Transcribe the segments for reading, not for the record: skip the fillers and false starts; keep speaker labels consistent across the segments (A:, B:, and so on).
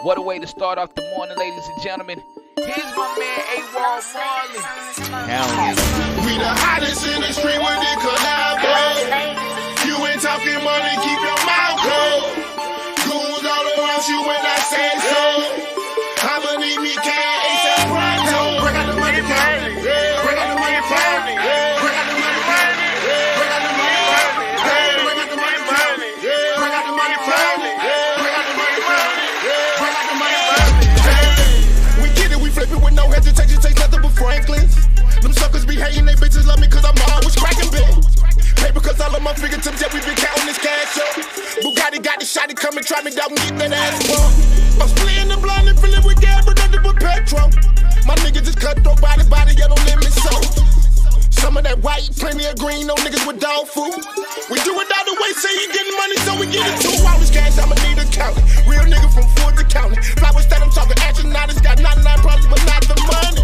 A: What a way to start off the morning, ladies and gentlemen. Here's my man, A-Wall Marley. Hell yeah.
B: We the hottest in the street with the collabo. You ain't talking money, keep your mouth closed. Goons all around you when I say so. I'ma need me cash, ASAP pronto. Bring out the money, family. Bring out the money, family. Bring out the money, family. Bring out the money, family. Bring out the money, family. Bring out the money, family. Bring out the money, family. Bring out the money, family. We get it, we flip it with no hesitation. Takes nothing but Franklin's. Them suckers be hating, they bitches love me cause I'm always cracking big. Paper cause all of my fingertips, yeah, we been counting this cash up. Bugatti got the shot, come and try me down and get that ass pumped. I'm splitting the blind and filling with gas, but nothing but petrol. My niggas just cut through body, yellow lemon soap. Some of that white, plenty of green, no niggas with dog food. We do it all the way, say you getting money, so we get it too. All this cash, I'ma need a county. Real nigga from Ford to County. Flowers that I'm talking, action, now this got 99 problems, but not the money.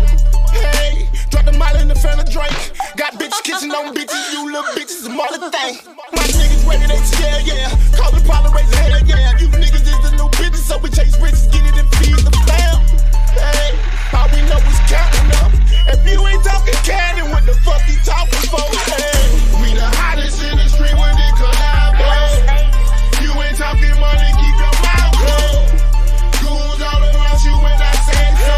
B: Hey, drop the mile in the fan of Drake. Got bitches kissing on bitches, you little bitches, a mother thing. My niggas ready, they scared, yeah. Call the problem, raise a hell, yeah. You niggas is the new bitches, so we chase riches, get it and feed the fam. Hey, all we know is counting up. If you ain't talking cannon, what the fuck you talking for? Hey, we the hottest in the street with the collabo. You ain't talking money, keep your mouth closed. Goons all around you when I say so.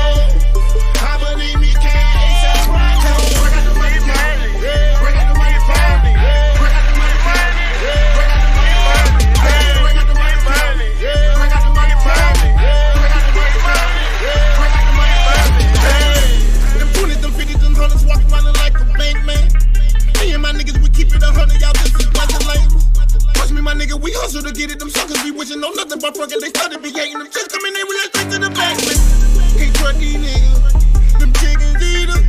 B: I'ma need me cash, ASAP pronto. Bring out the money, family. Bring out the money, family. Bring out the money, family. Bring out the money, family. Bring out the money, family. Bring out the money, family. Bring out the money, family. Bring out the money, family. Them 20s, them 50s, them 100s walking around like a bank man. Me and my niggas, we keep it 100, y'all just is bustin' lanes. Trust me, my nigga, we hustle to get it. Them suckers be wishing on nothing but fucking. They started be hating them. Just come in there, we let straight to the back, man. Ain't trust these niggas. Them chickens either.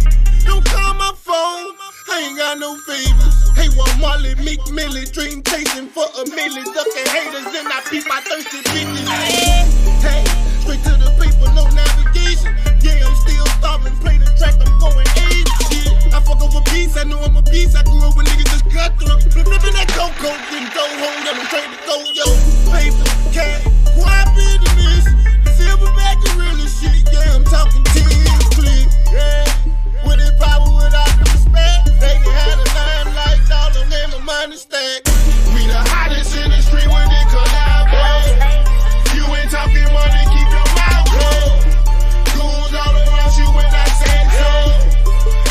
B: Don't call my phone. I ain't got no favors. Hey, one Marley, Meek Millie, dream chasing for a million. Ducking haters, then I beat my thirsty bitches. Hey, straight to the paper, no navigation. Yeah, I'm still starving. Play the track, I'm going ape shit. I fuck over peace, I know I'm a beast. I grew up with niggas just cut through. Flipping that cocoa, then go home, then I'm straight to go, yo. Paper, cash, quiet business. Silverback, gorilla shit, yeah, I'm talking tears, click, yeah. With it power without the respect, they can have the limelight, all of them a money stack. We the hottest in the street with the collabo. You ain't talking money, keep your mouth closed. Goons all around you when I say so.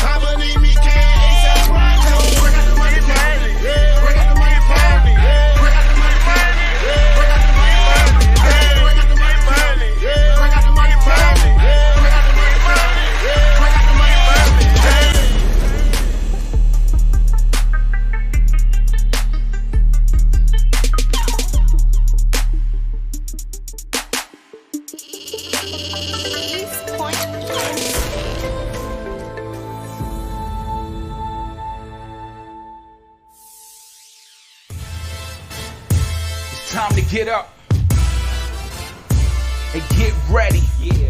B: I'ma need me cash, ASAP pronto. Bring out the money, family. Bring out the money, family. Bring out the money, family. Bring out the money, family. Bring out the money, family. Bring out the money, family. Bring out the money, family. Bring out the money, family.
A: It's time to get up and get ready. Yeah.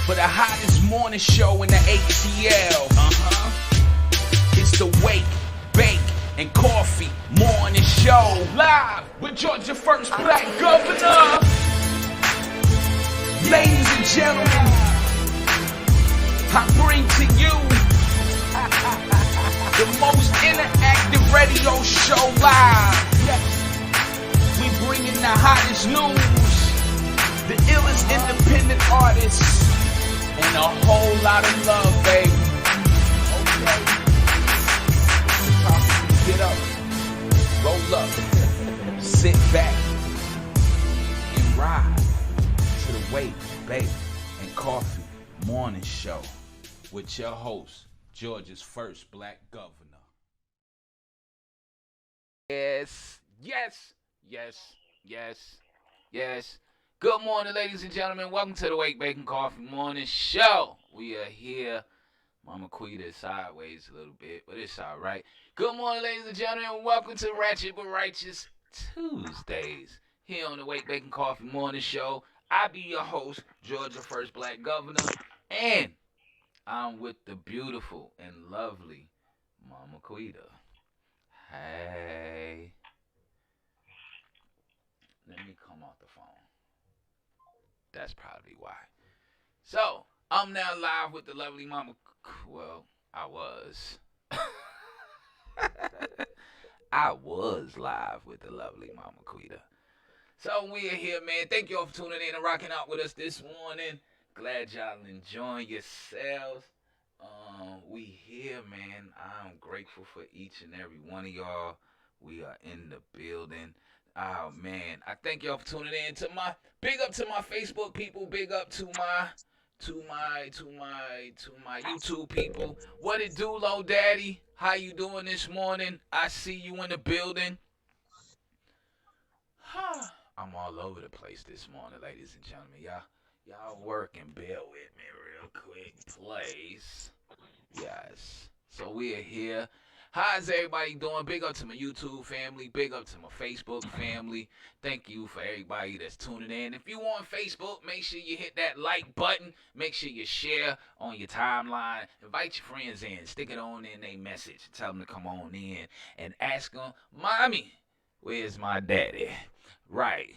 A: For the hottest morning show in the ATL. It's the Wake, Bake, and Coffee Morning Show. Live with Georgia First Black Governor. Ladies and gentlemen, I bring to you the most interactive radio show live. We bringing the hottest news, the illest independent artists, and a whole lot of love, baby. Okay. Time to get up, roll up, sit back, and ride to the Wake, Bake, and Coffee Morning Show with your host, Georgia's First Black Governor. Yes, yes, yes, yes, yes. Good morning, ladies and gentlemen. Welcome to the Wake, Bake, and Coffee Morning Show. We are here. Mama Quita is sideways a little bit, but it's all right. Good morning, ladies and gentlemen. Welcome to Ratchet but Righteous Tuesdays here on the Wake, Bake, and Coffee Morning Show. I be your host, Georgia First Black Governor, and I'm with the beautiful and lovely Mama Quita. Hey. Let me come off the phone. That's probably why. So, I'm now live with the lovely mama. Well, I was. I was live with the lovely Mama Quita. So we are here, man. Thank y'all for tuning in and rocking out with us this morning. Glad y'all enjoying yourselves. We here, man. I'm grateful for each and every one of y'all. We are in the building. Oh man, I thank y'all for tuning in to my big up to my Facebook people, big up to my YouTube people. What it do, Low Daddy? How you doing this morning? I see you in the building. I'm all over the place this morning, ladies and gentlemen. Y'all work and bear with me real quick, please. Yes. So we are here. How's everybody doing? Big up to my YouTube family. Big up to my Facebook family. Thank you for everybody that's tuning in. If you on Facebook, make sure you hit that like button. Make sure you share on your timeline. Invite your friends in. Stick it on in a message. Tell them to come on in and ask them, Mommy, where's my daddy? Right.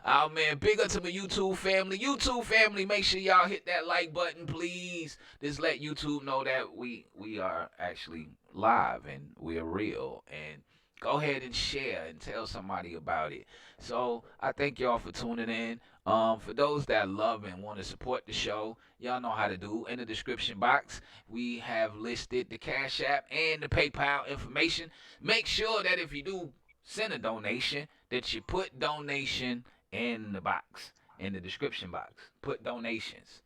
A: Oh man, big up to my YouTube family. YouTube family, make sure y'all hit that like button, please. Just let YouTube know that we are actually live and we're real. And go ahead and share and tell somebody about it. So I thank y'all for tuning in. For those that love and want to support the show, y'all know how to do. In the description box, we have listed the Cash App and the PayPal information. Make sure that if you do send a donation, that you put donation in the box, in the description box. Put donations.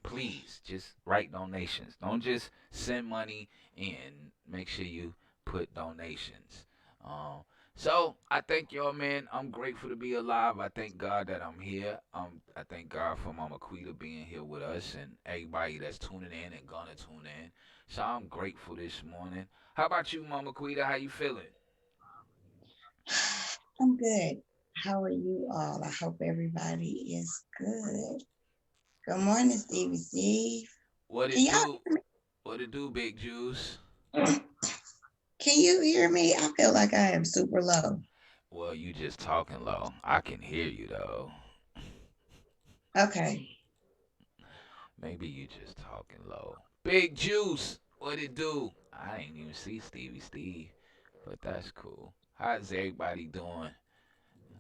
A: Please, just write donations. Don't just send money in. Make sure you put donations. Um, so I thank y'all, man. I'm grateful to be alive. I thank God that I'm here. I thank God for Mama Quita being here with us and everybody that's tuning in and gonna tune in. So I'm grateful this morning. How about you, Mama Quita? How you feeling?
C: I'm good. How are you all? I hope everybody is good. Good morning, Stevie Steve.
A: What
C: Can
A: it
C: y'all
A: do? What it do, Big Juice?
C: can you hear me? I feel like I am super low.
A: Well, you just talking low. I can hear you though.
C: Okay.
A: Maybe you just talking low. Big Juice, what it do? I ain't even see Stevie Steve, but that's cool. How's everybody doing?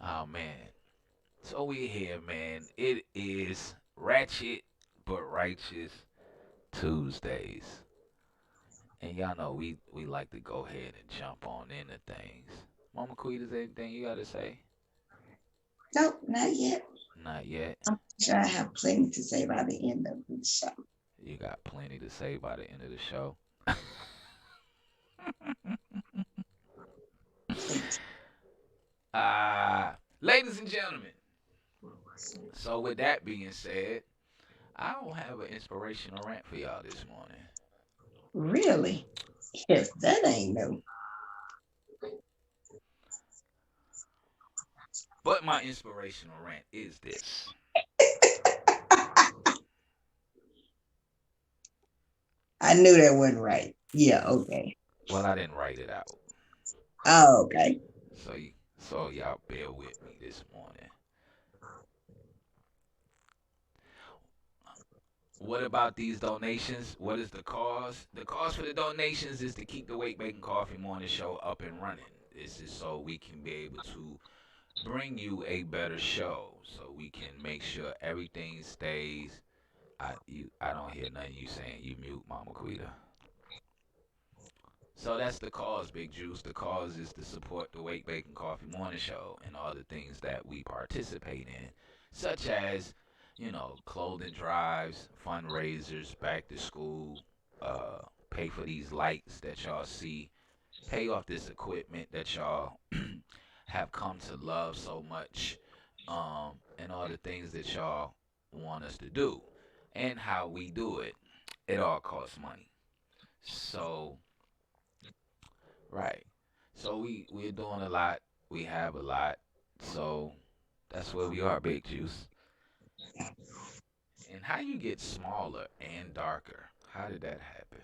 A: Oh man. So we here, man. It is Ratchet but Righteous Tuesdays. And y'all know we like to go ahead and jump on into things. Mama Queen, is anything you gotta say?
C: Nope, not yet.
A: Not yet.
C: I'm sure I have plenty to say by the end of the show.
A: You got plenty to say by the end of the show. Ladies and gentlemen, so with that being said, I don't have an inspirational rant for y'all this morning.
C: Really? Yes, that ain't no.
A: But my inspirational rant is this.
C: I knew that wasn't right. Yeah, okay.
A: Well, I didn't write it out.
C: Oh, okay.
A: So y'all bear with me this morning. What about these donations? What is the cause? The cause for the donations is to keep the Wake Baking Coffee Morning Show up and running. This is so we can be able to bring you a better show, so we can make sure everything stays. I don't hear nothing you saying. You mute, Mama Quita. So that's the cause, Big Juice. The cause is to support the Wake Bacon Coffee Morning Show and all the things that we participate in, such as, clothing drives, fundraisers, back to school, pay for these lights that y'all see, pay off this equipment that y'all have come to love so much, and all the things that y'all want us to do, and how we do it. It all costs money. So, right. So we're doing a lot. We have a lot. So that's where we are, Big Juice. And how you get smaller and darker? How did that happen?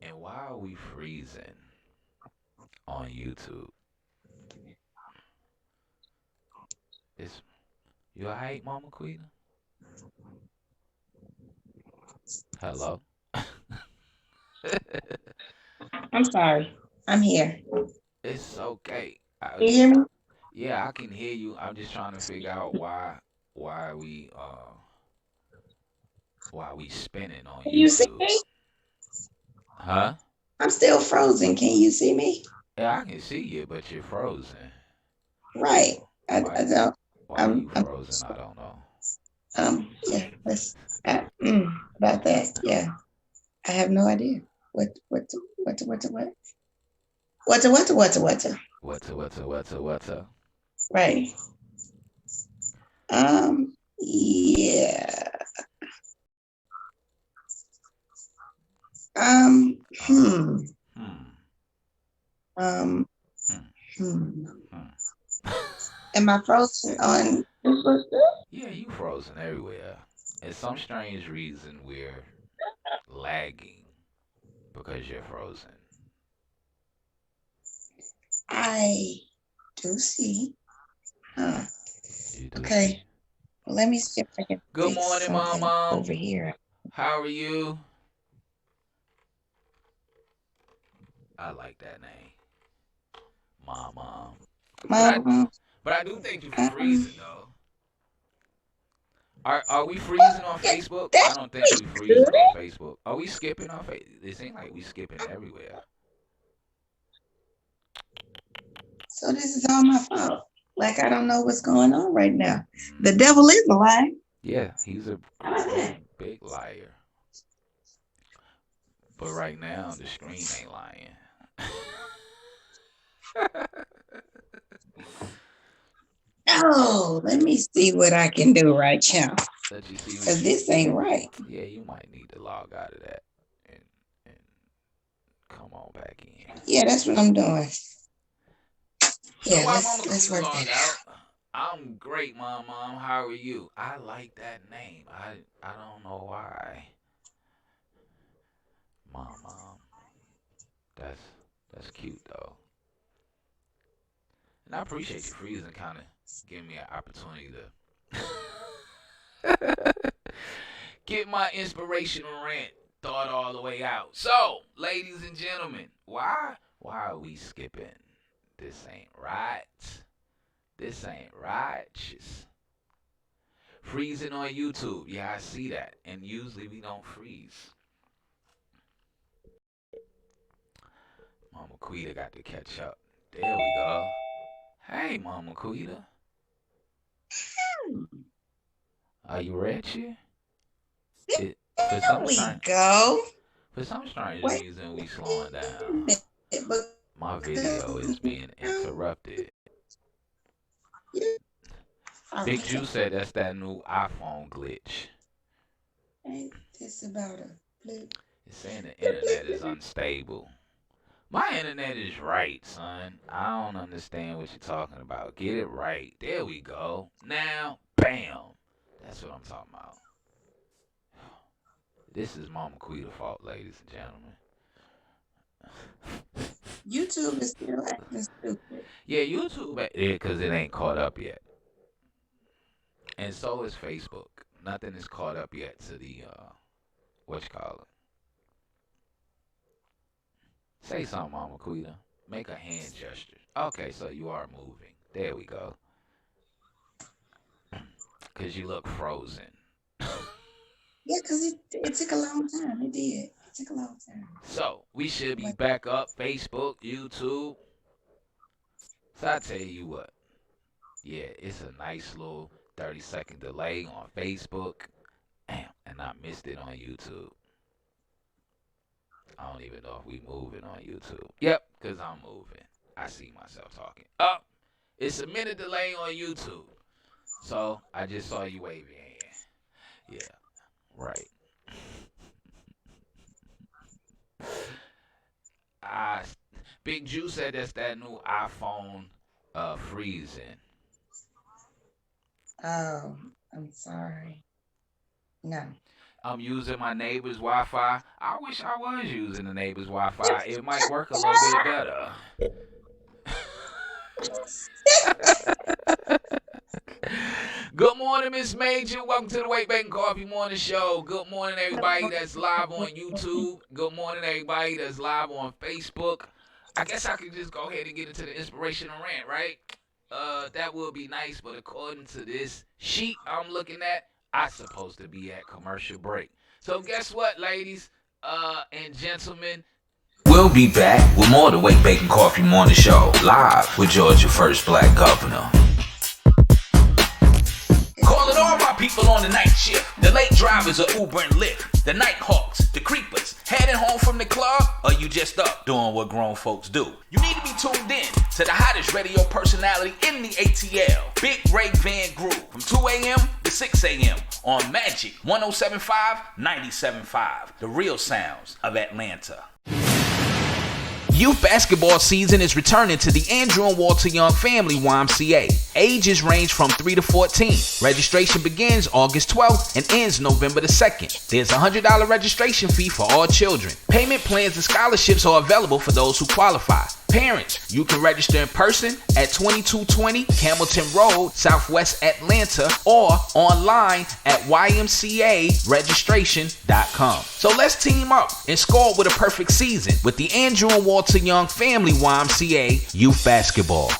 A: And why are we freezing on YouTube? Is you alright, Mama Queen? Hello.
C: I'm sorry. I'm here.
A: It's okay.
C: Can you hear me?
A: Yeah, I can hear you. I'm just trying to figure out why we spinning on
C: Can you see
A: YouTube.
C: me?
A: Huh?
C: I'm still frozen. Can you see me?
A: Yeah, I can see you, but you're frozen.
C: Right.
A: Why
C: I don't.
A: why are you
C: I'm
A: frozen? I don't know.
C: yeah. About that. Yeah. I have no idea. What? What?
A: What's a
C: Right. Yeah. Um,
A: um
C: hmm.
A: hmm
C: Um,
A: hmm
C: hmm.
A: hmm.
C: Am I frozen on Facebook?
A: Yeah, you frozen everywhere. And some strange reason we're lagging because you're frozen.
C: I do see. Huh.
A: You do see.
C: Okay. Well, let me see if I can
A: Good
C: fix
A: morning,
C: something
A: Mom.
C: over here.
A: How are you? I like that name, Mom. But I
C: Mom,
A: but I do thank you for
C: um,
A: freezing though. Are we freezing on
C: yeah,
A: Facebook? I
C: that's
A: don't think we
C: good.
A: freezing on Facebook. Are we skipping on Facebook? It seems like we skipping everywhere.
C: So this is all my fault. Like I don't know what's going on right now. The
A: Mm,
C: devil is a lie.
A: yeah, he's a
C: How about that?
A: big liar. But right now the screen ain't lying.
C: Oh, let me see what I can do right now.
A: Let you see what
C: Cause
A: you.
C: this ain't right.
A: Yeah, you might need to log out of that and come on back in.
C: Yeah, that's what I'm doing.
A: So
C: Yeah,
A: while Mama
C: let's
A: Quita
C: work that
A: log
C: out.
A: out, I'm great, Mom. How are you? I like that name. I don't know why, Mom. That's that's cute though, and I appreciate you freezing, kind of giving me an opportunity to get my inspirational rant thought all the way out. So, ladies and gentlemen, why are we skipping? This ain't right. This ain't righteous. Freezing on YouTube. Yeah, I see that. And usually we don't freeze. Mama Quita got to catch up. There we go. Hey, Mama Quita. Are you ready? It for
C: There
A: some
C: we
A: strange
C: go. Wait
A: reason we
C: a
A: slowing down.
C: minute,
A: My
C: because
A: video is being
C: now
A: interrupted.
C: you all
A: Big
C: right.
A: Juice said that's that new iPhone glitch.
C: Ain't this about a blip,
A: It's saying the
C: blip, blip,
A: internet is
C: blip, blip.
A: unstable. My internet is right, son. I don't understand what you're talking about. Get it right. There we go. Now, bam. That's what I'm talking about. This is Mama Quita's fault, ladies and gentlemen.
C: YouTube is still acting stupid.
A: Yeah, YouTube, yeah, because it ain't caught up yet. And so is Facebook. Nothing is caught up yet to the, what you call it. Say something, Mama Quita. Make a hand gesture. Okay, so you are moving. There we go. Because you look frozen.
C: Yeah, because it took a long time. It did. It took a long time.
A: So, we should be
C: But
A: back up. Facebook, YouTube. So, I tell you what. Yeah, it's a nice little 30-second delay on Facebook. Damn, and I missed it on YouTube. I don't even know if we moving on YouTube. Yep, because I'm moving. I see myself talking. Up. It's a minute delay on YouTube. So I just saw you wave your hand. Yeah, right. I Big Juice said that's that new iPhone freezing.
C: oh, I'm sorry. No.
A: I'm using my neighbor's Wi-Fi. I wish I was using the neighbor's Wi-Fi. It might work a little bit better. Good morning, Miss Major. Welcome to the WakeBake Coffee Morning Show. Good morning, everybody that's live on YouTube. Good morning, everybody that's live on Facebook. I guess I could just go ahead and get into the inspirational rant, right? That would be nice, but according to this sheet I'm looking at, I'm supposed to be at commercial break. So guess what, ladies and gentlemen? We'll be back with more of the Wake Bake Coffee Morning Show, live with Georgia First Black Governor. Calling all my people on the night shift, the late drivers of Uber and Lyft, the night hawks, the creepers, heading home from the club, or you just up doing what grown folks do. You need to be tuned in to the hottest radio personality in the ATL, Big Ray Van Groove, from 2 a.m. to 6 a.m. on Magic 107.5, 97.5, the real sounds of Atlanta. Youth basketball season is returning to the Andrew and Walter Young Family YMCA. Ages range from 3 to 14. Registration begins August 12th and ends November the 2nd. There's a $100 registration fee for all children. Payment plans and scholarships are available for those who qualify. Parents, you can register in person at 2220 Hamilton Road, Southwest Atlanta, or online at ymcaregistration.com. So let's team up and score with a perfect season with the Andrew and Walter Young Family YMCA Youth Basketball.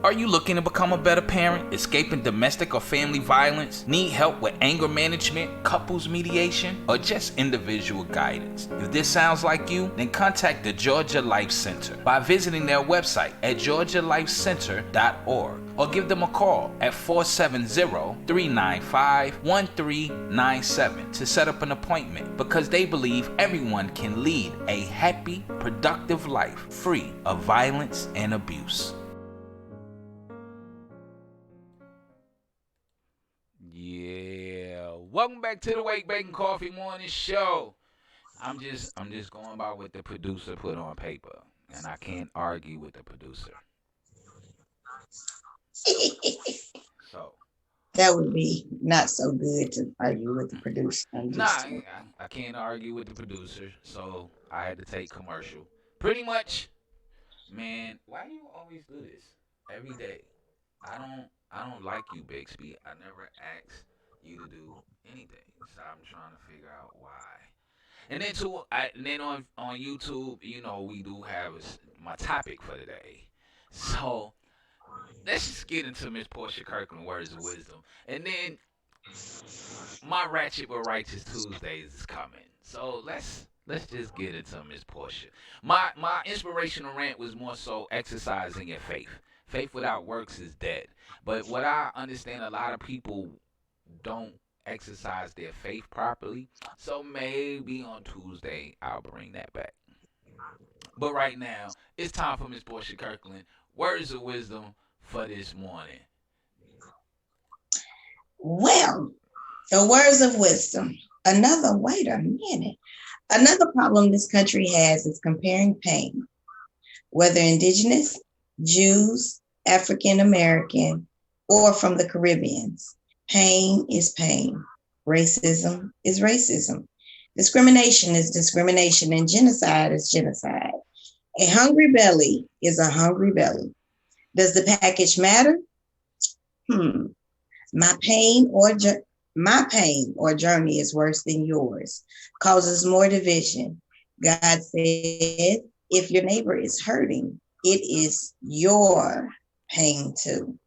A: Are you looking to become a better parent, escaping domestic or family violence, need help with anger management, couples mediation, or just individual guidance? If this sounds like you, then contact the Georgia Life Center by visiting their website at georgialifecenter.org or give them a call at 470-395-1397 to set up an appointment, because they believe everyone can lead a happy, productive life free of violence and abuse. Yeah, welcome back to the Wake Bake Coffee Morning Show. I'm just going by what the producer put on paper, and I can't argue with the producer. So
C: that would be not so good to argue with the producer.
A: I can't argue with the producer, so I had to take commercial. Pretty much, man. Why do you always do this every day? I don't like you, Bixby. I never asked you to do anything, so I'm trying to figure out why. And then on YouTube, you know, we do have my topic for today. So let's just get into Miss Portia Kirkland words of wisdom, and then my Ratchet with Righteous Tuesdays is coming. So let's just get into Miss Portia. My inspirational rant was more so exercising your faith. Faith without works is dead. But what I understand, a lot of people don't exercise their faith properly. So maybe on Tuesday, I'll bring that back. But right now, it's time for Miss Portia Kirkland. Words of wisdom for this morning.
C: Well, the words of wisdom. Wait a minute. Another problem this country has is comparing pain, whether indigenous, Jews, African American, or from the Caribbean. Pain is pain. Racism is racism. Discrimination is discrimination, and genocide is genocide. A hungry belly is a hungry belly. Does the package matter? My pain or journey is worse than yours, causes more division. God said, if your neighbor is hurting, it is your pain too.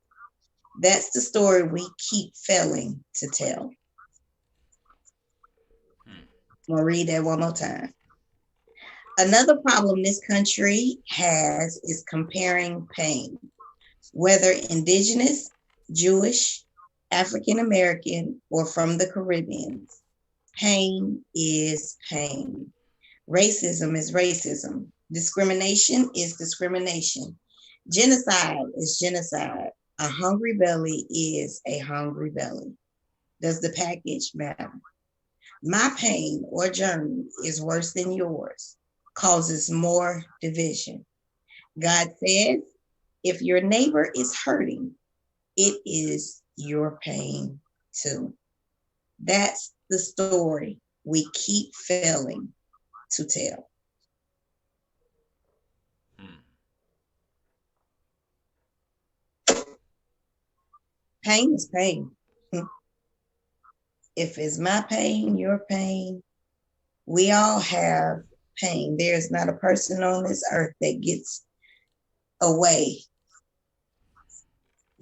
C: That's the story we keep failing to tell. I'm going to read that one more time. Another problem this country has is comparing pain, whether indigenous, Jewish, African American, or from the Caribbean. Pain is pain. Racism is racism. Discrimination is discrimination. Genocide is genocide. A hungry belly is a hungry belly. Does the package matter? My pain or journey is worse than yours, causes more division. God says, if your neighbor is hurting, it is your pain too. That's the story we keep failing to tell.
A: Hmm.
C: Pain is pain. If it's my pain, your pain, we all have pain. There's not a person on this earth that gets away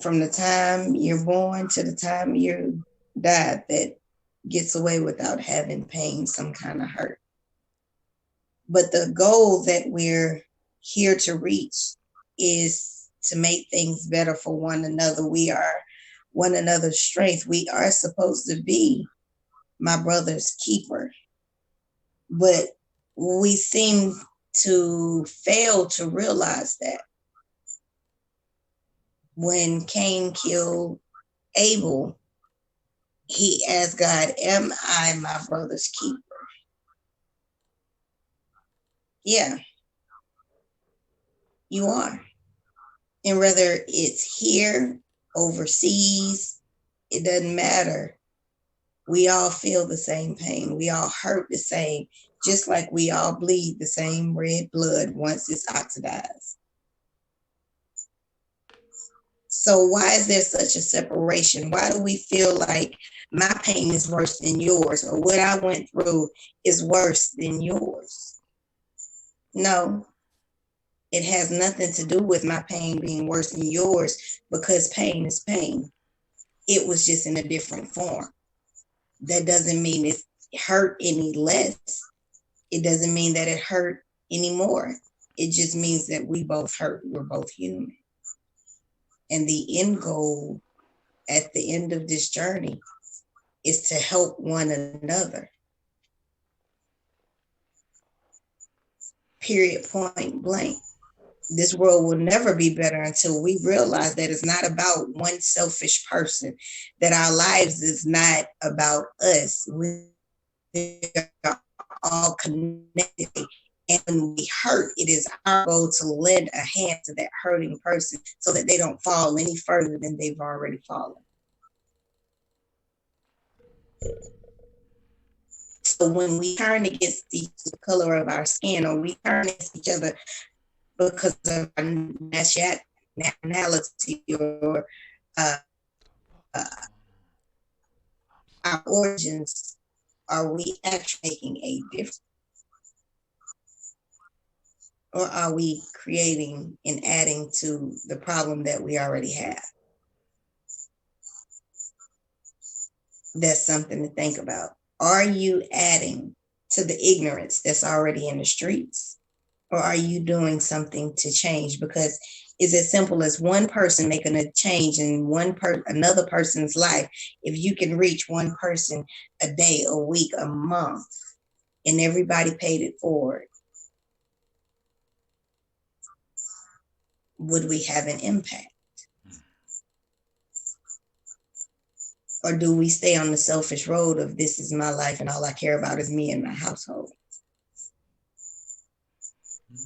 C: from the time you're born to the time you die that gets away without having pain, some kind of hurt. But the goal that we're here to reach is to make things better for one another. We are one another's strength. We are supposed to be my brother's keeper. But we seem to fail to realize that when Cain killed Abel, he asked God, am I my brother's keeper? Yeah, you are. And whether it's here, overseas, it doesn't matter. We all feel the same pain. We all hurt the same, just like we all bleed the same red blood once it's oxidized. So why is there such a separation? Why do we feel like my pain is worse than yours, or what I went through is worse than yours? No, it has nothing to do with my pain being worse than yours, because pain is pain. It was just in a different form. That doesn't mean it hurt any less. It doesn't mean that it hurt anymore. It just means that we both hurt. We're both human. And the end goal at the end of this journey is to help one another. Period, point blank. This world will never be better until we realize that it's not about one selfish person, that our lives is not about us. We are all connected. And when we hurt, it is our goal to lend a hand to that hurting person so that they don't fall any further than they've already fallen. So when we turn against the color of our skin, or we turn against each other because of our nationality, or uh, uh, our origins, are we actually making a difference? Or are we creating and adding to the problem that we already have? That's something to think about. Are you adding to the ignorance that's already in the streets? Or are you doing something to change? Because it's as simple as one person making a change in another person's life. If you can reach one person a day, a week, a month, and everybody paid it forward, would we have an impact? Or do we stay on the selfish road of this is my life and all I care about is me and my household?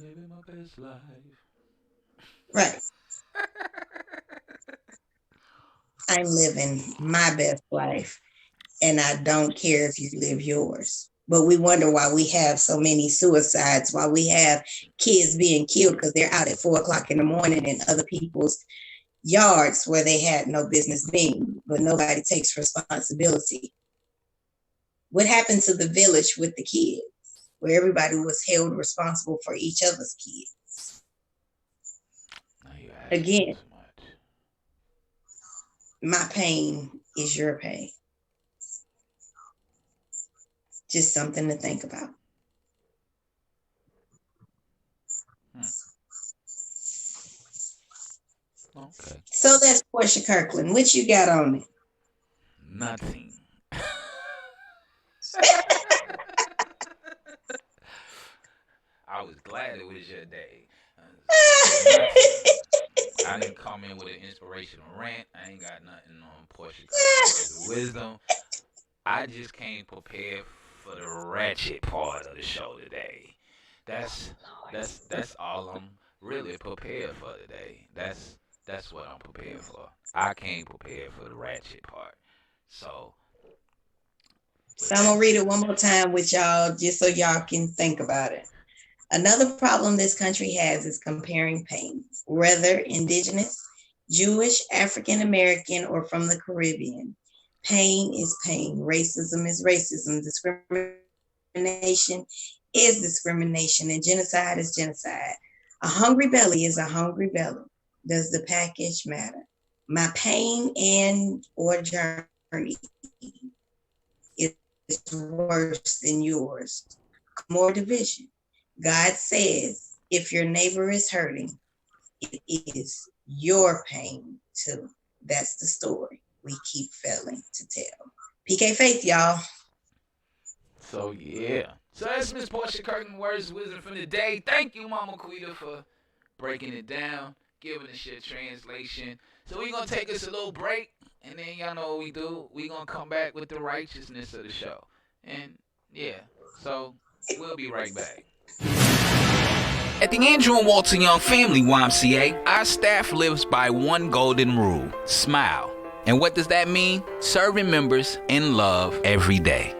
A: Living my best life.
C: Right. I'm living my best life, and I don't care if you live yours. But we wonder why we have so many suicides, why we have kids being killed because they're out at 4 o'clock in the morning in other people's yards where they had no business being, but nobody takes responsibility. What happened to the village with the kids, where everybody was held responsible for each other's kids? Again, my pain is your pain. Just something to think about.
A: Okay.
C: So that's Portia Kirkland. What you got on it?
A: Nothing. I was glad it was your day. Nothing. I didn't come in with an inspirational rant. I ain't got nothing on Portia words of wisdom. I just came prepared for the ratchet part of the show today. That's all I'm really prepared for today. That's what I'm prepared for. I came prepared for the ratchet part. So
C: I'm going to read it one more time with y'all just so y'all can think about it. Another problem this country has is comparing pain, whether indigenous, Jewish, African American, or from the Caribbean. Pain is pain. Racism is racism. Discrimination is discrimination. And genocide is genocide. A hungry belly is a hungry belly. Does the package matter? My pain and or journey is worse than yours. More division. God says, if your neighbor is hurting, it is your pain too. That's the story we keep failing to tell. PK Faith, y'all.
A: So yeah. So that's Miss Portia Kirkman, words of wisdom from the day. Thank you, Mama Quita, for breaking it down, giving us your translation. So we're gonna take us a little break, and then y'all know what we do. We're gonna come back with the righteousness of the show. And yeah, so we'll be right back. At the Andrew and Walter Young Family YMCA, our staff lives by one golden rule: smile. And what does that mean? Serving members in love every day.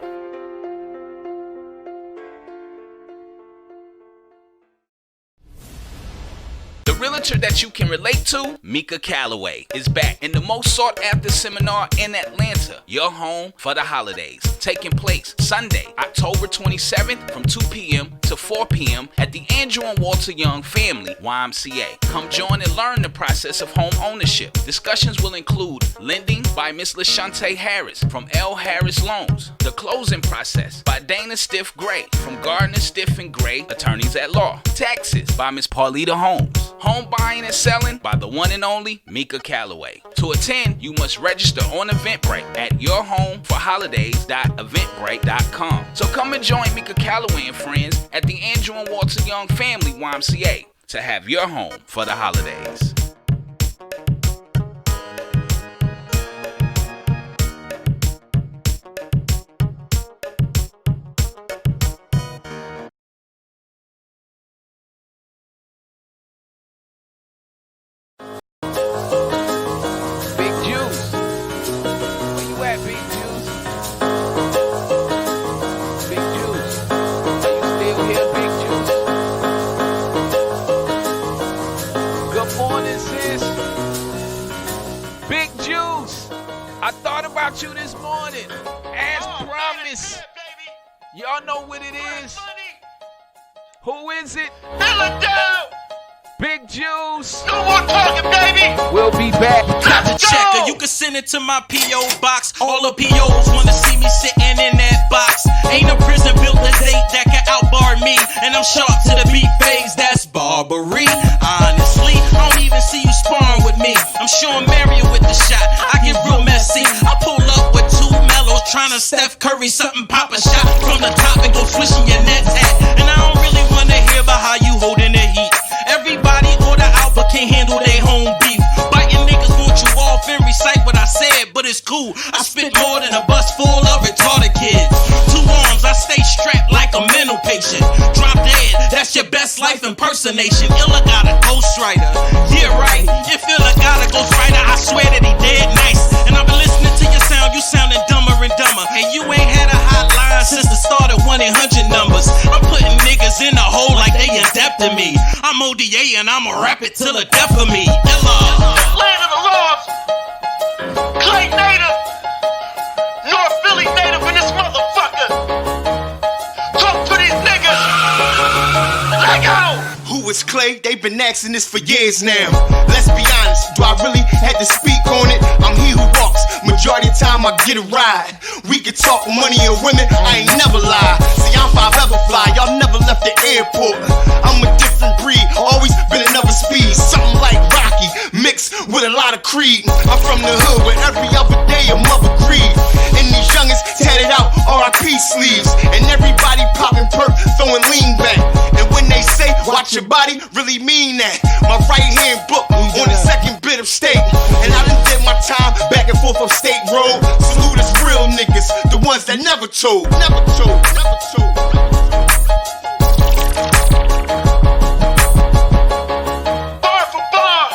A: The realtor that you can relate to, Mika Calloway, is back in the most sought after seminar in Atlanta, Your Home for the Holidays, taking place Sunday, October 27th from 2 p.m. to 4 p.m. at the Andrew and Walter Young Family YMCA. Come join and learn the process of home ownership. Discussions will include lending by Miss LaShante Harris from L. Harris Loans, the closing process by Dana Stiff Gray from Gardner Stiff and Gray Attorneys at Law, taxes by Miss Paulita Holmes, home buying and selling by the one and only Mika Calloway. To attend, you must register on Eventbrite at yourhomeforholidays.eventbrite.com. So come and join Mika Calloway and friends at the Andrew and Walter Young Family YMCA to have your home for the holidays. You this morning, as promised. Y'all know what it is. Who is it? Big Juice.
B: No more talking, baby.
A: We'll be back.
D: Got the checker. You can send it to my P.O. box. All the P.O.s wanna see me sitting in that box. Ain't a prison built a date that can outbar me. And I'm sharp to the beat phase, that's Barbary. Honestly, I don't even see you sparring with me. I'm Sean Marion with the shot. I get real messy. I pull up with two mellows, trying to Steph Curry something, pop a shot from the top and go swishing your nets hat. And I don't really wanna hear about how you holding the heat. Everybody order out but can't handle their home beef. Biting niggas want you off and recite what I said, but it's cool. I spit more than a bus full of retarded kids. Two arms, I stay strapped like a mental patient. Drop dead, that's your best life impersonation. Illa got a ghostwriter. Yeah, right. If Illa got a ghostwriter, I swear that he dead nice. And I've been listening to your sound, you sounding dumber and dumber. And you ain't had a hotline since the start of 1-800 numbers. I'm putting niggas in a hole like they adept to me. I'm ODA and I'ma rap it till the death of me. Illa.
B: Land of the lost. Clay native. North Philly native in this motherfucker. Talk to these niggas. Let go.
E: Who is Clay? They've been asking this for years now. Let's be honest, do I really have to speak on it? I'm he who walks, majority of time I get a ride. We can talk money and women, I ain't never lie. See, I'm 5 ever fly, y'all never left the airport. I'm a different breed, always been another speed. Something like Rocky, mixed with a lot of Creed. I'm from the hood where every other day a mother grieve. And these youngins tatted out RIP sleeves. And everybody popping perk, throwing lean back. And when they say, watch your body, really mean that. My right hand book on the second bit of state. And I done did my time back and forth up State Road. Salute us real niggas, the ones that never told. Never told, never told.
B: Bar for bar.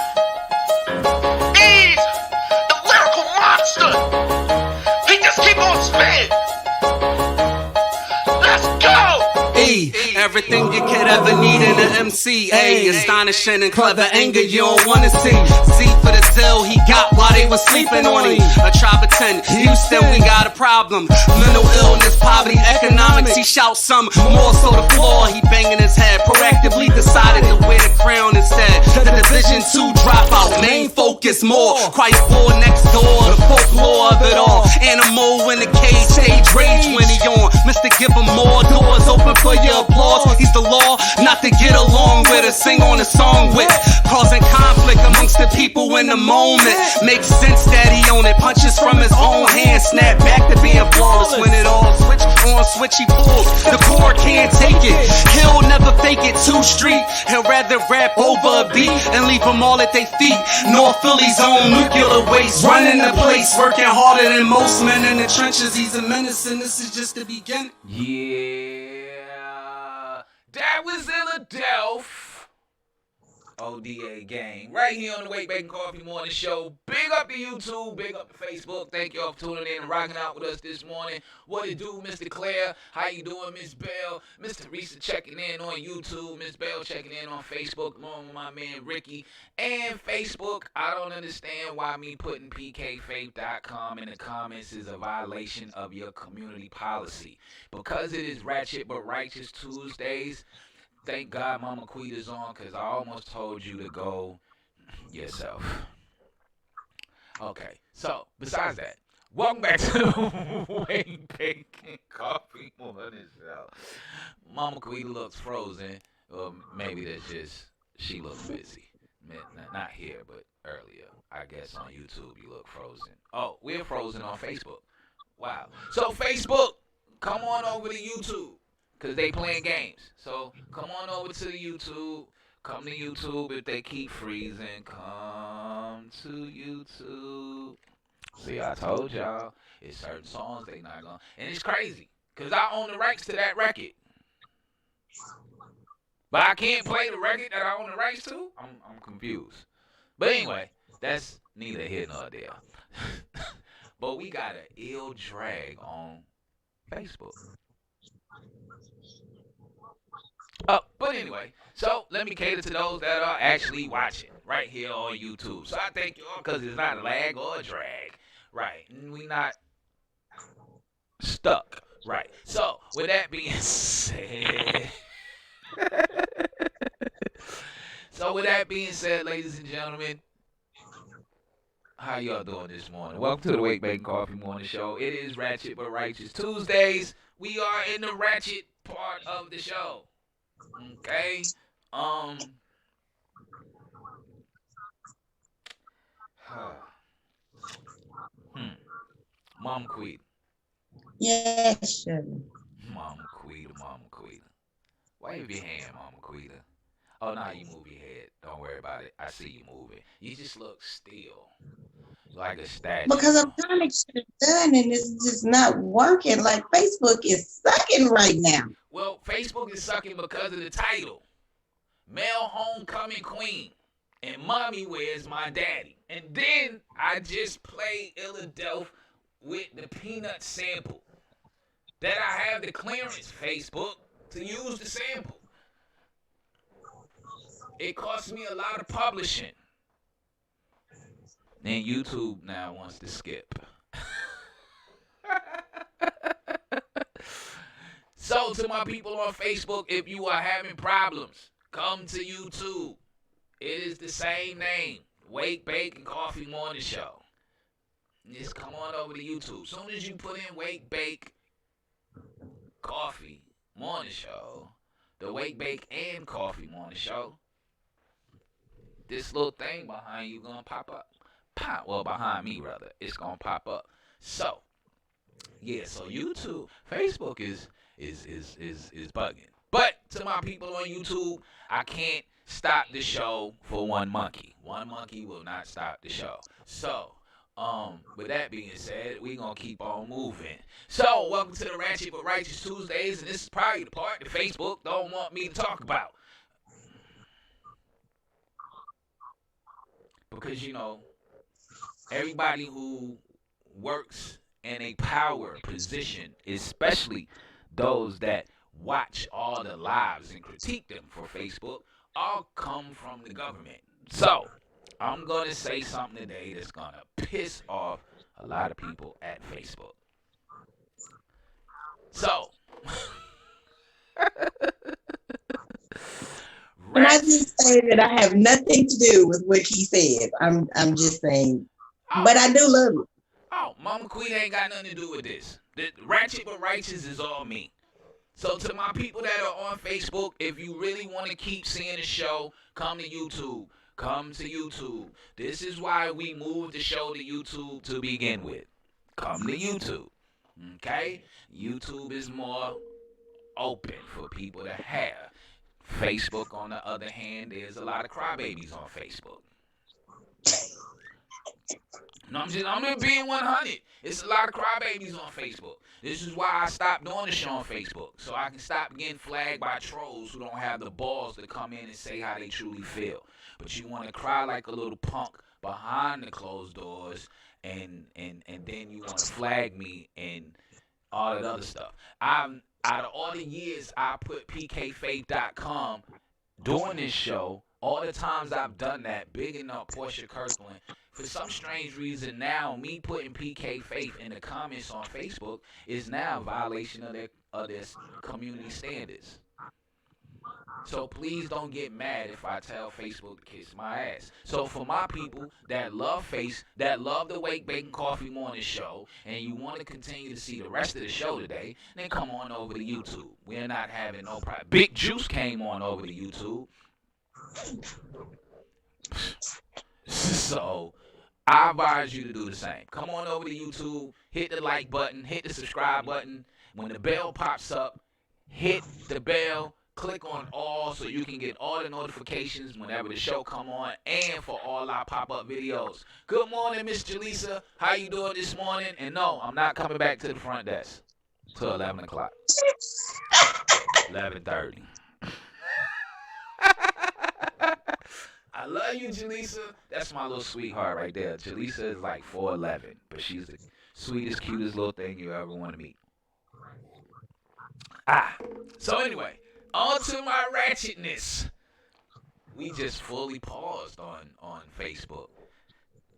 F: ever needed an MC. Astonishing and clever anger you don't wanna see. See for the zeal he got while they was sleeping on him. A tribe of 10, Houston, we got a problem. Mental illness, poverty, economics. He shouts some more so the floor. He banging his head. Proactively decided to wear the crown instead. The Division 2 dropout, main focus more. Quiet war next door, the folklore of it all. Animal in the cage, stage rage when he on. Mr. Give him more doors open for your applause. He's the law, not to get along with or sing on a song with. Causing conflict amongst the people in the moment. Makes sense that he own it. Punches from his own hand, snap back to being flawless. When it all switch on, switch he pulls. The core can't take it. He'll never fake it. 2 Street, he'll rather rap over a beat and leave them all at their feet. North Philly's own nuclear waste, running the place, working harder than most men in the trenches. He's a menace, and this is just the beginning.
A: Yeah, that was Philadelphia. ODA gang. Right here on the WakeBake Coffee Morning Show. Big up to YouTube, big up to Facebook. Thank y'all for tuning in and rocking out with us this morning. What it do, Mr. Claire? How you doing, Miss Bell? Mr. Teresa checking in on YouTube. Miss Bell checking in on Facebook, along with my man Ricky. And Facebook, I don't understand why me putting pkfaith.com in the comments is a violation of your community policy. Because it is Ratchet But Righteous Tuesdays, thank God Mama Quita's on, because I almost told you to go yourself. Okay, so besides that, welcome back to the WakeBake Coffee Morning Show. Mama Quita looks frozen, or maybe that's just she looks busy. Not here, but earlier. I guess on YouTube you look frozen. Oh, we're frozen on Facebook. Wow. So Facebook, come on over to YouTube. Because they playing games. So come on over to the YouTube. Come to YouTube if they keep freezing. Come to YouTube. See, I told y'all. It's certain songs they not going to. And it's crazy. Because I own the rights to that record. But I can't play the record that I own the rights to? I'm confused. But anyway, that's neither here nor there. But we got an ill drag on Facebook. But anyway, so let me cater to those that are actually watching right here on YouTube. So I thank y'all because it's not a lag or a drag. Right. And we not stuck. Right. So with that being said, ladies and gentlemen, how y'all doing this morning? Welcome to the WakeBake Coffee Morning Show. It is Ratchet But Righteous Tuesdays. We are in the ratchet part of the show. Okay. Mama Quita.
C: Yes, sugar.
A: Mama Quita. Wave your hand, Mama Quita. Oh, no, you move your head. Don't worry about it. I see you moving. You just look still. Like a statue.
C: Because I'm trying to get it done and it's just not working. Like Facebook is sucking right now.
A: Well, Facebook is sucking because of the title. Male Homecoming Queen. And Mommy Where's My Daddy. And then I just played Philadelphia with the peanut sample. That I have the clearance, Facebook, to use the sample. It cost me a lot of publishing. And YouTube now wants to skip. So to my people on Facebook, if you are having problems, come to YouTube. It is the same name, Wake, Bake, and Coffee Morning Show. Just come on over to YouTube. Soon as you put in Wake, Bake, Coffee Morning Show, the Wake, Bake, and Coffee Morning Show, this little thing behind you gonna pop up. Well, behind me rather, it's gonna pop up. So, yeah. So YouTube, Facebook is bugging. But to my people on YouTube, I can't stop the show for one monkey. One monkey will not stop the show. So, with that being said, we gonna keep on moving. So, welcome to the Ratchet But Righteous Tuesdays, and this is probably the part that Facebook don't want me to talk about. Because, you know, everybody who works in a power position, especially those that watch all the lives and critique them for Facebook all come from the government. So, I'm going to say something today that's going to piss off a lot of people at Facebook. So,
C: And I just say that I have nothing to do with what he said. I'm just saying, but I do love it.
A: Oh, Mama Queen ain't got nothing to do with this. The Ratchet but Righteous is all me. So to my people that are on Facebook, if you really want to keep seeing the show, come to YouTube. Come to YouTube. This is why we moved the show to YouTube to begin with. Come to YouTube. Okay? YouTube is more open for people to have. Facebook, on the other hand, there's a lot of crybabies on Facebook. No, I'm being 100. It's a lot of crybabies on Facebook. This is why I stopped doing the show on Facebook, so I can stop getting flagged by trolls who don't have the balls to come in and say how they truly feel. But you want to cry like a little punk behind the closed doors, and then you want to flag me and all that other stuff. Out of all the years I put pkfaith.com doing this show, all the times I've done that, bigging up Portia Kirkland, for some strange reason now, me putting PK Faith in the comments on Facebook is now a violation of their community standards. So please don't get mad if I tell Facebook to kiss my ass. So for my people that love the Wake Bake Coffee Morning Show, and you want to continue to see the rest of the show today, then come on over to YouTube. We're not having no problem. Big Juice came on over to YouTube. So I advise you to do the same. Come on over to YouTube, hit the like button, hit the subscribe button. When the bell pops up, hit the bell. Click on all so you can get all the notifications whenever the show come on, and for all our pop-up videos. Good morning, Miss Jaleesa. How you doing this morning? And no, I'm not coming back to the front desk till 11 o'clock. 11:30. I love you, Jaleesa. That's my little sweetheart right there. Jaleesa is like 4'11", but she's the sweetest, cutest little thing you ever want to meet. So anyway, on to my ratchetness. We just fully paused on Facebook.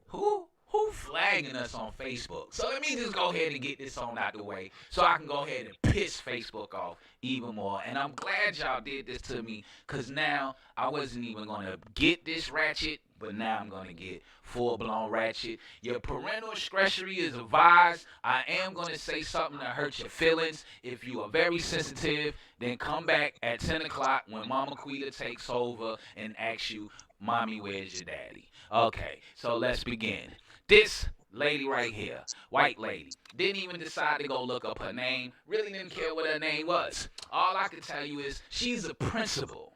A: Who flagging us on Facebook? So let me just go ahead and get this on out the way so I can go ahead and piss Facebook off even more. And I'm glad y'all did this to me, because now I wasn't even going to get this ratchet, but now I'm going to get full-blown ratchet. Your parental discretion is advised. I am going to say something to hurt your feelings. If you are very sensitive, then come back at 10 o'clock when Mama Quita takes over and asks you, Mommy, where's your daddy? Okay, so let's begin. This lady right here, white lady, didn't even decide to go look up her name, really didn't care what her name was. All I can tell you is she's a principal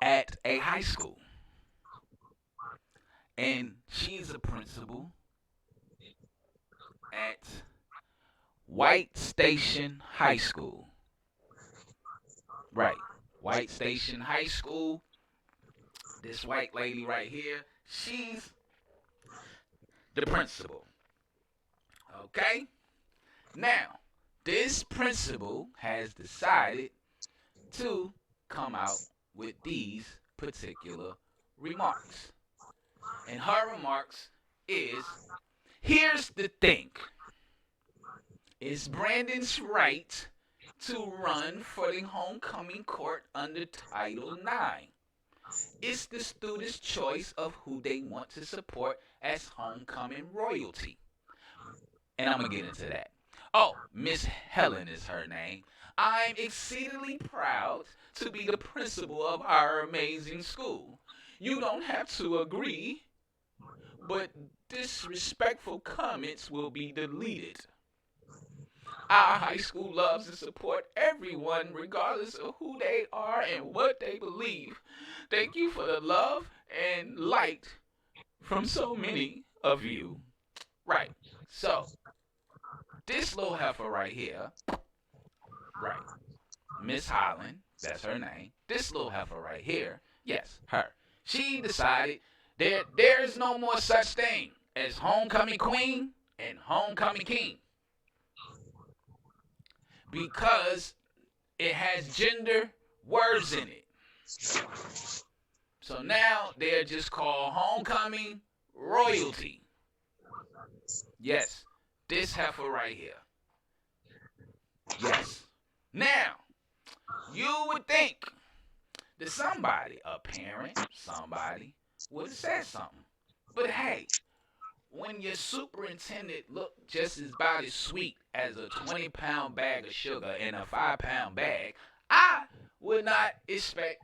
A: at a high school. And she's a principal at White Station High School. Right, White Station High School. This white lady right here, she's the principal. Okay? Now, this principal has decided to come out with these particular remarks. And her remarks is, here's the thing. It's Brandon's right to run for the homecoming court under Title IX. It's the student's choice of who they want to support as homecoming royalty. And I'm going to get into that. Oh, Miss Helen is her name. I'm exceedingly proud to be the principal of our amazing school. You don't have to agree, but disrespectful comments will be deleted. Our high school loves and supports everyone regardless of who they are and what they believe. Thank you for the love and light from so many of you. Right. So, this little heifer right here, right, Miss Holland, that's her name. This little heifer right here, yes, her. She decided that there is no more such thing as homecoming queen and homecoming king. Because it has gender words in it. So now they're just called homecoming royalty. Yes, this heifer right here. Yes. Now, you would think that somebody, a parent, somebody, would have said something. But hey, when your superintendent looked just about as sweet as a 20-pound bag of sugar in a 5-pound bag, I would not expect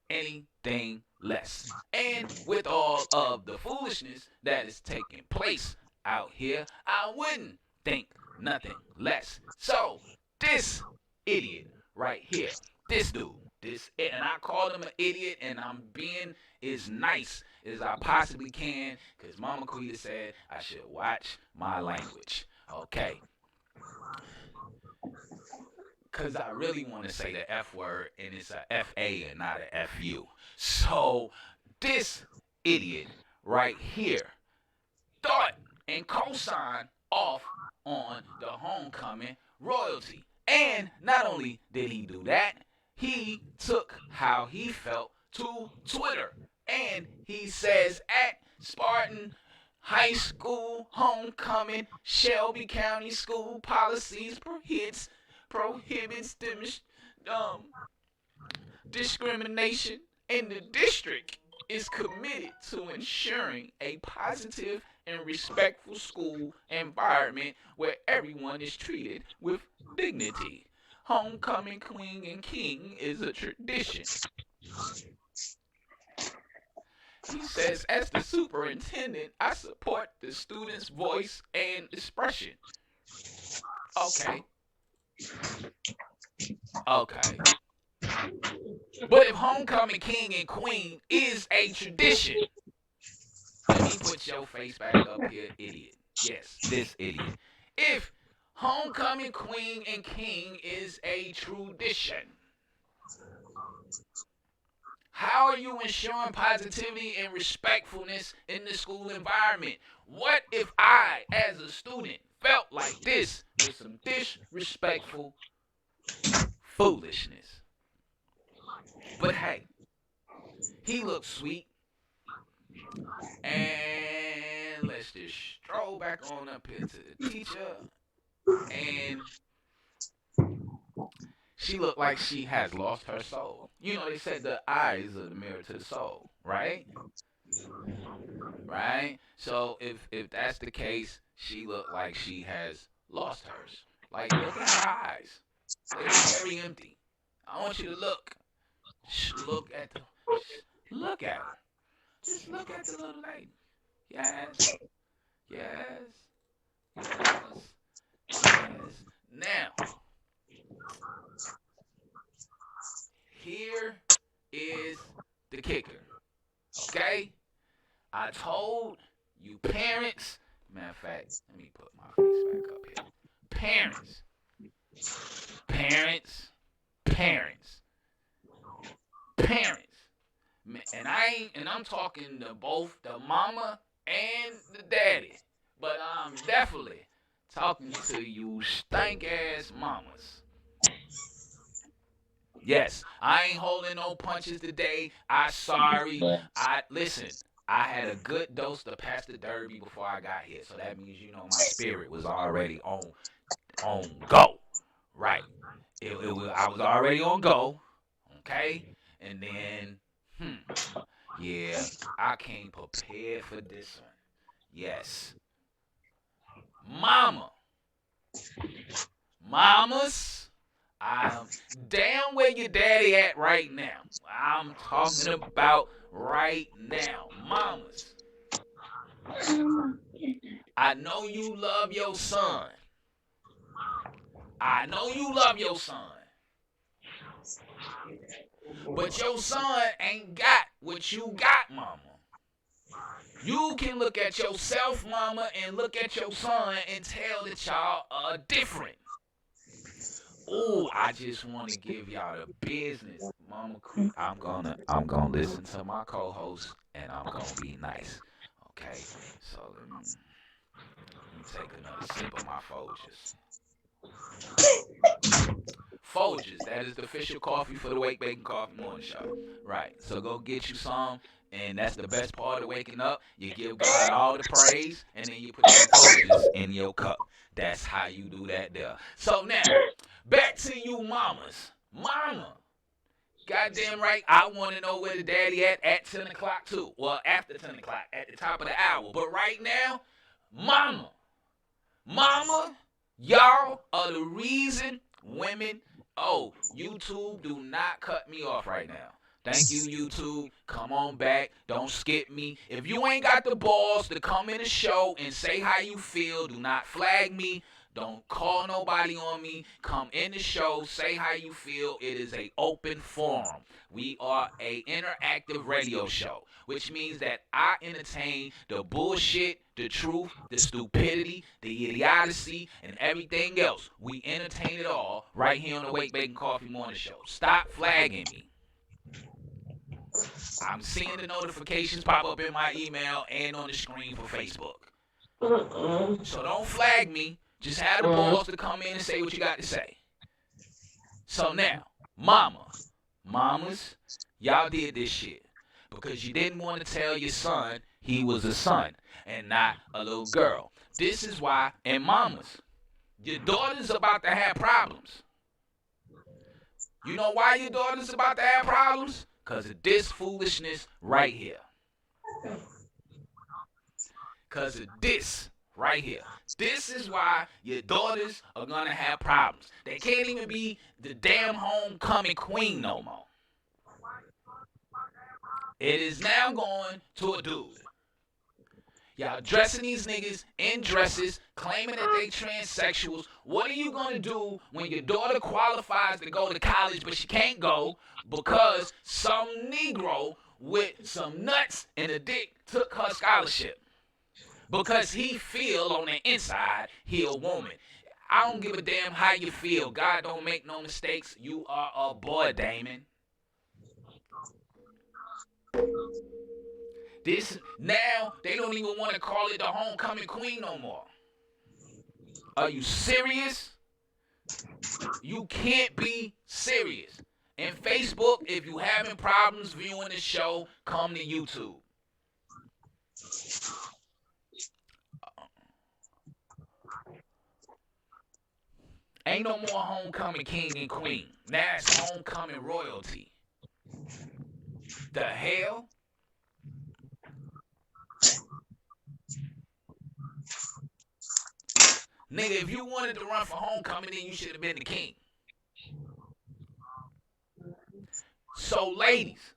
A: anything less. And with all of the foolishness that is taking place out here, I wouldn't think nothing less. So, this idiot right here, this dude, and I called him an idiot, and I'm being as nice as I possibly can, because Mama Quita said I should watch my language. Okay. Because I really want to say the F word, and it's a F-A and not a F-U. So, this idiot right here thought and co-signed off on the homecoming royalty. And not only did he do that, he took how he felt to Twitter. And he says at Spartan High School homecoming, Shelby County School policies prohibits discrimination, and the district is committed to ensuring a positive and respectful school environment where everyone is treated with dignity. Homecoming queen and king is a tradition. He says, as the superintendent, I support the student's voice and expression. Okay. But if homecoming king and queen is a tradition, let me put your face back up here, idiot. Yes, this idiot. If homecoming queen and king is a tradition, how are you ensuring positivity and respectfulness in the school environment? What if I, as a student, felt like this with some disrespectful foolishness? But hey, he looked sweet. And let's just stroll back on up here to the teacher. And she looked like she has lost her soul. You know, they said the eyes are the mirror to the soul, right? Right? So if that's the case, she looked like she has lost hers. Like, look at her eyes. They're very empty. I want you to look. Look at her. Just look at the little lady. Yes. Now, here is the kicker. Okay? I told you parents. Matter of fact, let me put my face back up here. Parents. And I'm talking to both the mama and the daddy. But I'm definitely talking to you stank ass mamas. Yes, I ain't holding no punches today. Sorry. Listen, I had a good dose of Pastor Derby before I got here. So that means, my spirit was already on go. Right. I was already on go. Okay? And then, yeah, I came prepared for this one. Yes. Mamas, I'm down where your daddy at right now. I'm talking about right now. Mamas, I know you love your son. But your son ain't got what you got, mama. You can look at yourself, mama, and look at your son and tell that y'all are different. Ooh, I just want to give y'all the business, Mama. I'm gonna listen to my co-host, and I'm gonna be nice. Okay, so let me take another sip of my Folgers. Folgers. That is the official coffee for the Wake Bake Coffee Morning Show. Right. So go get you some. And that's the best part of waking up. You give God all the praise, and then you put some Folgers in your cup. That's how you do that there. So now, back to you mamas. Mama. Goddamn right, I want to know where the daddy at 10 o'clock too. Well, after 10 o'clock, at the top of the hour. But right now, mama, y'all are the reason women, YouTube, do not cut me off right now. Thank you, YouTube. Come on back. Don't skip me. If you ain't got the balls to come in the show and say how you feel, do not flag me. Don't call nobody on me. Come in the show. Say how you feel. It is an open forum. We are a interactive radio show, which means that I entertain the bullshit, the truth, the stupidity, the idiocy, and everything else. We entertain it all right here on the Wake Bake Coffee Morning Show. Stop flagging me. I'm seeing the notifications pop up in my email and on the screen for Facebook. So don't flag me. Just have the balls to come in and say what you got to say. So now, mamas, y'all did this shit because you didn't want to tell your son he was a son and not a little girl. This is why, and mamas, your daughter's about to have problems. You know why your daughter's about to have problems? Because of this foolishness right here. Because of this right here. This is why your daughters are going to have problems. They can't even be the damn homecoming queen no more. It is now going to a dude. Y'all dressing these niggas in dresses, claiming that they transsexuals. What are you going to do when your daughter qualifies to go to college, but she can't go because some Negro with some nuts and a dick took her scholarship? Because he feel on the inside he a woman. I don't give a damn how you feel. God don't make no mistakes. You are a boy, Damon. This now they don't even want to call it the homecoming queen no more. Are you serious? You can't be serious. And Facebook, if you having problems viewing the show, come to YouTube. Ain't no more homecoming king and queen. Now it's homecoming royalty. The hell? Nigga, if you wanted to run for homecoming, then you should have been the king. So, ladies,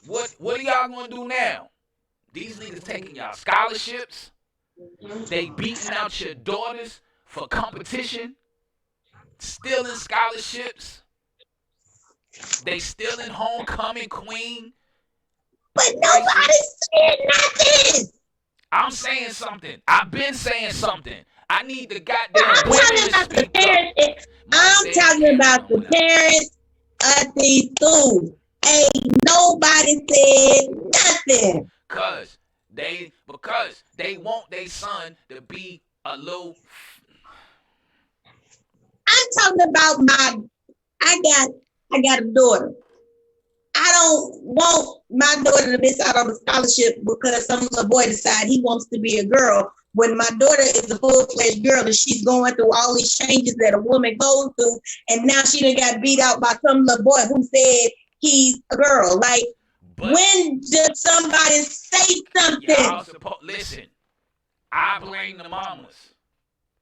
A: what are y'all gonna do now? These niggas taking y'all scholarships. They beating out your daughters for competition. Stealing scholarships. They stealing homecoming queen.
C: But nobody said nothing.
A: I'm saying something. I've been saying something. I need the goddamn
C: I'm
A: women
C: talking
A: to
C: about the
A: speak up.
C: parents. I'm talking about the parents of these schools. Ain't nobody said nothing.
A: Because they want their son to be a little.
C: I'm talking about I got a daughter. I don't want my daughter to miss out on a scholarship because some little boy decide he wants to be a girl when my daughter is a full-fledged girl and she's going through all these changes that a woman goes through, and now she done got beat out by some little boy who said he's a girl. Like, when did somebody say something?
A: Listen, I blame the mamas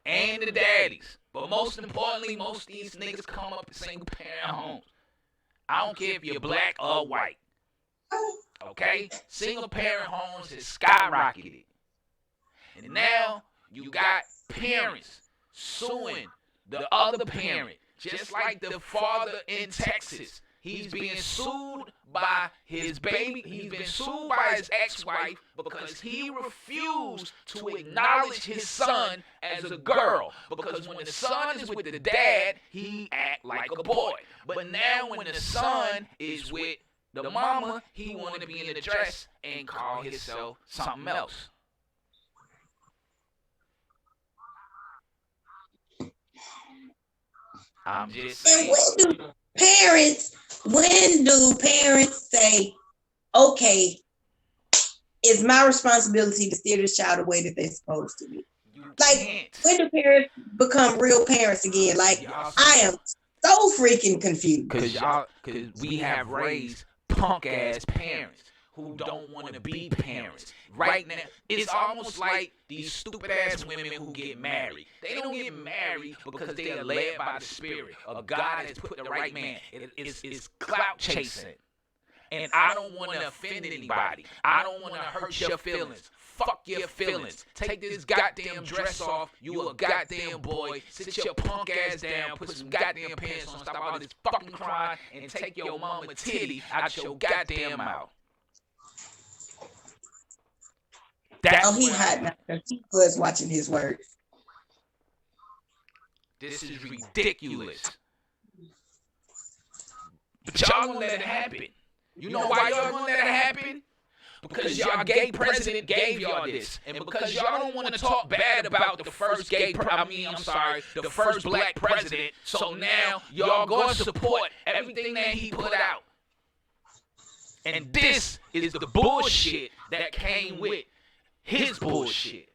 A: and the daddies, but most importantly, most of these niggas come up in single-parent homes. I don't care if you're black or white. Okay? Single-parent homes has skyrocketed. And now you got parents suing the other parent, just like the father in Texas. He's being sued by his baby. He's been sued by his ex-wife because he refused to acknowledge his son as a girl. Because when the son is with the dad, he act like a boy. But now when the son is with the mama, he want to be in the dress and call himself something else. I'm just
C: And
A: saying.
C: when do parents say, okay, it's my responsibility to steer this child the way that they're supposed to be?
A: You
C: Like,
A: can't.
C: when do parents become real parents again? Like, I am so freaking confused.
A: Cause we have raised punk ass parents who don't want to be parents. Right now, it's almost like these stupid ass women who get married. They don't get married because they are led by the spirit. Or God has put the right man. It's clout chasing. And I don't want to offend anybody. I don't want to hurt your feelings. Fuck your feelings. Take this goddamn dress off. You a goddamn boy. Sit your punk ass down. Put some goddamn pants on. Stop all this fucking crying. And take your mama titty out your goddamn mouth. That's
C: He hot now because he was watching his words.
A: This is ridiculous. But y'all gonna let it happen. You know why y'all gonna let it happen? Because y'all gay president gave y'all this. And because y'all don't want to talk bad about the first the first black president. So now y'all gonna support everything that he put out. And this is the bullshit that came with his bullshit.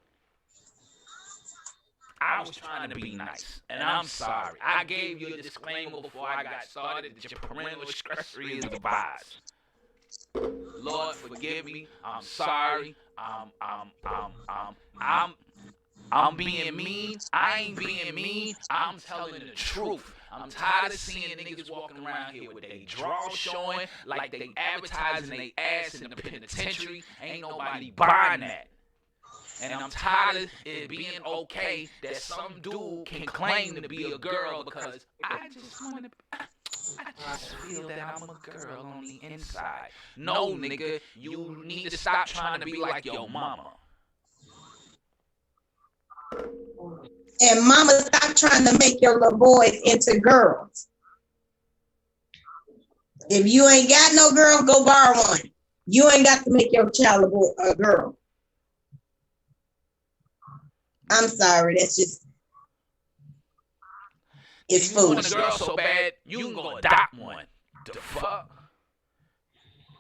A: I was trying to be nice, and I'm sorry. I gave you a disclaimer before I got started that your parental discretion is advised. Lord, forgive me. I'm sorry. I'm being mean. I ain't being mean. I'm telling the truth. I'm tired of seeing niggas walking around here with their drawers showing like they advertising their ass in the penitentiary. Ain't nobody buying that. And I'm tired of it being okay that some dude can claim to be a girl because I just feel that I'm a girl on the inside. No, nigga, you need to stop trying to be like your mama.
C: And mama, stop trying to make your little boys into girls. If you ain't got no girl, go borrow one. You ain't got to make your child a girl. I'm sorry, that's just, it's foolish.
A: You want a girl so bad, you can go adopt one. The fuck?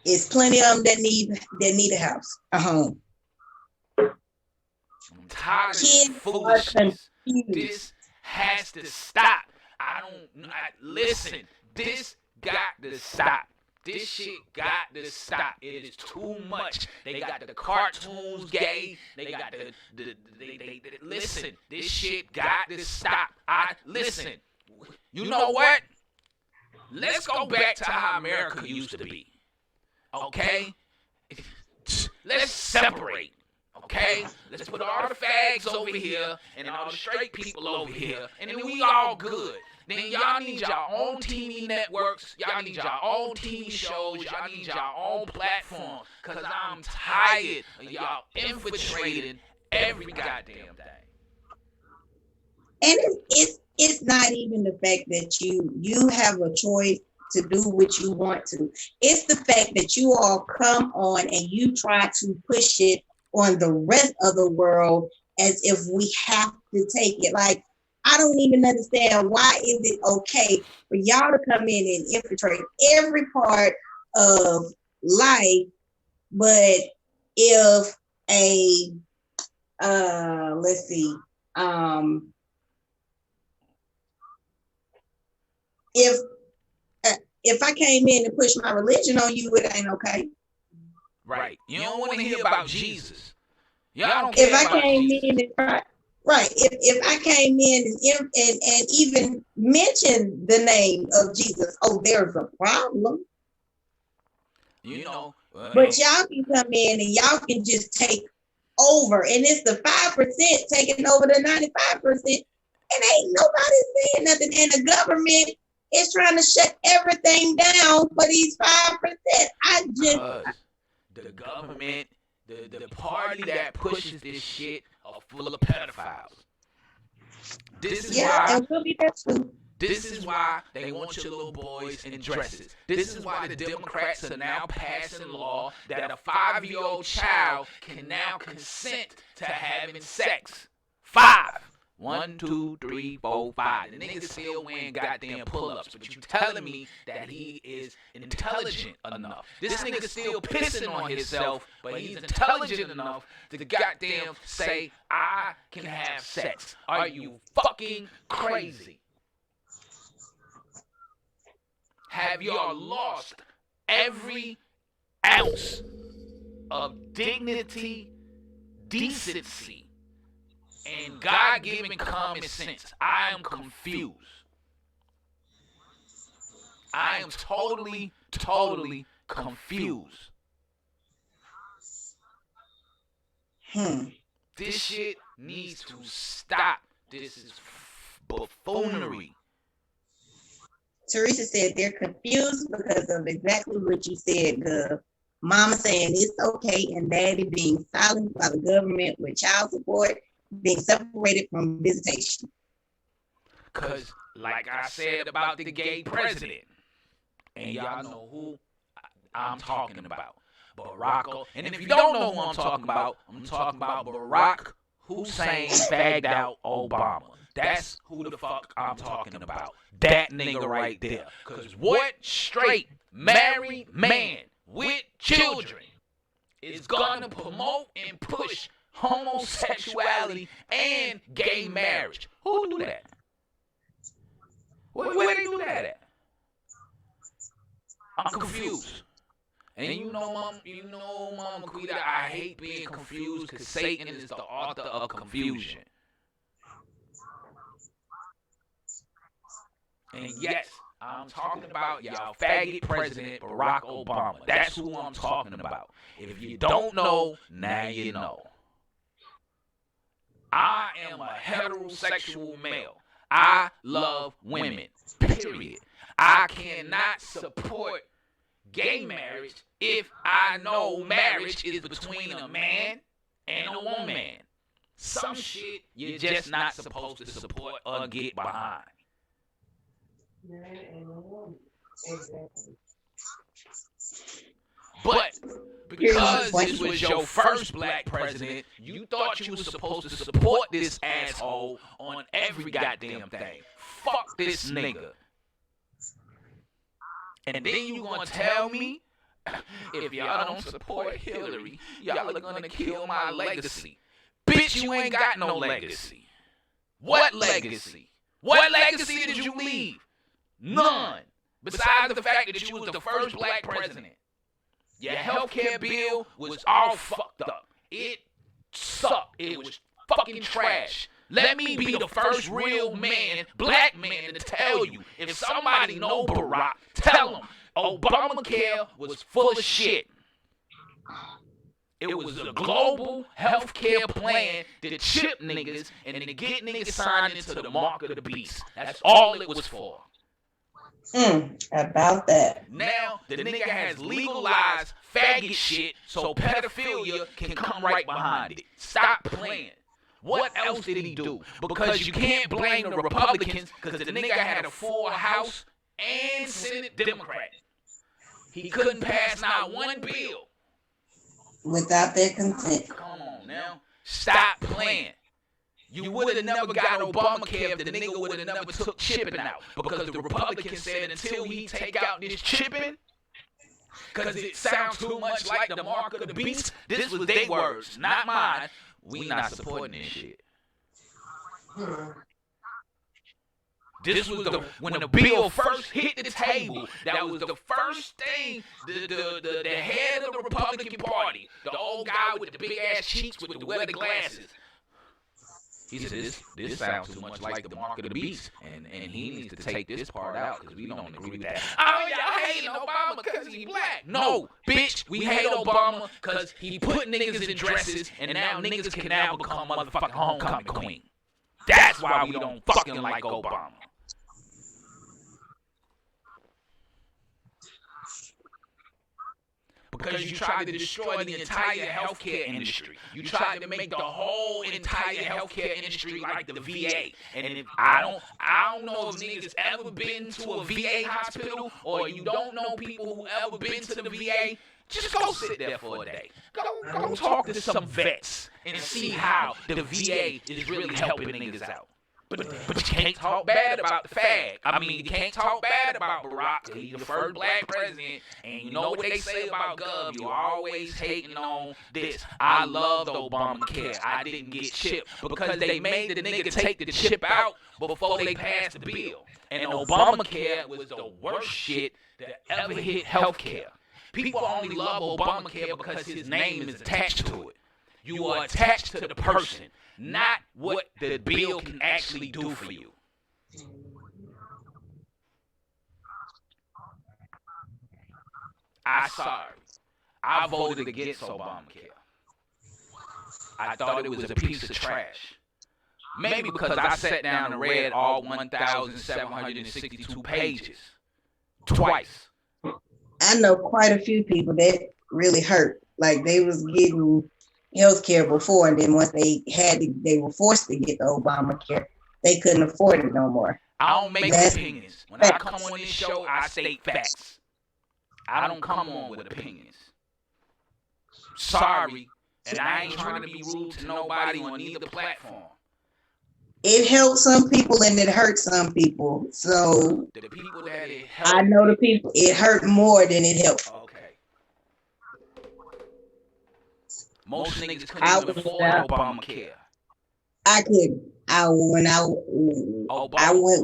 C: It's plenty of them that need a house, a home.
A: I'm tired of this foolishness. This has to stop. Listen, this got to stop. This shit got to stop. It is too much. They got the cartoons gay. They got listen. This shit got to stop. Listen. You know what? Let's go back to how America used to be. Okay? Let's separate. Okay? Let's put all the fags over here and all the straight people over here, and then we all good. Then y'all need your own TV networks. Y'all need your own TV shows. Y'all need your own platforms. Because I'm tired of y'all infiltrating every goddamn thing.
C: And it's not even the fact that you have a choice to do what you want to. It's the fact that you all come on and you try to push it on the rest of the world as if we have to take it. Like, I don't even understand why is it okay for y'all to come in and infiltrate every part of life, but if if I came in and pushed my religion on you, it ain't okay.
A: Right. You don't want to hear about Jesus. Y'all don't care
C: if I
A: about
C: came
A: Jesus.
C: in and right, if I came in and even mentioned the name of Jesus, oh, there's a problem.
A: You know.
C: But y'all can come in and y'all can just take over, and it's the 5% taking over the 95%, and ain't nobody saying nothing. And the government is trying to shut everything down for these 5%.
A: The government, the party that pushes this shit are full of pedophiles. This is why.
C: And we'll be there too.
A: This is why they want your little boys in dresses. This is why the Democrats are now passing law that a 5-year-old child can now consent to having sex. 5. 1, 2, 3, 4, 5. The nigga still wearing goddamn pull-ups, but you telling me that he is intelligent enough. This nigga still pissing on himself, but he's intelligent enough to goddamn say, I can have sex. Are you fucking crazy? Have y'all lost every ounce of dignity, decency, and God-given common sense? I am confused. I am totally confused. This shit needs to stop. This is buffoonery.
C: Teresa said they're confused because of exactly what you said, Gov. Mama saying it's okay and daddy being silenced by the government with child support, being separated from visitation.
A: Because, like I said about the gay president, and y'all know who I'm talking about, Barack. And if you don't know who I'm talking about Barack Hussein fagged out Obama. That's who the fuck I'm talking about. That nigga right there. Because what straight married man with children is gonna promote and push homosexuality and gay marriage? Who do that? Where they do that at? I'm confused. And you know, Mama Quita, I hate being confused because Satan is the author of confusion. And yes, I'm talking about y'all faggot president Barack Obama. That's who I'm talking about. If you don't know, now you know. I am a heterosexual male. I love women, period. I cannot support gay marriage if I know marriage is between a man and a woman. Some shit you're just not supposed to support or get behind. But because this was your first black president, you thought you was supposed to support this asshole on every goddamn thing. Fuck this nigga. And then you gonna tell me if y'all don't support Hillary, y'all are gonna kill my legacy. Bitch, you ain't got no legacy. What legacy? What legacy did you leave? None. Besides the fact that you was the first black president. Your healthcare bill was all fucked up. It sucked. It was fucking trash. Let me be the first real man, black man, to tell you. If somebody know Barack, tell them Obamacare was full of shit. It was a global healthcare plan to chip niggas and to get niggas signed into the mark of the beast. That's all it was for.
C: About that.
A: Now, the nigga has legalized faggot shit so pedophilia can come right behind it. Stop playing. What else did he do? Because you can't blame the Republicans because the nigga had a full House and Senate Democrat. He couldn't pass not one bill
C: without their consent.
A: Come on now. Stop playing. You would have never got Obamacare if the nigga would have never took chipping out. Because the Republicans said until he take out this chipping, because it sounds too much like the mark of the beast, this was their words, not mine. We not supporting this shit. This was when the bill first hit the table. That was the first thing the head of the Republican Party, the old guy with the big ass cheeks with the weather glasses. He said, this sounds too much like the mark of the beast, and he needs to take this part out because we don't agree with that. Oh, y'all hating Obama because he black. No, bitch, we hate Obama because he put niggas in dresses, and now niggas can now become motherfucking homecoming queen. That's why we don't fucking like Obama. Because you tried to destroy the entire healthcare industry. You tried to make the whole entire healthcare industry like the VA. And if I don't know if niggas ever been to a VA hospital or you don't know people who ever been to the VA. Just go sit there for a day. Go talk to some vets and see how the VA is really helping niggas out. But you can't talk bad about the fag. I mean, you can't talk bad about Barack. He's the first black president. And you know what they say about Gov. You always hating on this. I loved Obamacare. I didn't get chipped because they made the nigga take the chip out before they passed the bill. And Obamacare was the worst shit that ever hit healthcare. People only love Obamacare because his name is attached to it. You are attached to the person, not what the bill can actually do for you. I'm sorry. I voted against Obamacare. I thought it was a piece of trash. Maybe because I sat down and read all 1,762 pages twice.
C: I know quite a few people that really hurt. Like they was getting health care before, and then once they were forced to get the Obamacare, they couldn't afford it no more.
A: I don't make opinions. When I come on this show, I state facts. I don't come on with opinions. Sorry, and I ain't trying to be rude to nobody on either platform.
C: It helps some people and it hurts some people. So
A: The people that it helped,
C: I know the people it hurt more than it helped.
A: okay. Most niggas couldn't even afford Obamacare.
C: I could. I went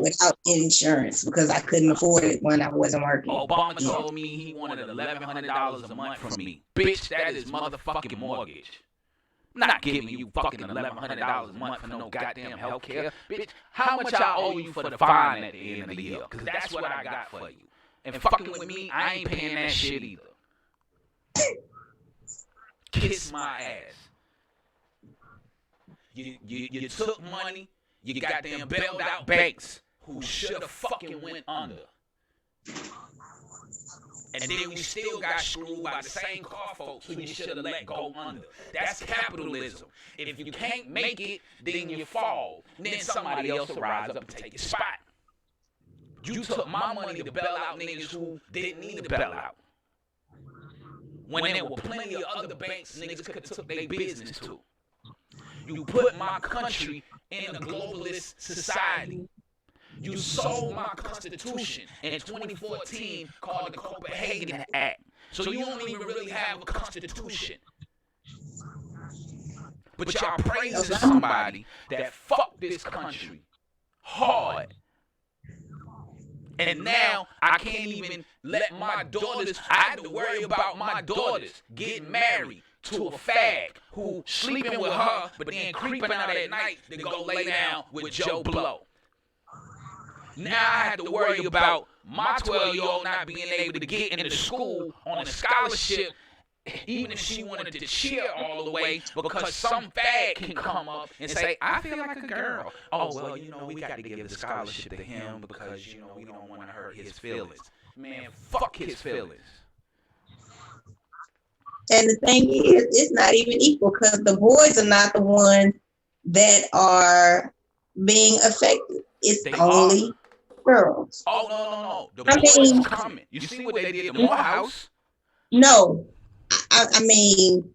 C: without insurance because I couldn't afford it when I wasn't working.
A: Obama told me he wanted $1,100 a month from me. Bitch, that is motherfucking mortgage. I'm not giving you fucking $1,100 a month for no goddamn health care. Bitch, how much I owe you for the fine at the end of the year? Because that's what I got for you. And fucking with me, I ain't paying that shit either. Kiss my ass. You took money, you goddamn bailed out banks who should have fucking went under. And then we still got screwed by the same car folks who you should have let go under. That's capitalism. If you can't make it, then you fall. Then somebody else will rise up and take your spot. You took my money to bail out niggas who didn't need to bail out. When there were plenty of other banks niggas could have took their business to. You put my country in a globalist society. You sold my Constitution in 2014 called the Copenhagen Act. So you don't even really have a Constitution. But y'all praising somebody that fucked this country hard. And now I can't even let my daughters, I have to worry about my daughters getting married to a fag who sleeping with her, but then creeping out at night to go lay down with Joe Blow. Now I have to worry about my 12-year-old not being able to get into school on a scholarship, even if she wanted to cheer all the way, because some fag can come up and say, I feel like a girl. Oh, well, we got to give the scholarship to him because, we don't want to hurt his feelings. Man, fuck his feelings.
C: And the thing is, it's not even equal because the boys are not the ones that are being affected. It's only girls.
A: Oh, no. The boys are coming. You see what they did at Morehouse?
C: No. I mean,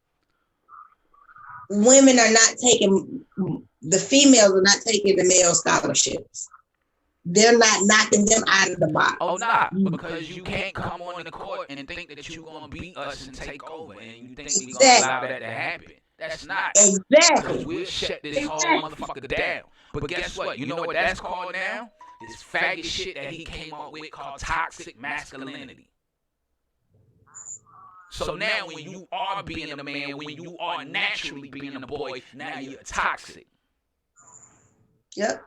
C: women are not taking, the females are not taking the male scholarships. They're not knocking them out of the box.
A: Oh, nah, because you can't come on the court and think that you're going to beat us and take over, and you think we're going to allow that to happen. That's not.
C: Exactly.
A: Because we'll shut this whole motherfucker down. But guess what? You know what that's called now? This faggot shit that he came up with called toxic masculinity. So now when you are being a man, when you are naturally being a boy, now you're toxic.
C: Yep.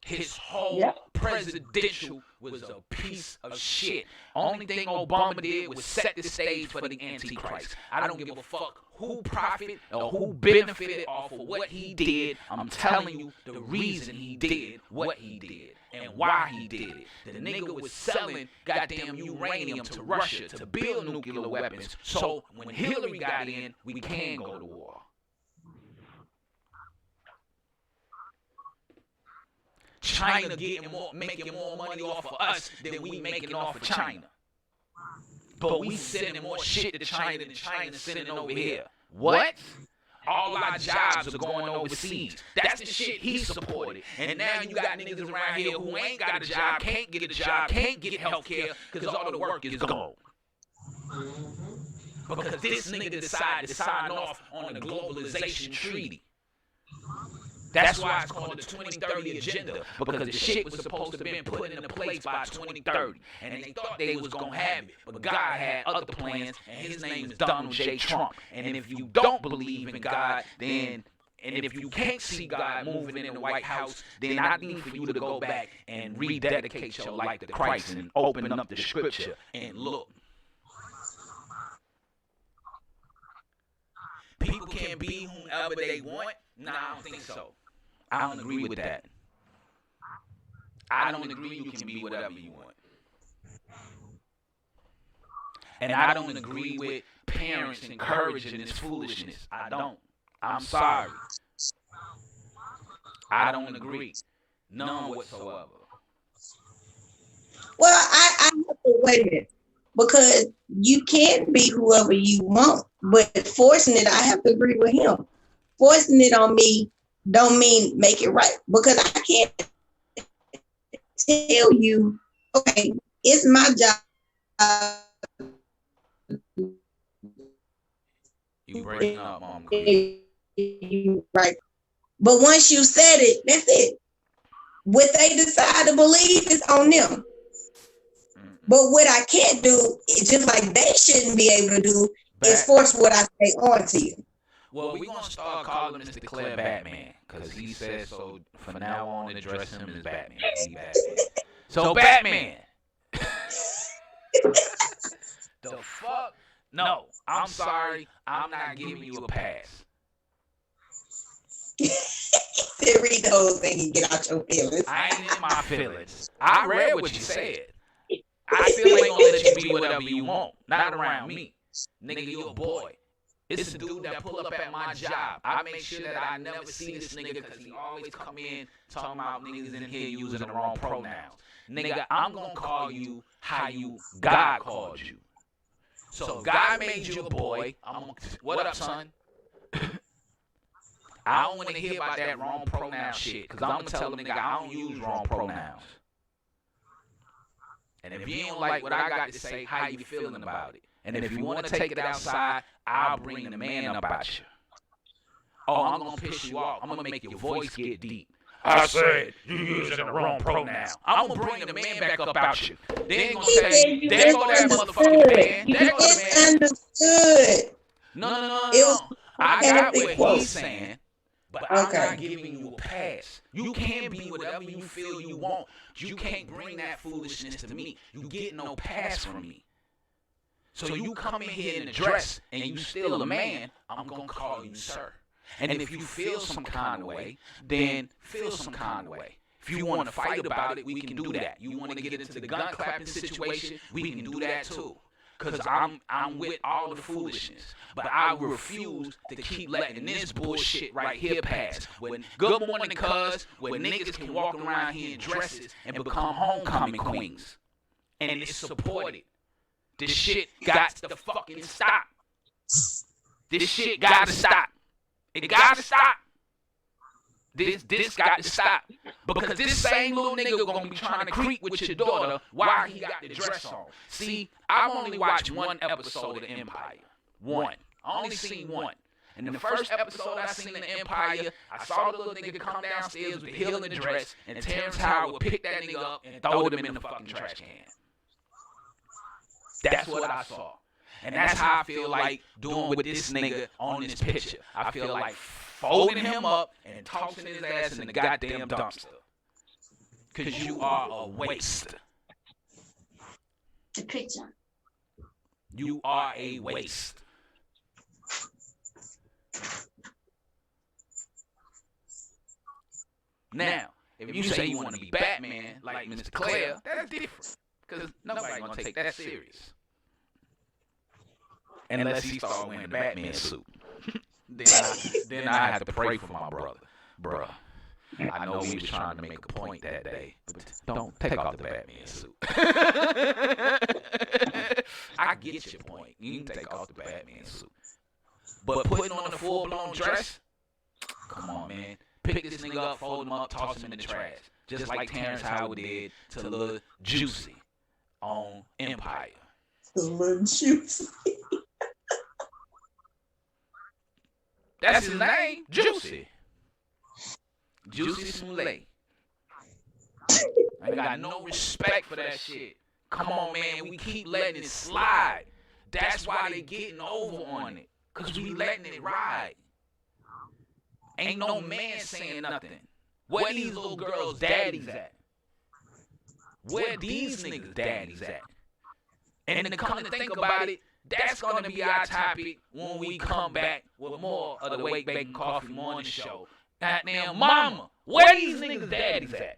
A: His whole presidential was a piece of shit. Only thing Obama did was set the stage for the Antichrist. I don't give a fuck who profited or who benefited off of what he did. I'm telling you the reason he did what he did and why he did it. The nigga was selling goddamn uranium to Russia to build nuclear weapons. So when Hillary got in, we can go to war. China making more money off of us than we making off of China. but we sending more shit to China than China's sending over here. What? All our jobs are going overseas. That's the shit he supported. And now you got niggas around here who ain't got a job, can't get a job, can't get health care because all the work is gone. Because this nigga decided to sign off on a globalization treaty. That's why it's called the 2030 agenda, because the shit was supposed to have been put into place by 2030. And they thought they was going to have it, but God had other plans, and his name is Donald J. Trump. And if you don't believe in God, then, and if you can't see God moving in the White House, then I need for you to go back and rededicate your life to Christ and open up the scripture and look. People can be whomever they want? Nah, I don't think so. I don't agree with that. I don't agree you can be whatever you want. And I don't agree with parents encouraging this foolishness. I don't. I'm sorry. I don't agree. None whatsoever.
C: Well, I have to wait a minute, because you can be whoever you want, but forcing it, I have to agree with him. Forcing it on me don't mean make it right, because I can't tell you, okay, it's my job.
A: You breaking up, Mom.
C: Right. But once you said it, that's it. What they decide to believe is on them. But what I can't do, just like they shouldn't be able to do, is force what I say on to you.
A: Well, we're going to start calling Mr. Claire Batman, because he says so. From now on, address him as Batman. So, Batman. The fuck? No, I'm sorry. I'm not giving you a pass.
C: Read the whole thing and get out your feelings.
A: I ain't in my feelings. I read what you said. I still ain't gonna let you be whatever you want. Not around me. Nigga, you a boy. It's a dude that pull up at my job. I make sure that I never see this nigga because he always come in talking about niggas in here using the wrong pronouns. Nigga, I'm gonna call you how God called you. So God made you a boy. What up, son? I don't want to hear about that wrong pronoun shit, because I'm going to tell them, nigga, I don't use wrong pronouns. And if you don't like what I got to say, how you feeling about it? And if you want to take it outside, I'll bring the man about you. Oh, I'm going to piss you off. I'm going to make your voice get deep. I said, you using the wrong pronoun. I'm going to bring the man back up out you. They ain't going to say, there go that motherfucking man. There go the man.
C: Understood.
A: No. I got what he's saying. But I'm not giving you a pass. You can be whatever you feel you want. You can't bring that foolishness to me. You get no pass from me. So you come in here in a dress and you still a man, I'm going to call you sir. And if you feel some kind of way, then feel some kind of way. If you want to fight about it, we can do that. You want to get into the gun clapping situation, we can do that too. Because I'm with all the foolishness. But I refuse to keep letting this bullshit right here pass. When good morning, cuz, when niggas can walk around here in dresses and become homecoming queens. And it's supported. This shit got to fucking stop. This shit got to stop. It got to stop. This got to stop. Because this same little nigga gonna be trying to creep with your daughter while he got the dress on. See, I've only watched one episode of Empire. One. I only seen one. And in the first episode I seen of Empire, I saw the little nigga come downstairs with the heel in the dress, and Terrence Howard would pick that nigga up and throw him in the fucking trash can. That's what I saw. And that's how I feel like doing with this nigga on this picture. I feel like folding him up and tossing his ass in the goddamn dumpster. Because you are a waste.
C: The picture.
A: You are a waste. Now, if you say you want to be Batman, like Mr. Claire, that's different. Because nobody's going to take that serious. Unless he start wearing the Batman suit. Then I have to pray for my brother. Bruh. I know he was trying to make a point that day, but don't take off the Batman suit. I I get your point. You can take off the Batman suit. But putting on a full-blown dress? Come on, man. Pick this nigga up, fold him up, toss him in the trash. Just like Terrence Howard did to Lil Juicy on Empire.
C: Lil Juicy.
A: That's his name, Juicy. Juicy Smollett. I got no respect for that shit. Come on, man. We keep letting it slide. That's why they getting over on it. Because we letting it ride. Ain't no man saying nothing. Where these little girls' daddies at? Where these niggas' daddies at? And to come to think about it, that's going to be our topic when we come back with more of the Wake, Bake, and Coffee Morning Show. Goddamn mama, where these niggas' daddies at?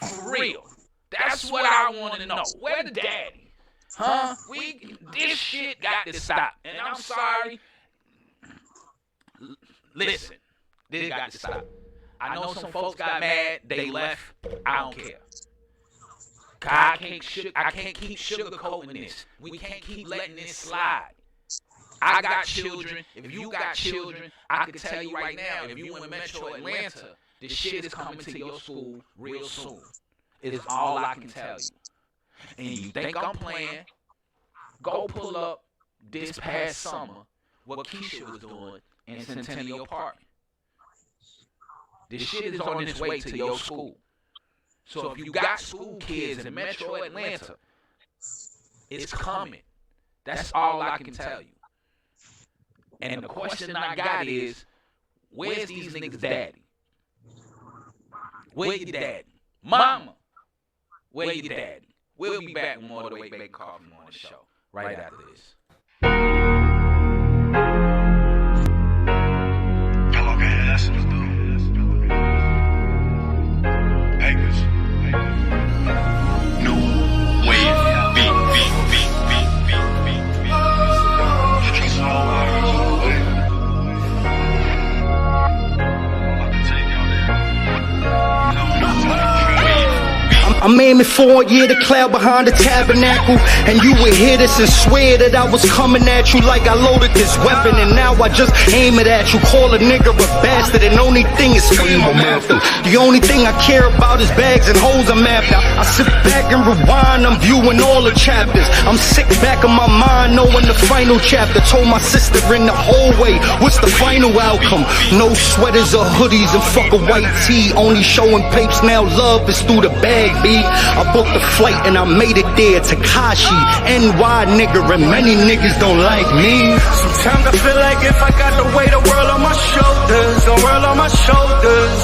A: For real. That's what I want to know. Where the daddy? Huh? This shit got to stop. And I'm sorry. Listen, this got to stop. I know some folks got mad. They left. I don't care. I can't keep sugarcoating this. We can't keep letting this slide. I got children. If you got children, I can tell you right now, if you in Metro Atlanta, this shit is coming to your school real soon. It is all I can tell you. And you think I'm playing, go pull up this past summer what Keisha was doing in Centennial Park. This shit is on its way to your school. So if you got school kids in Metro Atlanta, it's coming. That's all I can tell you. And the question I got is, where's these niggas' daddy? Where your daddy? Mama, where your daddy? We'll be back with more of the Wake, Bake, Coffee Morning Show right after this.
G: I'm aiming for the cloud behind the tabernacle. And you would hear this and swear that I was coming at you like I loaded this weapon. And now I just aim it at you. Call a nigga a bastard, and only thing is fame I'm after. The only thing I care about is bags and hoes I'm after. I sit back and rewind, I'm viewing all the chapters. I'm sick back of my mind knowing the final chapter. Told my sister in the hallway, what's the final outcome? No sweaters or hoodies and fuck a white tee. Only showing papes now, love is through the bag, B. I booked the flight and I made it there. Takashi, NY nigga, and many niggas don't like me. Sometimes I feel like if I got the weight of the world on my shoulders, the world on my shoulders.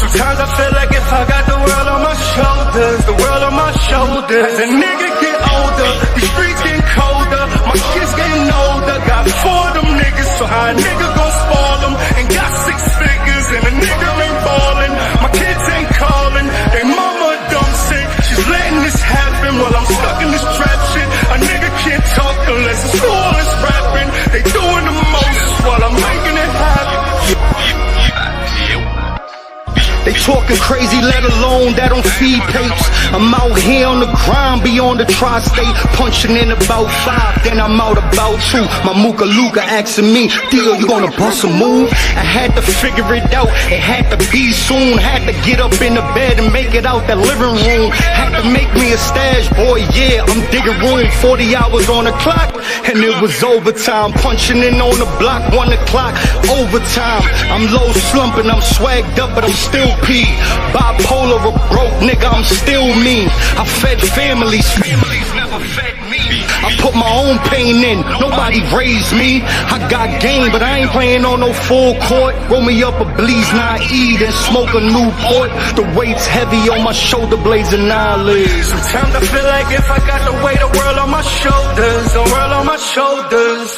G: Sometimes I feel like if I got the world on my shoulders, the world on my shoulders. As a nigga get older, the streets getting colder, my kids getting older. Got 4 of them niggas, so how a nigga gon' spoil them? And got 6 figures and a nigga ain't ballin'. My kids ain't calling, they mama dumb sick. She's letting this happen while I'm stuck in this trap shit. A nigga can't talk unless it's all is rapping. They doing the most while I'm making it happen. They talking crazy, let alone that don't feed papes. I'm out here on the grind beyond the tri-state, punching in about 5, then I'm out about 2. My Mooka Luka asking me, Theo, you gonna bust a move? I had to figure it out, it had to be soon. Had to get up in the bed and make it out that living room. Had to make me a stash, boy, yeah, I'm digging room. 40 hours on the clock, and it was overtime. Punching in on the block, 1 o'clock, overtime. I'm low slumping, I'm swagged up, but I'm still P. Bipolar or broke, nigga, I'm still me. I fed families never fed me. I put my own pain in, nobody raised me. I got game, but I ain't playing on no full court. Roll me up a Bleeze 9E, then smoke a Newport. The weight's heavy on my shoulder blades and eyelids. Sometimes I feel like if I got the weight of the world on my shoulders, the world on my shoulders.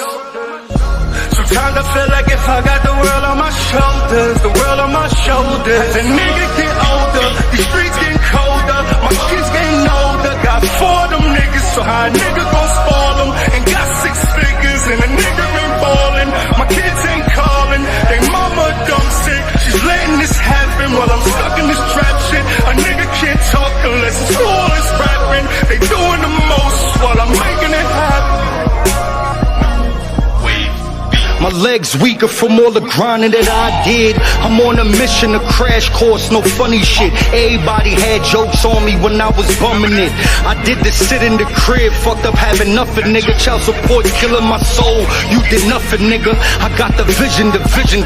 G: Sometimes I feel like if I got the world on my shoulders, the world on my shoulders. As a nigga get older, the streets getting colder, my kids getting older. Got 4 of them niggas, so how a nigga gon' spoil them? And got 6 figures and a nigga ain't ballin'. My kids ain't calling, they mama dumb sick. She's letting this happen while I'm stuck in this trap shit. A nigga can't talk unless it's all is rapping. They doing the most while I'm making legs weaker from all the grinding that I did. I'm on a mission, a crash course, no funny shit. Everybody had jokes on me when I was bumming it. I did the sit in the crib, fucked up having nothing, nigga. Child support killing my soul. You did nothing, nigga. I got the vision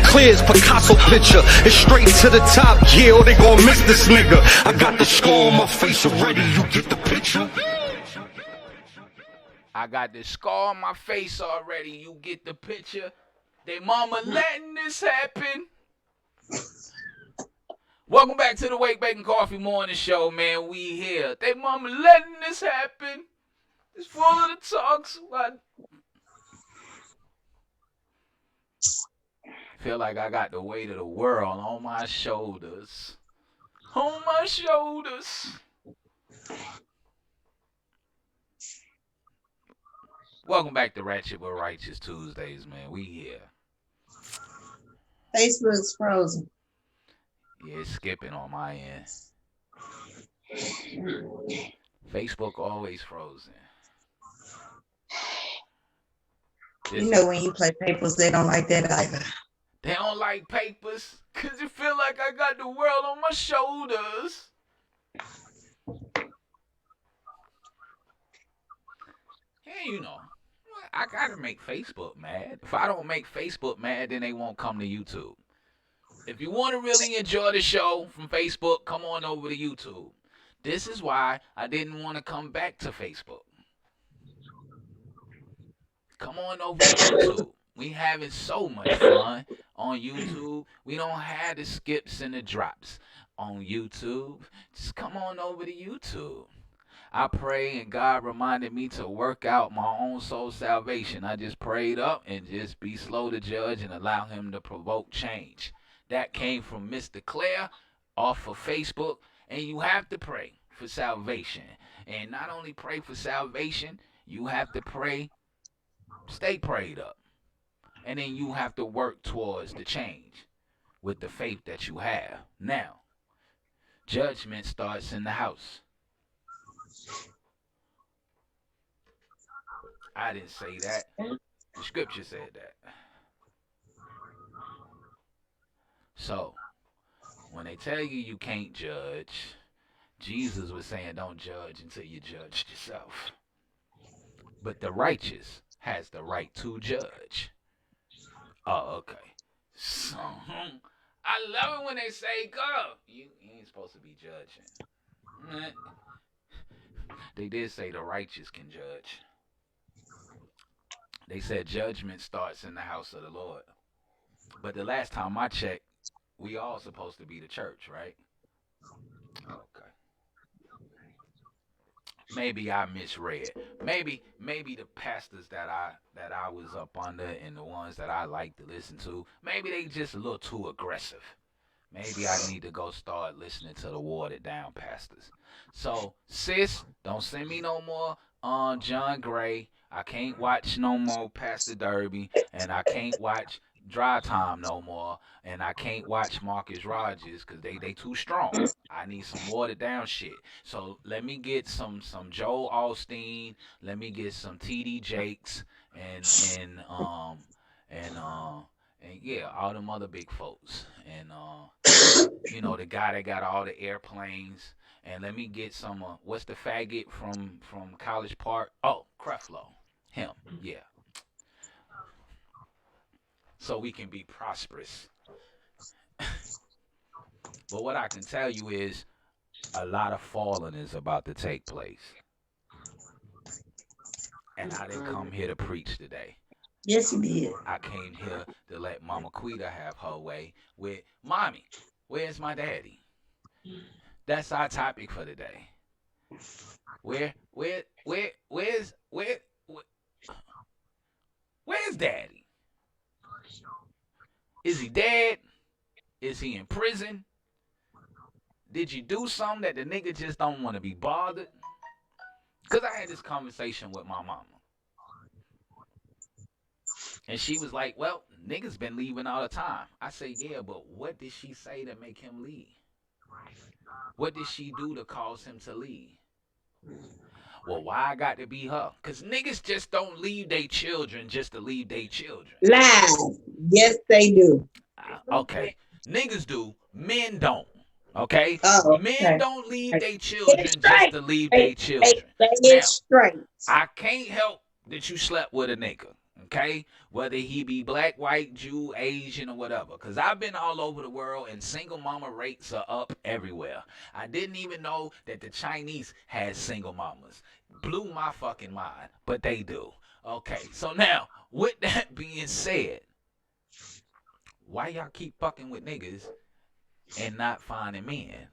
G: clear as Picasso picture. It's straight to the top, yeah, or they gon' miss this nigga. I got the scar on my face already, you get the picture?
A: I got the scar on my face already. You get the picture. They mama letting this happen. Welcome back to the WakeBake and Coffee Morning Show, man. We here. They mama letting this happen. It's full of the talks. What? Feel like I got the weight of the world on my shoulders. On my shoulders. Welcome back to Ratchet with Righteous Tuesdays, man. We here.
C: Facebook's frozen.
A: Yeah, it's skipping on my end. Facebook always frozen.
C: You know when you play papers, they don't like that either.
A: They don't like papers because it feel like I got the world on my shoulders. Hey, you know, I gotta make Facebook mad. If I don't make Facebook mad, then they won't come to YouTube. If you want to really enjoy the show from Facebook, come on over to YouTube. This is why I didn't want to come back to Facebook. Come on over to YouTube. We having so much fun on YouTube. We don't have the skips and the drops on YouTube. Just come on over to YouTube. I pray and God reminded me to work out my own soul salvation. I just prayed up and just be slow to judge and allow him to provoke change. That came from Mr. Claire off of Facebook. And you have to pray for salvation. And not only pray for salvation, you have to pray, stay prayed up. And then you have to work towards the change with the faith that you have. Now, judgment starts in the house. I didn't say that. The scripture said that. So, when they tell you you can't judge, Jesus was saying don't judge until you judge yourself. But the righteous has the right to judge. Oh, okay. So, I love it when they say, "Girl, you ain't supposed to be judging." They did say the righteous can judge. They said judgment starts in the house of the Lord. But the last time I checked, we all supposed to be the church, right? Okay. Maybe I misread. Maybe the pastors that I was up under and the ones that I like to listen to, maybe they just a little too aggressive. Maybe I need to go start listening to the watered down pastors. So, sis, don't send me no more John Gray. I can't watch no more Pastor Derby, and I can't watch Dry Time no more, and I can't watch Marcus Rogers because they too strong. I need some watered down shit. So let me get some Joel Osteen. Let me get some T.D. Jakes and yeah, all them other big folks. And you know, the guy that got all the airplanes. And let me get some what's the faggot from College Park? Oh, Creflo. Him. Yeah. So we can be prosperous. But what I can tell you is a lot of falling is about to take place. And I didn't come here to preach today.
C: Yes, you did.
A: I came here to let Mama Quita have her way with Mommy. Where's my daddy? That's our topic for today. Where's Daddy? Is he dead? Is he in prison? Did you do something that the nigga just don't want to be bothered? Because I had this conversation with my mama. And she was like, well, niggas been leaving all the time. I said, yeah, but what did she say to make him leave? What did she do to cause him to leave? Well, why I got to be her? Cause niggas just don't leave their children just to leave their children.
C: Lies. Yes, they do.
A: Okay, niggas do, men don't. Okay,
C: Oh,
A: men
C: okay.
A: don't leave
C: Right.
A: their
C: Get it
A: children just
C: straight.
A: to leave
C: Say
A: their children.
C: it
A: Now,
C: straight.
A: I can't help that you slept with a nigga. Okay, whether he be black, white, Jew, Asian, or whatever. Cause I've been all over the world and single mama rates are up everywhere. I didn't even know that the Chinese had single mamas. Blew my fucking mind, but they do. Okay, so now with that being said, why y'all keep fucking with niggas and not finding men?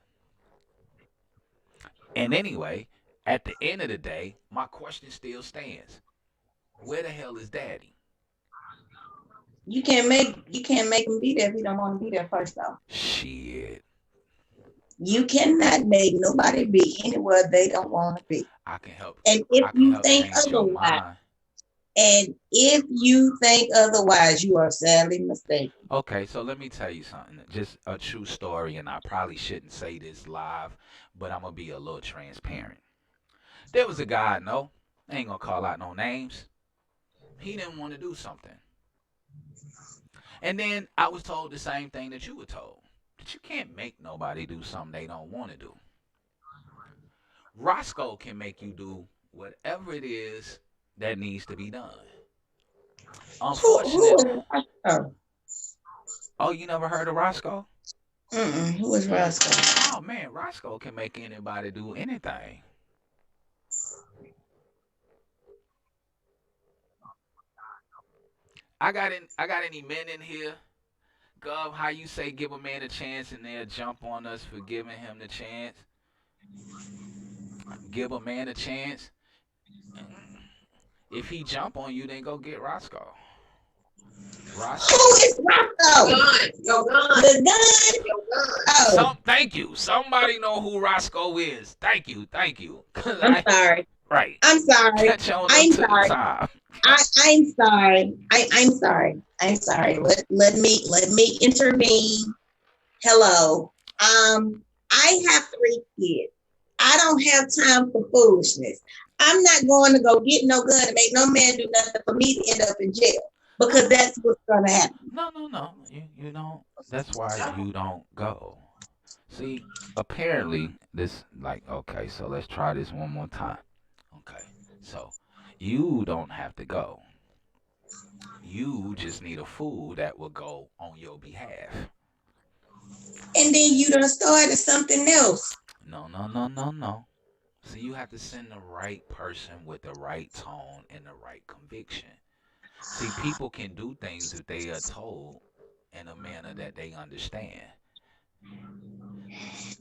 A: And anyway, at the end of the day, my question still stands. Where the hell is daddy?
C: You can't make him be there if he don't want to be there first though.
A: Shit.
C: You cannot make nobody be anywhere they don't want to be.
A: I can help
C: And if
A: I can
C: you
A: help
C: think
A: change your
C: otherwise,
A: mind.
C: you are sadly mistaken.
A: Okay, so let me tell you something. Just a true story, and I probably shouldn't say this live, but I'm gonna be a little transparent. There was a guy I know, I ain't gonna call out no names. He didn't want to do something. And then I was told the same thing that you were told. That you can't make nobody do something they don't want to do. Roscoe can make you do whatever it is that needs to be done.
C: Who
A: Unfortunate.
C: is Roscoe?
A: Oh, you never heard of Roscoe?
C: Who is Roscoe?
A: Oh man, Roscoe can make anybody do anything. I got any men in here? Gov, how you say give a man a chance and they'll jump on us for giving him the chance? Give a man a chance. If he jump on you, then go get Roscoe.
C: Who
A: Roscoe.
C: is Roscoe? The gun. Oh,
A: Thank you. Somebody know who Roscoe is. Thank you. Thank you. Cause
C: I'm sorry.
A: right.
C: I'm sorry.
A: Catch on up
C: I'm
A: to the
C: sorry.
A: time.
C: I'm sorry. I'm sorry. I'm sorry. Let me intervene. Hello. I have 3 kids. I don't have time for foolishness. I'm not going to go get no gun and make no man do nothing for me to end up in jail because that's what's going to happen.
A: No. You don't. That's why you don't go. See, apparently this okay. So let's try this one more time. Okay. So you don't have to go. You just need a fool that will go on your behalf.
C: And then you done started something else.
A: No. So you have to send the right person with the right tone and the right conviction. See, people can do things if they are told in a manner that they understand.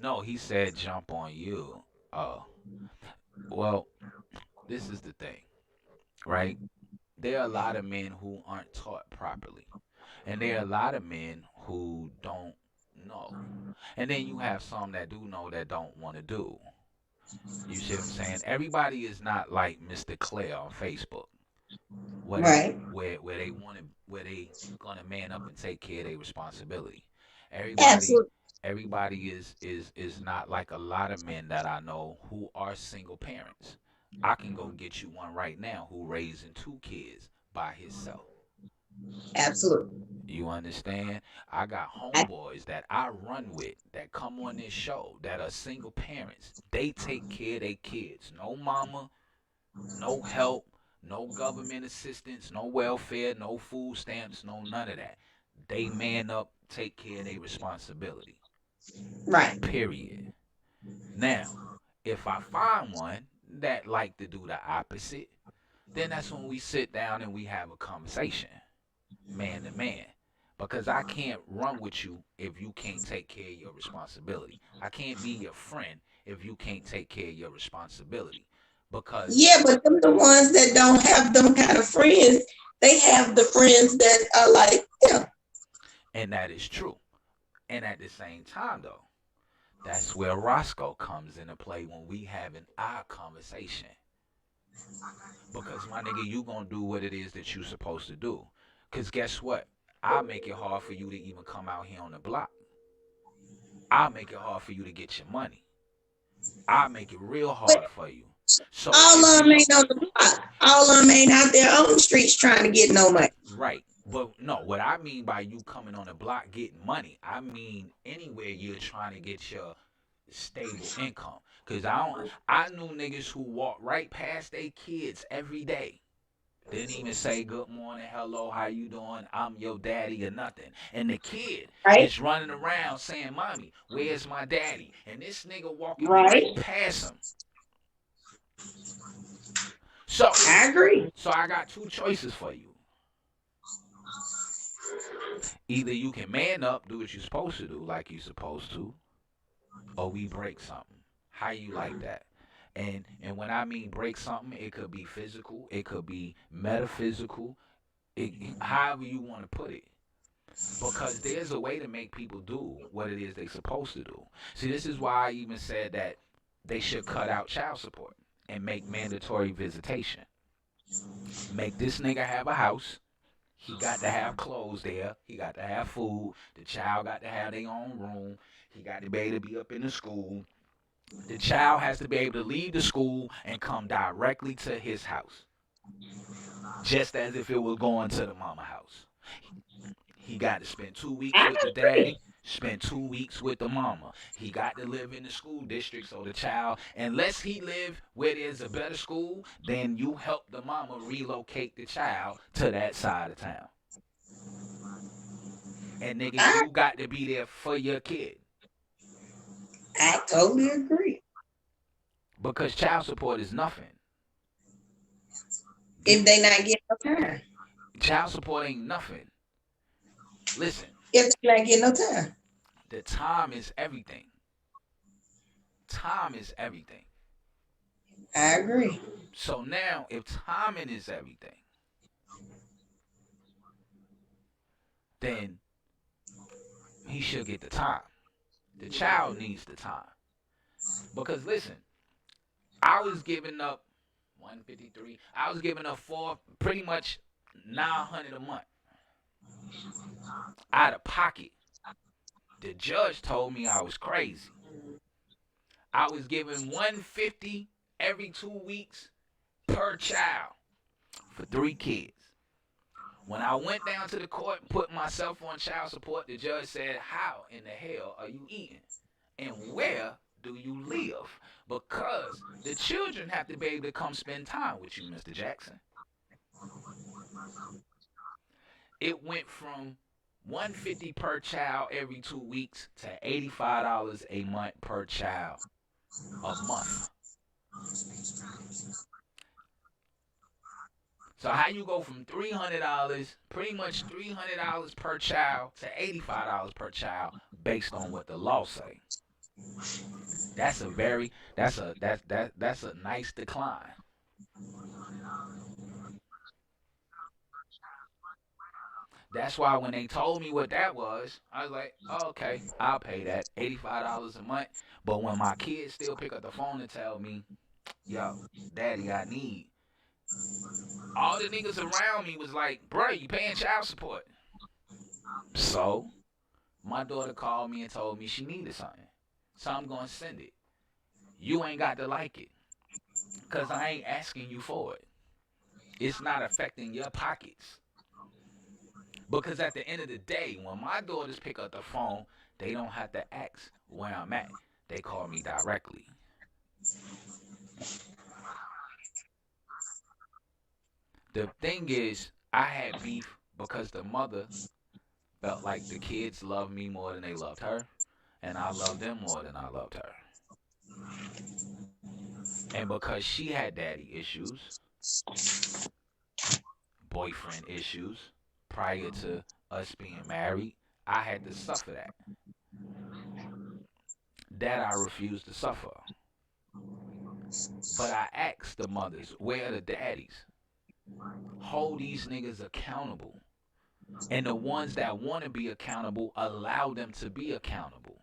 A: No, he said jump on you. Oh, well, this is the thing, right? There are a lot of men who aren't taught properly, and there are a lot of men who don't know. And then you have some that do know that don't want to do. You see what I'm saying? Everybody is not like Mr. Claire on Facebook,
C: Right.
A: where they gonna man up and take care of their responsibility. Everybody
C: Absolutely.
A: everybody is not like a lot of men that I know who are single parents. I can go get you one right now who raising 2 kids by himself.
C: Absolutely.
A: You understand? I got
C: I,
A: homeboys that I run with that come on this show that are single parents. They take care of their kids. No mama, no help, no government assistance, no welfare, no food stamps, no none of that. They man up, take care of their responsibility.
C: right.
A: Period. Now, if I find one that like to do the opposite, then that's when we sit down and we have a conversation, man to man. Because I can't run with you if you can't take care of your responsibility. I can't be your friend if you can't take care of your responsibility. Because
C: Yeah, but them the ones that don't have them kind of friends. They have the friends that are like them.
A: and that is true. And at the same time though, that's where Roscoe comes into play when we having our conversation. Because my nigga, you gonna do what it is that you supposed to do. Cause guess what? I'll make it hard for you to even come out here on the block. I'll make it hard for you to get your money. I'll make it real
C: But
A: hard for you. So
C: All
A: if
C: of them
A: you
C: ain't on the block. All of them ain't out there on the streets trying to get no money.
A: right, but no, what I mean by you coming on the block getting money, I mean anywhere you're trying to get your stable income. Cause I knew niggas who walk right past their kids every day. Didn't even say good morning, hello, how you doing? I'm your daddy or nothing. And the kid
C: Right?
A: is running around saying, "Mommy, where's my daddy?" And this nigga walking right
C: Right.
A: past him. So,
C: I agree.
A: so I got two choices for you. Either you can man up, do what you're supposed to do, like you're supposed to, or we break something. How you like that? And when I mean break something, it could be physical, it could be metaphysical, however you want to put it. Because there's a way to make people do what it is they're supposed to do. See, this is why I even said that they should cut out child support and make mandatory visitation. Make this nigga have a house. He got to have clothes there. He got to have food. The child got to have their own room. He got to be able to be up in the school. The child has to be able to leave the school and come directly to his house, just as if it was going to the mama house. He got to spend 2 weeks
C: I
A: with the
C: agree.
A: daddy, spend 2 weeks with the mama. He got to live in the school district so the child, unless he live where there's a better school, then you help the mama relocate the child to that side of town. And nigga,
C: I,
A: you got to be there for your kid.
C: I totally agree.
A: Because child support is nothing.
C: If they not getting no time.
A: Child support ain't nothing. Listen,
C: If they not getting no time.
A: the time is everything. Time is everything.
C: I agree.
A: So now, if timing is everything, then he should get the time. The child needs the time. Because listen, I was giving up 153. I was giving up pretty much 900 a month out of pocket. The judge told me I was crazy. I was giving 150 every 2 weeks per child for 3 kids. When I went down to the court and put myself on child support, the judge said, "How in the hell are you eating? And where do you live? Because the children have to be able to come spend time with you, Mr. Jackson." It went from 150 per child every 2 weeks to $85 a month per child a month. So how you go from $300, pretty much $300 per child, to $85 per child, based on what the law say? That's a nice decline. That's why when they told me what that was, I was like, oh, okay, I'll pay that $85 a month. But when my kids still pick up the phone and tell me, "Yo, daddy, I need," all the niggas around me was like, "Bro, you paying child support." So my daughter called me and told me she needed something. So I'm going to send it. You ain't got to like it, because I ain't asking you for it. It's not affecting your pockets. Because at the end of the day, when my daughters pick up the phone, they don't have to ask where I'm at. They call me directly. The thing is, I had beef because the mother felt like the kids loved me more than they loved her, and I loved them more than I loved her. And because she had daddy issues, boyfriend issues, prior to us being married, I had to suffer that. That I refused to suffer. But I asked the mothers, where are the daddies? Hold these niggas accountable. And the ones that want to be accountable, allow them to be accountable.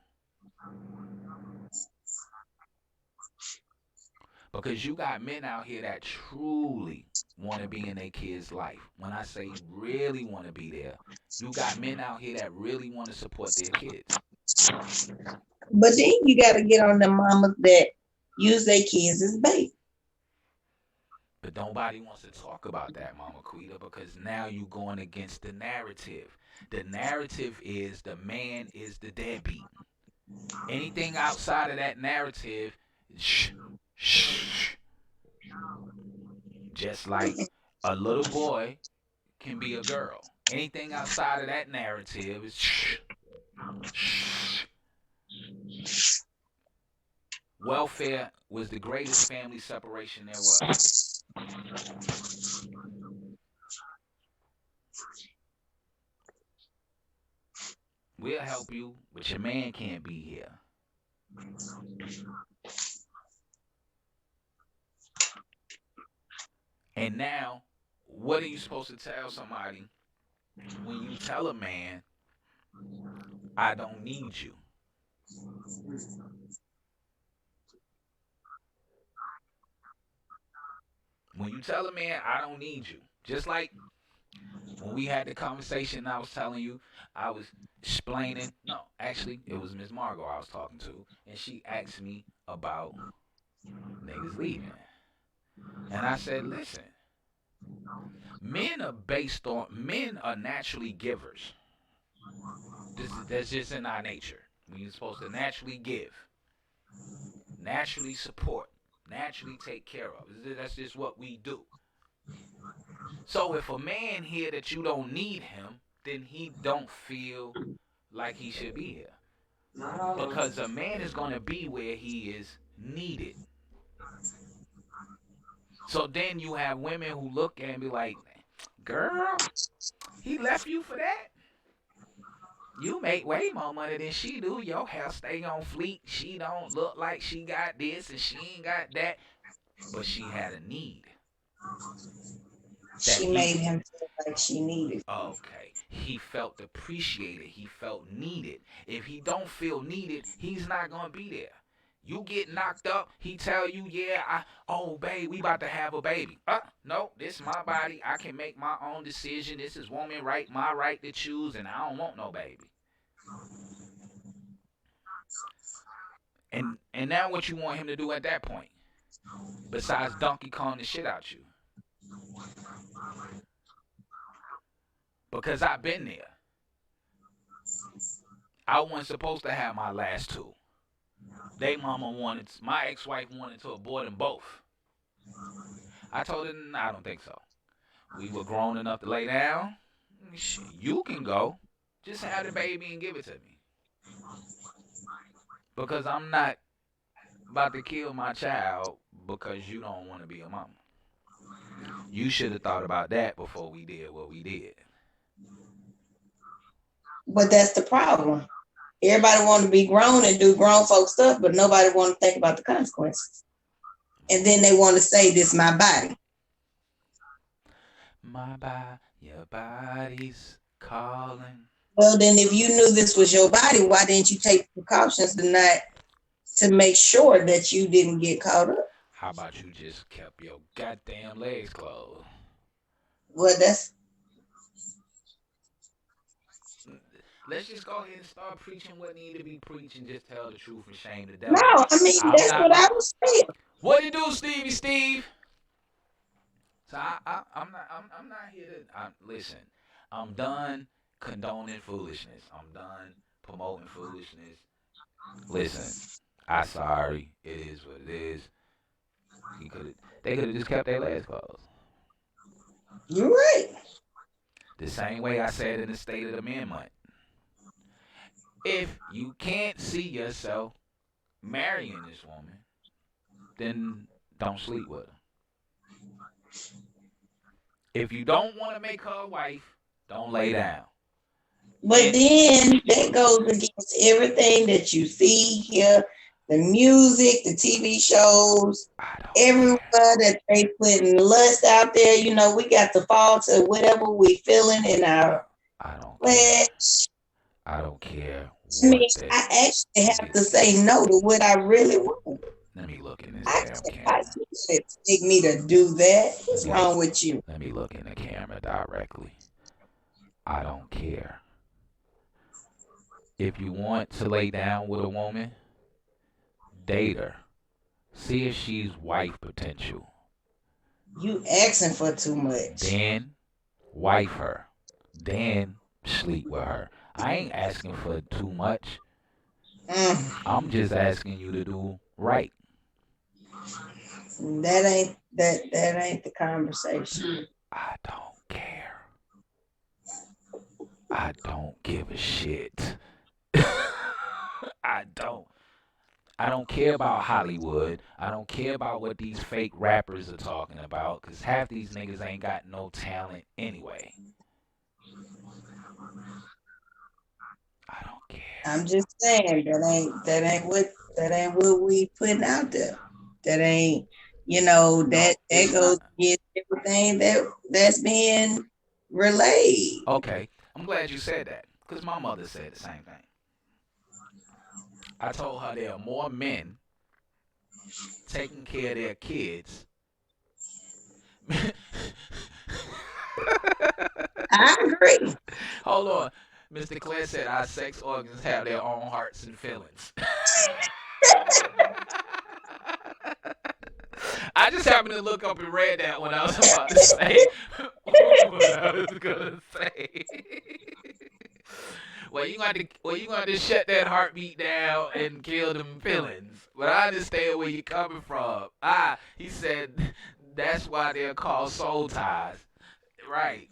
A: Because you got men out here that truly want to be in their kids' life. When I say really want to be there, you got men out here that really want to support their kids.
C: But then you got to get on the mamas that use their kids as bait.
A: But nobody wants to talk about that, Mama Quita, because now you're going against the narrative. The narrative is the man is the deadbeat. Anything outside of that narrative, shh, shh. Just like a little boy can be a girl. Anything outside of that narrative is shh, shh. Welfare was the greatest family separation there was. We'll help you, but your man can't be here. And now, what are you supposed to tell somebody when you tell a man, I don't need you? When you tell a man, I don't need you, just like when we had the conversation, I was telling you, I was explaining. No, actually, it was Miss Margot I was talking to, and she asked me about niggas leaving. And I said, listen, men are naturally givers. That's just in our nature. We're supposed to naturally give, naturally support, naturally take care of. That's just what we do. So if a man hear that you don't need him, then he don't feel like he should be here. Because a man is going to be where he is needed. So then you have women who look at and be like, girl, he left you for that? You make way more money than she do. Your hair stay on fleek. She don't look like she got this and she ain't got that. But she had a need.
C: She made him feel like she needed.
A: Okay. He felt appreciated. He felt needed. If he don't feel needed, he's not going to be there. You get knocked up, he tell you, oh, babe, we about to have a baby. No, this is my body. I can make my own decision. This is woman right, my right to choose, and I don't want no baby. And now what you want him to do at that point? Besides Donkey Kong the shit out you. Because I've been there. I wasn't supposed to have my last two. My ex-wife wanted to abort them both. I told her, I don't think so. We were grown enough to lay down. You can go. Just have the baby and give it to me. Because I'm not about to kill my child because you don't want to be a mama. You should have thought about that before we did what we did.
C: But that's the problem. Everybody want to be grown and do grown folk stuff, but nobody want to think about the consequences. And then they want to say, this is my body.
A: My body, your body's calling.
C: Well, then if you knew this was your body, why didn't you take precautions to make sure that you didn't get caught up?
A: How about you just kept your goddamn legs closed?
C: Well,
A: let's just go ahead and start preaching what need to be preached and just tell the truth and shame the devil.
C: No, I mean, that's what I was saying.
A: What you do, Steve? So I'm not here to listen. I'm done condoning foolishness. I'm done promoting foolishness. Listen, I'm sorry. It is what it is. They could have just kept their legs closed.
C: You're right.
A: The same way I said in the State of the Men month. If you can't see yourself marrying this woman, then don't sleep with her. If you don't want to make her a wife, don't lay down.
C: But then that goes against everything that you see here, the music, the TV shows, everywhere that they putting lust out there. You know, we got to fall to whatever we feeling in our flesh.
A: I don't care.
C: I mean, I actually have to say no to what I really want.
A: Let me look in this camera.
C: I should take me to do that. What's wrong with you?
A: Let me look in the camera directly. I don't care. If you want to lay down with a woman, date her. See if she's wife potential.
C: You asking for too much.
A: Then wife her. Then sleep with her. I ain't asking for too much. I'm just asking you to do right.
C: That ain't the conversation.
A: I don't care. I don't give a shit. I don't. I don't care about Hollywood. I don't care about what these fake rappers are talking about, because half these niggas ain't got no talent anyway. I don't care.
C: I'm just saying that ain't what we putting out there. That ain't that goes against everything that's being relayed.
A: Okay, I'm glad you said that, because my mother said the same thing. I told her there are more men taking care of their kids.
C: I agree.
A: Hold on. Mr. Clare said our sex organs have their own hearts and feelings. I just happened to look up and read that when I was about to say what I was gonna say. Well, you got to shut that heartbeat down and kill them feelings. But I understand where you're coming from. He said that's why they're called soul ties. Right.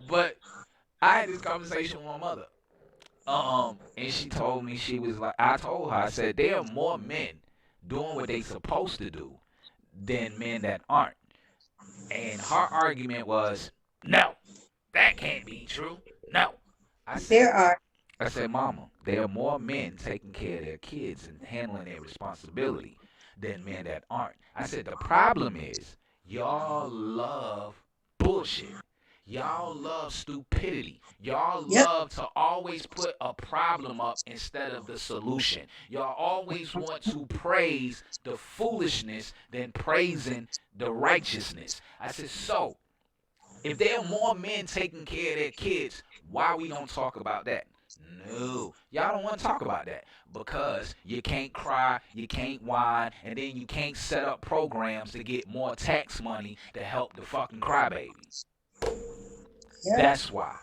A: But I had this conversation with my mother. And she told me, she was like, I told her, I said, there are more men doing what they supposed to do than men that aren't. And her argument was, no, that can't be true. No. I said, Mama, there are more men taking care of their kids and handling their responsibility than men that aren't. I said, the problem is, y'all love bullshit. Y'all love stupidity. Y'all love to always put a problem up instead of the solution. Y'all always want to praise the foolishness than praising the righteousness. I said, so, if there are more men taking care of their kids, why we don't talk about that? No, y'all don't want to talk about that because you can't cry, you can't whine, and then you can't set up programs to get more tax money to help the fucking crybabies. That's why.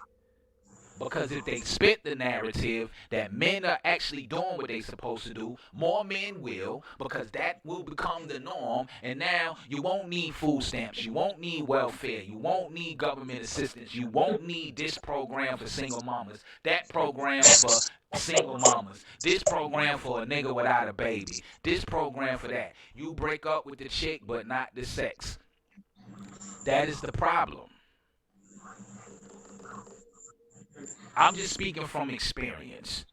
A: Because if they spit the narrative that men are actually doing what they're supposed to do, more men will, because that will become the norm. And now you won't need food stamps. You won't need welfare. You won't need government assistance. You won't need this program for single mamas, that program for single mamas, this program for a nigga without a baby, this program for that. You break up with the chick, but not the sex. That is the problem. I'm just speaking from experience.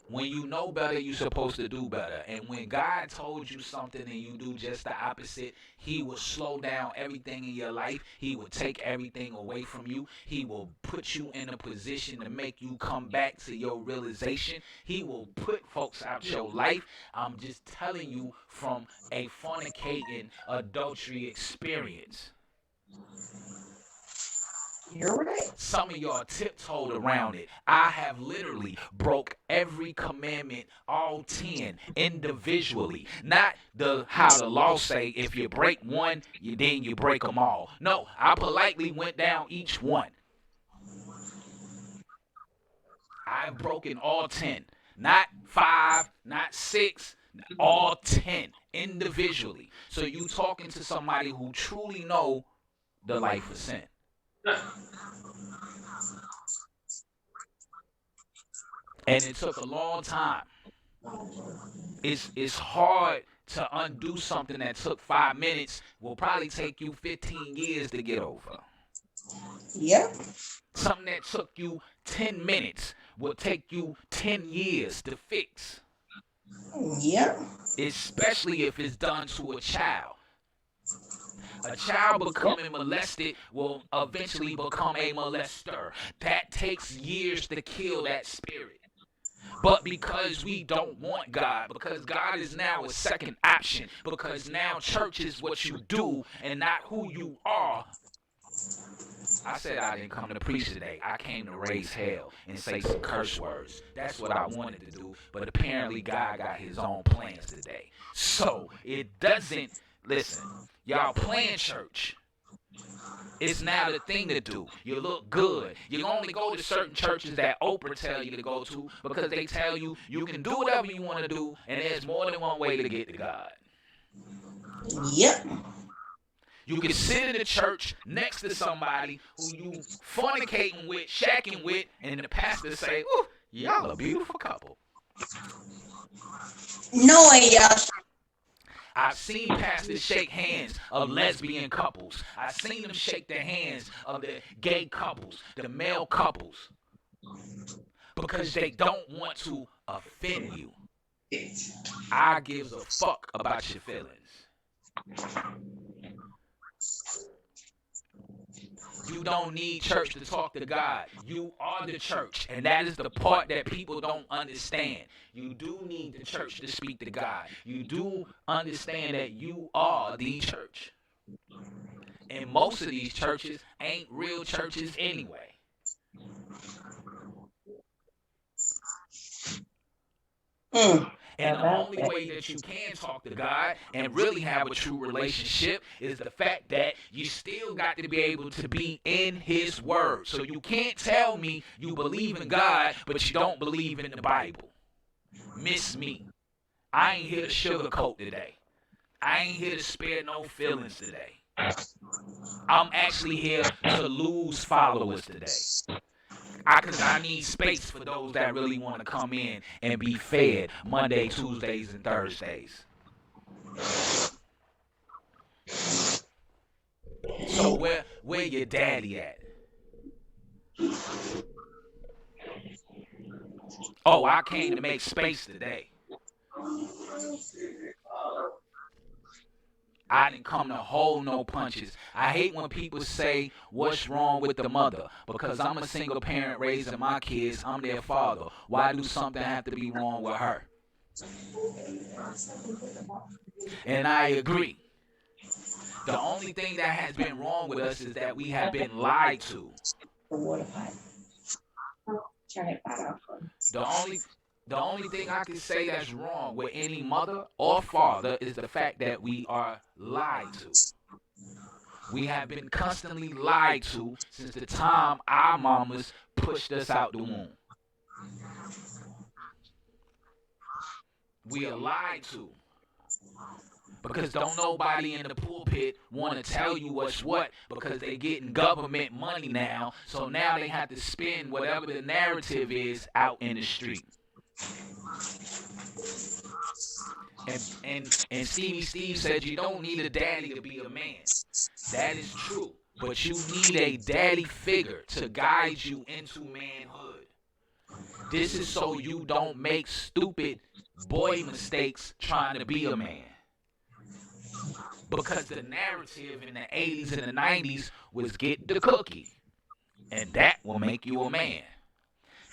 A: When you know better, you're supposed to do better. And when God told you something and you do just the opposite, He will slow down everything in your life. He will take everything away from you. He will put you in a position to make you come back to your realization. He will put folks out your life. I'm just telling you from a fornicating adultery experience.
C: You're right.
A: Some of y'all tiptoed around it. I have literally broke every commandment, all 10, individually. Not how the law say, if you break one, then you break them all. No, I politely went down each one. I've broken all 10. Not 5, not 6, all 10, individually. So you talking to somebody who truly know the life of sin. And it took a long time. It's hard to undo something that took 5 minutes. Will probably take you 15 years to get over.
C: Yep.
A: Something that took you 10 minutes will take you 10 years to fix.
C: Yep.
A: Especially if it's done to a child. A child becoming molested will eventually become a molester. That takes years to kill that spirit. But because we don't want God, because God is now a second option, because now church is what you do and not who you are, I said I didn't come to preach today. I came to raise hell and say some curse words. That's what I wanted to do. But apparently God got his own plans today. So it doesn't, listen, y'all playing church. It's now the thing to do. You look good. You only go to certain churches that Oprah tell you to go to because they tell you you can do whatever you want to do and there's more than one way to get to God.
C: Yep.
A: You can sit in the church next to somebody who you fornicating with, shacking with, and the pastor say, "Ooh, y'all a beautiful couple."
C: Knowing y'all.
A: I've seen pastors shake hands of lesbian couples. I've seen them shake the hands of the gay couples, the male couples, because they don't want to offend you. I give a fuck about your feelings. You don't need church to talk to God. You are the church. And that is the part that people don't understand. You do need the church to speak to God. You do understand that you are the church. And most of these churches ain't real churches anyway. And the only way that you can talk to God and really have a true relationship is the fact that you still got to be able to be in his word. So you can't tell me you believe in God, but you don't believe in the Bible. Miss me. I ain't here to sugarcoat today. I ain't here to spare no feelings today. I'm actually here to lose followers today. Because I need space for those that really want to come in and be fed Monday, Tuesdays, and Thursdays. So where your daddy at? Oh, I came to make space today. I didn't come to hold no punches. I hate when people say, what's wrong with the mother? Because I'm a single parent raising my kids. I'm their father. Why do something have to be wrong with her? And I agree. The only thing that has been wrong with us is that we have been lied to. The only thing I can say that's wrong with any mother or father is the fact that we are lied to. We have been constantly lied to since the time our mamas pushed us out the womb. We are lied to. Because don't nobody in the pulpit want to tell you what's what because they getting government money now. So now they have to spend whatever the narrative is out in the street. And Stevie Steve said you don't need a daddy to be a man. That is true. But you need a daddy figure to guide you into manhood. This is so you don't make stupid boy mistakes trying to be a man. Because the narrative in the 80s and the 90s was get the cookie. And that will make you a man.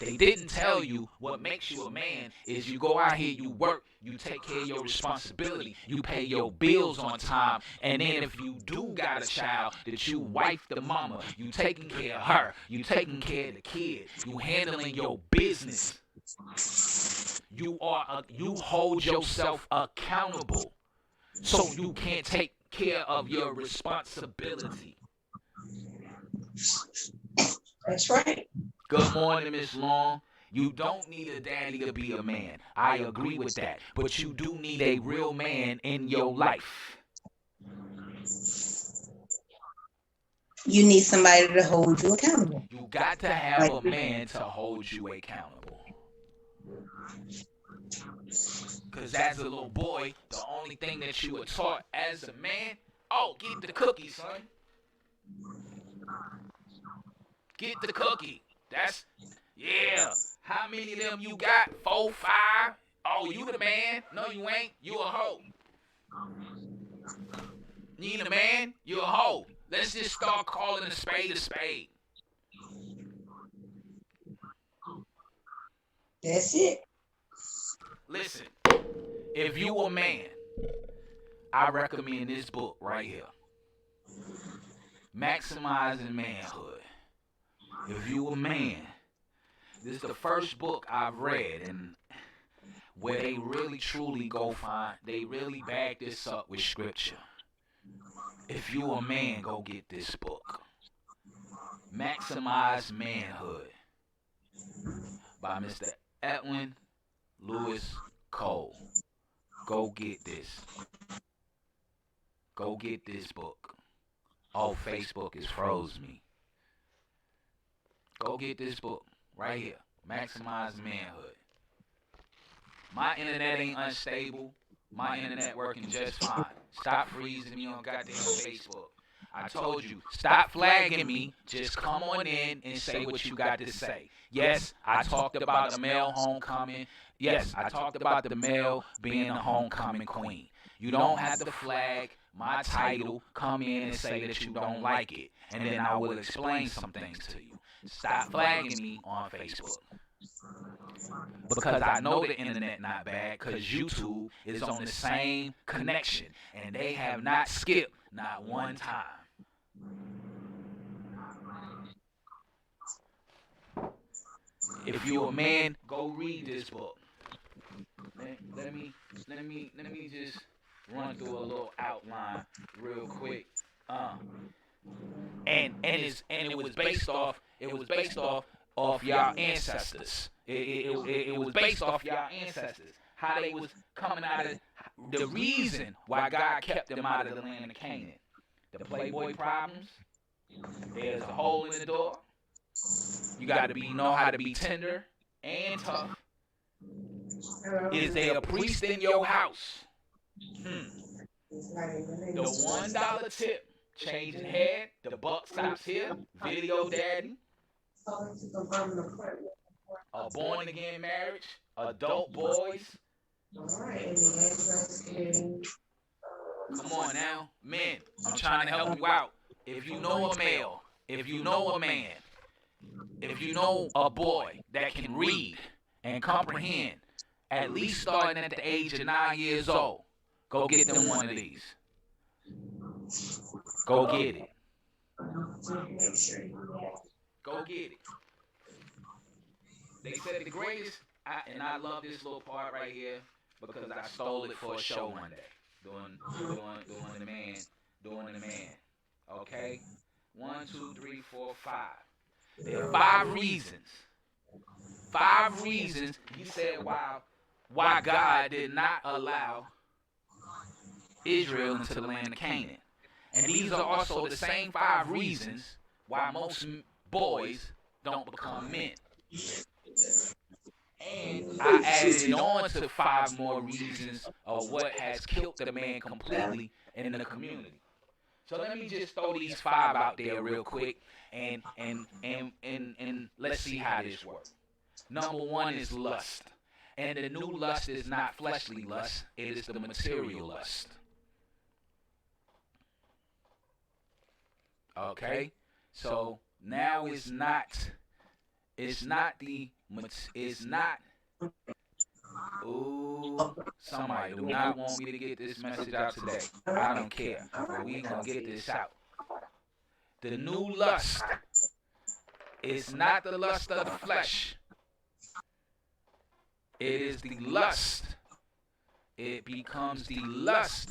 A: They didn't tell you what makes you a man is you go out here, you work, you take care of your responsibility, you pay your bills on time, and then if you do got a child, that you wife the mama, you taking care of her, you taking care of the kid, you handling your business. You hold yourself accountable. So you can't take care of your responsibility.
C: That's right.
A: Good morning, Miss Long. You don't need a daddy to be a man. I agree with that. But you do need a real man in your life.
C: You need somebody to hold you accountable.
A: You got to have a man to hold you accountable. Because as a little boy, the only thing that you were taught as a man, oh, get the cookie, son. Get the cookie. That's, yeah. How many of them you got? 4, 5? Oh, you the man? No, you ain't. You a hoe. You ain't a man? You a hoe. Let's just start calling a spade a spade.
C: That's it.
A: Listen, if you a man, I recommend this book right here. Maximizing Manhood. If you a man, this is the first book I've read, and where they really truly they really back this up with scripture. If you a man, go get this book. Maximize Manhood by Mr. Edwin Lewis Cole. Go get this. Go get this book. Oh, Facebook has froze me. Go get this book right here. Maximize Manhood. My internet ain't unstable. My internet working just fine. Stop freezing me on goddamn Facebook. I told you, stop flagging me. Just come on in and say what you got to say. Yes, I talked about the male homecoming. Yes, I talked about the male being a homecoming queen. You don't have to flag my title, come in and say that you don't like it. And then I will explain some things to you. Stop flagging me on Facebook. Because I know the internet not bad, because YouTube is on the same connection. And they have not skipped not one time. If you're a man, go read this book. Let me just run through a little outline real quick. And it was based off y'all ancestors. It was based off y'all ancestors. How they was coming out of the reason why God kept them out of the land of Canaan. The Playboy problems. There's a hole in the door. You got to know how to be tender and tough. Is there a priest in your house? The $1 tip, changing head, the buck stops here, video daddy, a born again marriage, adult boys. Come on now, men, I'm trying to help you out. If you know a male, if you know a man, if you know a boy that can read and comprehend, at least starting at the age of 9 years old, go get them one of these. Go get it. Go get it. They said the greatest, and I love this little part right here because I stole it for a show one day. Doing the man. Okay? 1, 2, 3, 4, 5. There are 5 reasons. 5 reasons he said why God did not allow Israel into the land of Canaan. And these are also the same 5 reasons why most boys don't become men. And I added on to 5 more reasons of what has killed the man completely in the community. So let me just throw these 5 out there real quick and let's see how this works. Number 1 is lust. And the new lust is not fleshly lust, it is the material lust. Okay? So now it's not somebody do not want me to get this message out today. I don't care. But we gonna get this out. The new lust is not the lust of the flesh. It is the lust. It becomes the lust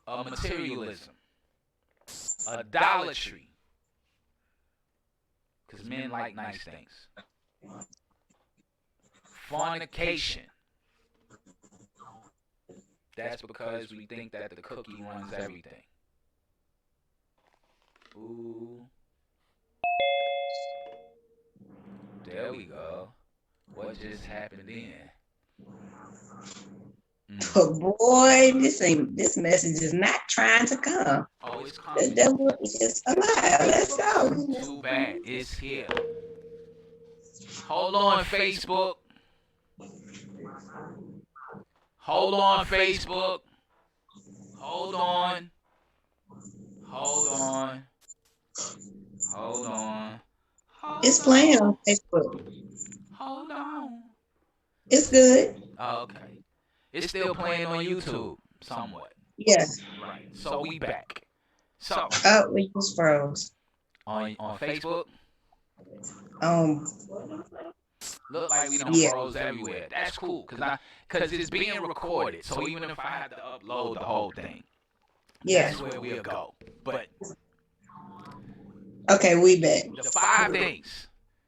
A: of materialism. Idolatry. Because men like nice things. Fornication. That's because we think that the cookie runs everything. Ooh. There we go. What just happened then?
C: But boy, this message is not trying to come.
A: Oh, it's coming.
C: The devil is just alive. Let's go.
A: Too bad. It's here. Hold on, Facebook. Hold on, Facebook. Hold on. Hold on. Hold on.
C: It's playing on Facebook.
A: Hold on.
C: It's good.
A: Oh, okay. It's still playing on YouTube somewhat.
C: Yes.
A: Right. So we back. So
C: Oh, we just froze.
A: on Facebook,
C: Um,
A: look like we done
C: yeah,
A: froze everywhere. That's cool, cause it's being recorded. So even if I have to upload the whole thing,
C: yeah.
A: that's where we'll go. But
C: Okay, we back.
A: the five things,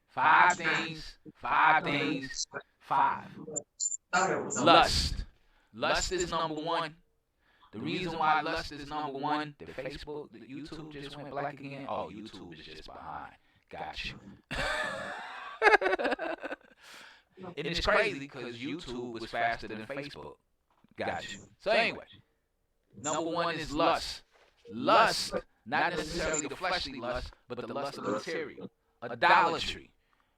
A: five things, five things, five. Lust. Lust is number one. The reason why lust is number one, the Facebook, the YouTube just went black again. Oh, YouTube is just behind. Got you. And it's crazy because YouTube was faster than Facebook. Got you. So anyway, number one is lust. Lust, not necessarily the fleshly lust, but the lust of the material. Idolatry.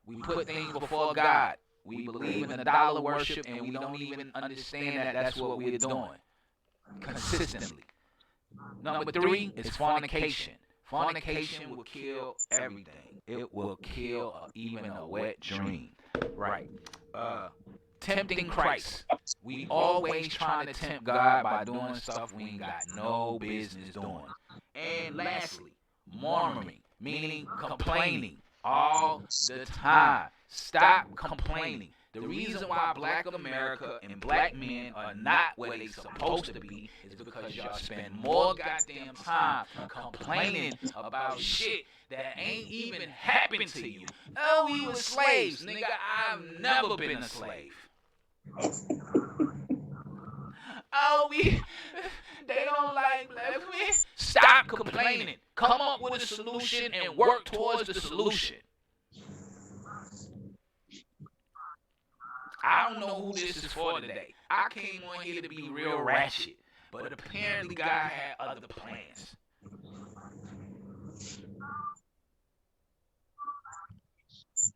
A: We put things before God. We believe in the dollar worship, and we don't even understand that that's what we're doing consistently. Number three is fornication. Fornication will kill everything. It will kill even a wet dream. Right. Tempting Christ. We always trying to tempt God by doing stuff we ain't got no business doing. And lastly, murmuring, meaning complaining all the time. Stop complaining. The reason why black America and black men are not where they supposed to be is because y'all spend more goddamn time complaining about shit that ain't even happened to you. Oh, we were slaves. Nigga, I've never been a slave. Oh, they don't like black men. Stop complaining. Come up with a solution and work towards the solution. I don't know who this is for today. I came on here to be real ratchet, but apparently God had other plans.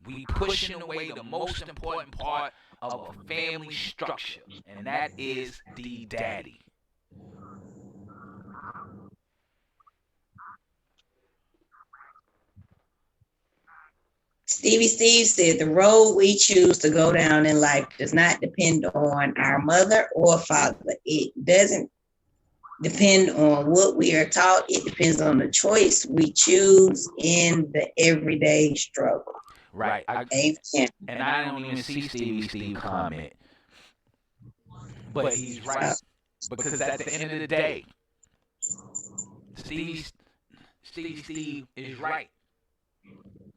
A: We pushing away the most important part of a family structure, and that is the daddy.
C: Stevie Steve said the road we choose to go down in life does not depend on our mother or father. It doesn't depend on what we are taught. It depends on the choice we choose in the everyday struggle.
A: Right. And I don't even see Steve comment. But he's right. Because at the end of the day, Steve is right.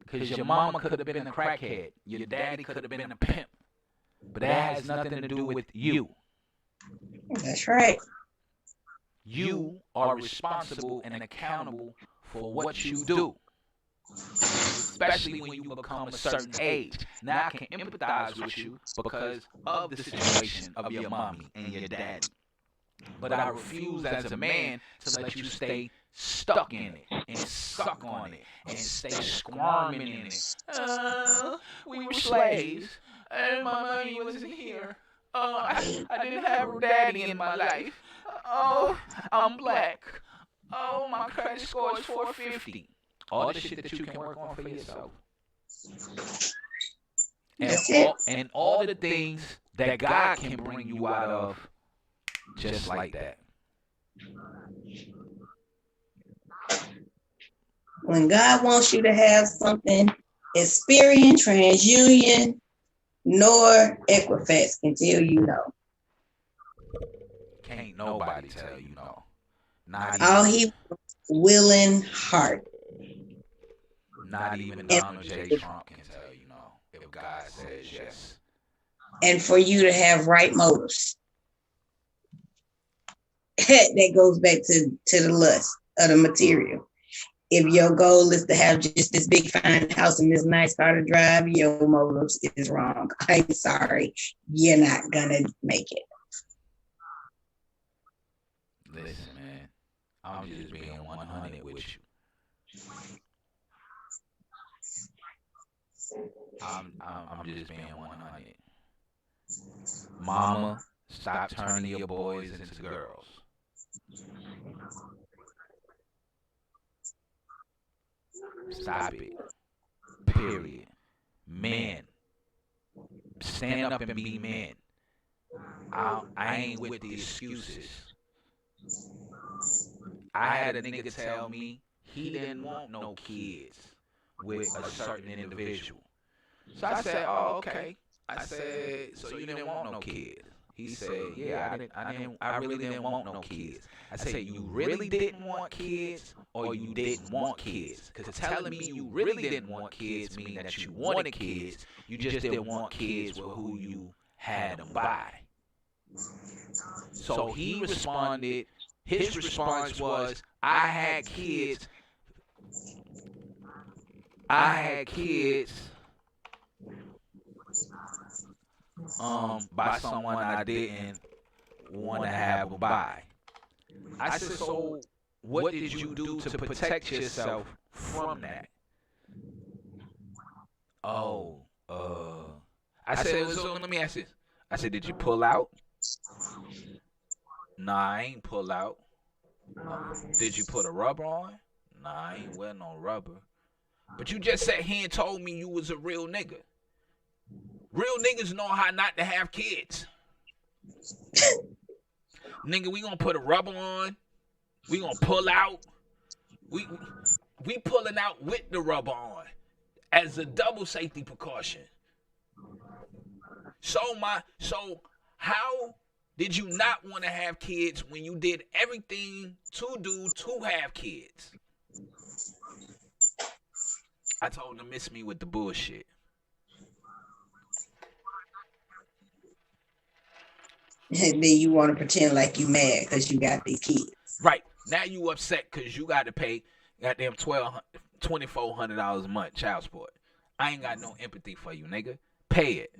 A: Because your mama could have been a crackhead. Your daddy could have been a pimp. But that has nothing to do with you.
C: That's right.
A: You are responsible and accountable for what you do. Especially when you become a certain age. Now I can empathize with you because of the situation of your mommy and your daddy. But I refuse as a man to let you stay stuck in it and suck on it and stay squirming in it. We were slaves and my mommy wasn't here. I didn't have a daddy in my life. Oh, I'm black. Oh, my credit score is 450. All the shit that you can work on for yourself. And all the things that God can bring you out of just like that.
C: When God wants you to have something, Experian, TransUnion, nor Equifax can tell you no.
A: Can't nobody tell you no. Not
C: All
A: even,
C: he willing heart.
A: Not even Donald J. Trump can tell you no if God says yes.
C: And for you to have right motives. That goes back to the lust of the material. If your goal is to have just this big fine house and this nice car to drive, your motives is wrong. I'm sorry, you're not gonna make it.
A: Listen, man, I'm just being 100 with you. I'm just being 100. Mama, stop turning your boys into girls. Stop it. Period. Men, stand up and be men. I ain't with the excuses. I had a nigga tell me he didn't want no kids with a certain individual. So I said, oh, okay. I said, so you didn't want no kids? He said, yeah, I really didn't want no kids. I said, you really didn't want kids or you didn't want kids? Because telling me you really didn't want kids mean that you wanted kids. You just didn't want kids with who you had them by. So he responded, his response was, I had kids by someone I didn't want to have them by. I said, so what did you do to protect yourself from that? I said, so let me ask this. I said, did you pull out? Nah, I ain't pull out. Did you put a rubber on? Nah, I ain't wear no rubber. But you just sat here and told me you was a real nigga. Real niggas know how not to have kids. Nigga, we gonna put a rubber on. We gonna pull out. We pulling out with the rubber on as a double safety precaution. So how did you not want to have kids when you did everything to do to have kids? I told him to miss me with the bullshit.
C: And then you want to pretend like you mad because you got these kids.
A: Right. Now you upset because you got to pay goddamn $2,400 a month child support. I ain't got no empathy for you, nigga. Pay it.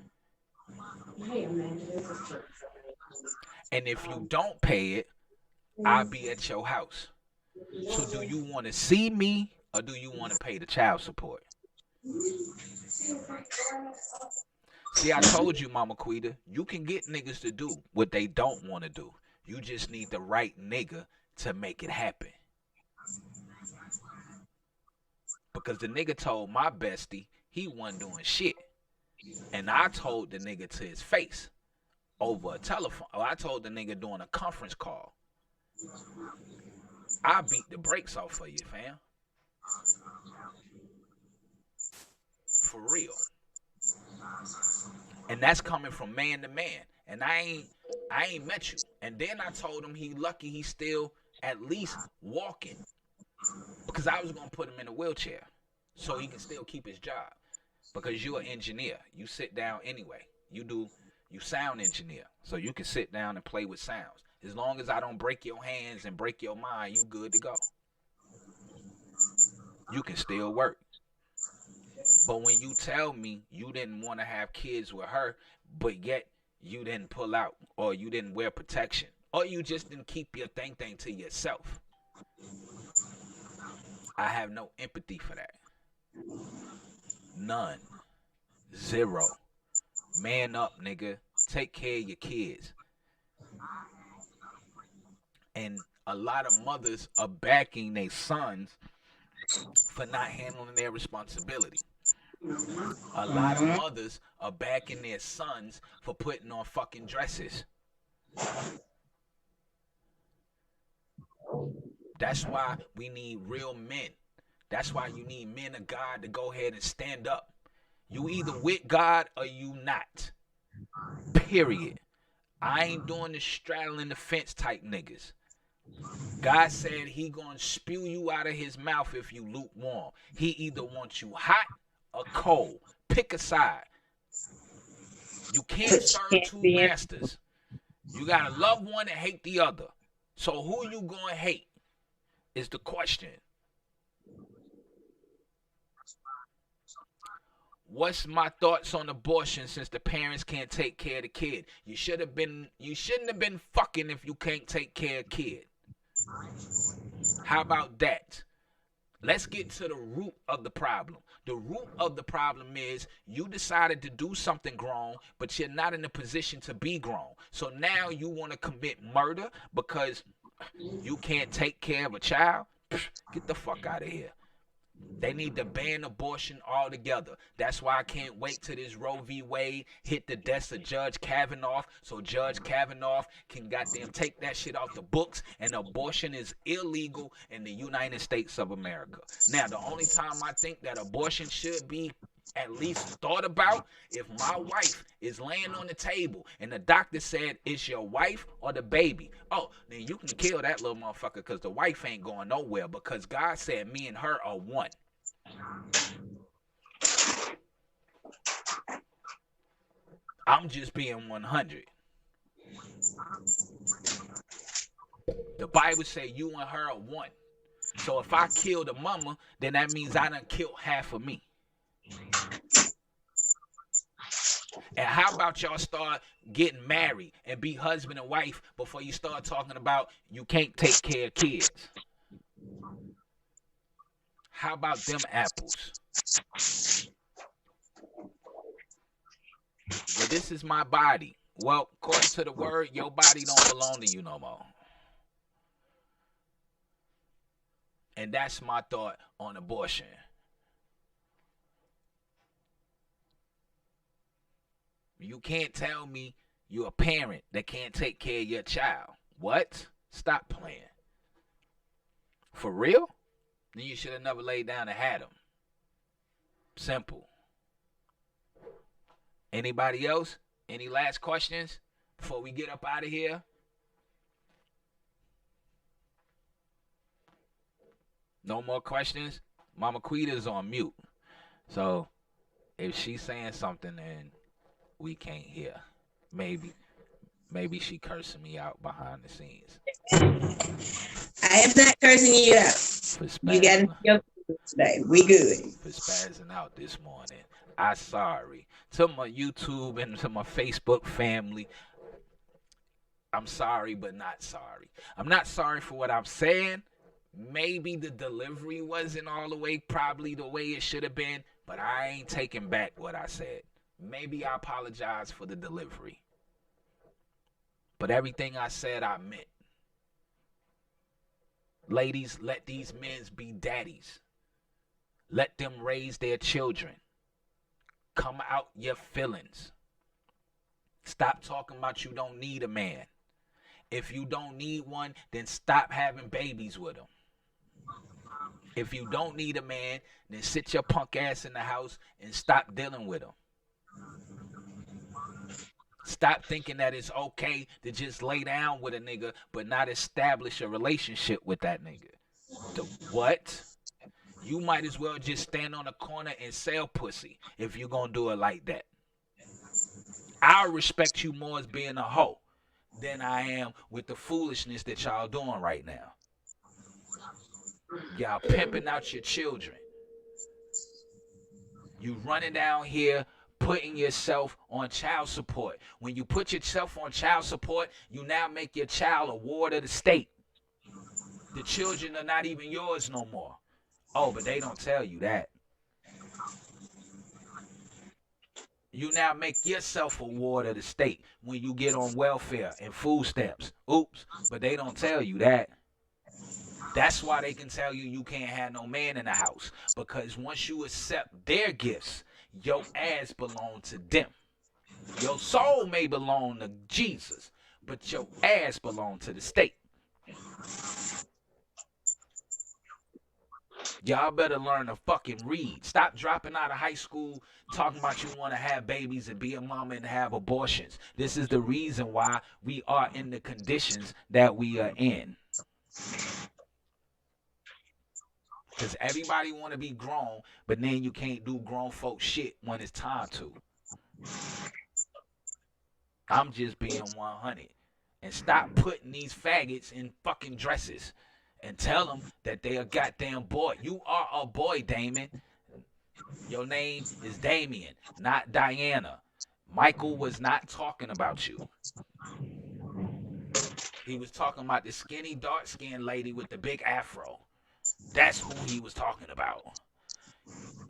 A: And if you don't pay it, I'll be at your house. So do you want to see me or do you want to pay the child support? See, I told you, Mama Quita, you can get niggas to do what they don't want to do. You just need the right nigga to make it happen. Because the nigga told my bestie he wasn't doing shit. And I told the nigga to his face over a telephone. Or I told the nigga during a conference call. I beat the brakes off for you, fam. For real. And that's coming from man to man. And I ain't met you. And then I told him he lucky he's still at least walking. Because I was going to put him in a wheelchair so he can still keep his job. Because you're an engineer. You sit down anyway. You sound engineer. So you can sit down and play with sounds. As long as I don't break your hands and break your mind, you good to go. You can still work. But when you tell me you didn't want to have kids with her, but yet you didn't pull out or you didn't wear protection or you just didn't keep your thing to yourself, I have no empathy for that. None. Zero. Man up, nigga. Take care of your kids. And a lot of mothers are backing their sons for not handling their responsibility. A lot of mothers are backing their sons for putting on fucking dresses. That's why we need real men. That's why you need men of God to go ahead and stand up. You either with God or you not. Period. I ain't doing the straddling the fence type niggas. God said he gonna spew you out of his mouth if you lukewarm. He either wants you hot or cold. Pick a side. You can't serve two masters. You gotta love one and hate the other. So who you gonna hate is the question. What's my thoughts on abortion since the parents can't take care of the kid? You shouldn't have been fucking if you can't take care of kid. How about that? Let's get to the root of the problem. The root of the problem is you decided to do something grown, but you're not in a position to be grown. So now you want to commit murder because you can't take care of a child? Get the fuck out of here. They need to ban abortion altogether. That's why I can't wait till this Roe v. Wade hit the desk of Judge Kavanaugh, so Judge Kavanaugh can goddamn take that shit off the books, and abortion is illegal in the United States of America. Now, the only time I think that abortion should be at least thought about, if my wife is laying on the table and the doctor said it's your wife or the baby, oh, then you can kill that little motherfucker, because the wife ain't going nowhere, because God said me and her are one. I'm just being 100. The Bible say you and her are one. So if I kill the mama, then that means I done killed half of me. And how about y'all start getting married and be husband and wife before you start talking about you can't take care of kids? How about them apples? Well, this is my body. Well, according to the word, your body don't belong to you no more. And that's my thought on abortion. You can't tell me you're a parent that can't take care of your child. What? Stop playing. For real? Then you should have never laid down and had him. Simple. Anybody else? Any last questions before we get up out of here? No more questions? Mama Quita's on mute. So if she's saying something, then we can't hear. Maybe she cursing me out behind the scenes.
C: I am not cursing you out. You got to your today. We good.
A: For spazzing out this morning. I'm sorry. To my YouTube and to my Facebook family, I'm sorry, but not sorry. I'm not sorry for what I'm saying. Maybe the delivery wasn't all the way, probably the way it should have been, but I ain't taking back what I said. Maybe I apologize for the delivery. But everything I said, I meant. Ladies, let these men be daddies. Let them raise their children. Come out your feelings. Stop talking about you don't need a man. If you don't need one, then stop having babies with him. If you don't need a man, then sit your punk ass in the house and stop dealing with him. Stop thinking that it's okay to just lay down with a nigga but not establish a relationship with that nigga. The what? You might as well just stand on a corner and sell pussy if you're going to do it like that. I respect you more as being a hoe than I am with the foolishness that y'all doing right now. Y'all pimping out your children. You running down here putting yourself on child support. When you put yourself on child support, you now make your child a ward of the state. The children are not even yours no more. Oh, but they don't tell you that. You now make yourself a ward of the state when you get on welfare and food stamps. Oops, but they don't tell you that. That's why they can tell you can't have no man in the house. Because once you accept their gifts, your ass belong to them. Your soul may belong to Jesus, but your ass belong to the state. Y'all better learn to fucking read. Stop dropping out of high school talking about you want to have babies and be a mama and have abortions. This is the reason why we are in the conditions that we are in. Because everybody want to be grown, but then you can't do grown folk shit when it's time to. I'm just being 100. And stop putting these faggots in fucking dresses. And tell them that they a goddamn boy. You are a boy, Damon. Your name is Damien, not Diana. Michael was not talking about you. He was talking about the skinny, dark-skinned lady with the big afro. That's who he was talking about.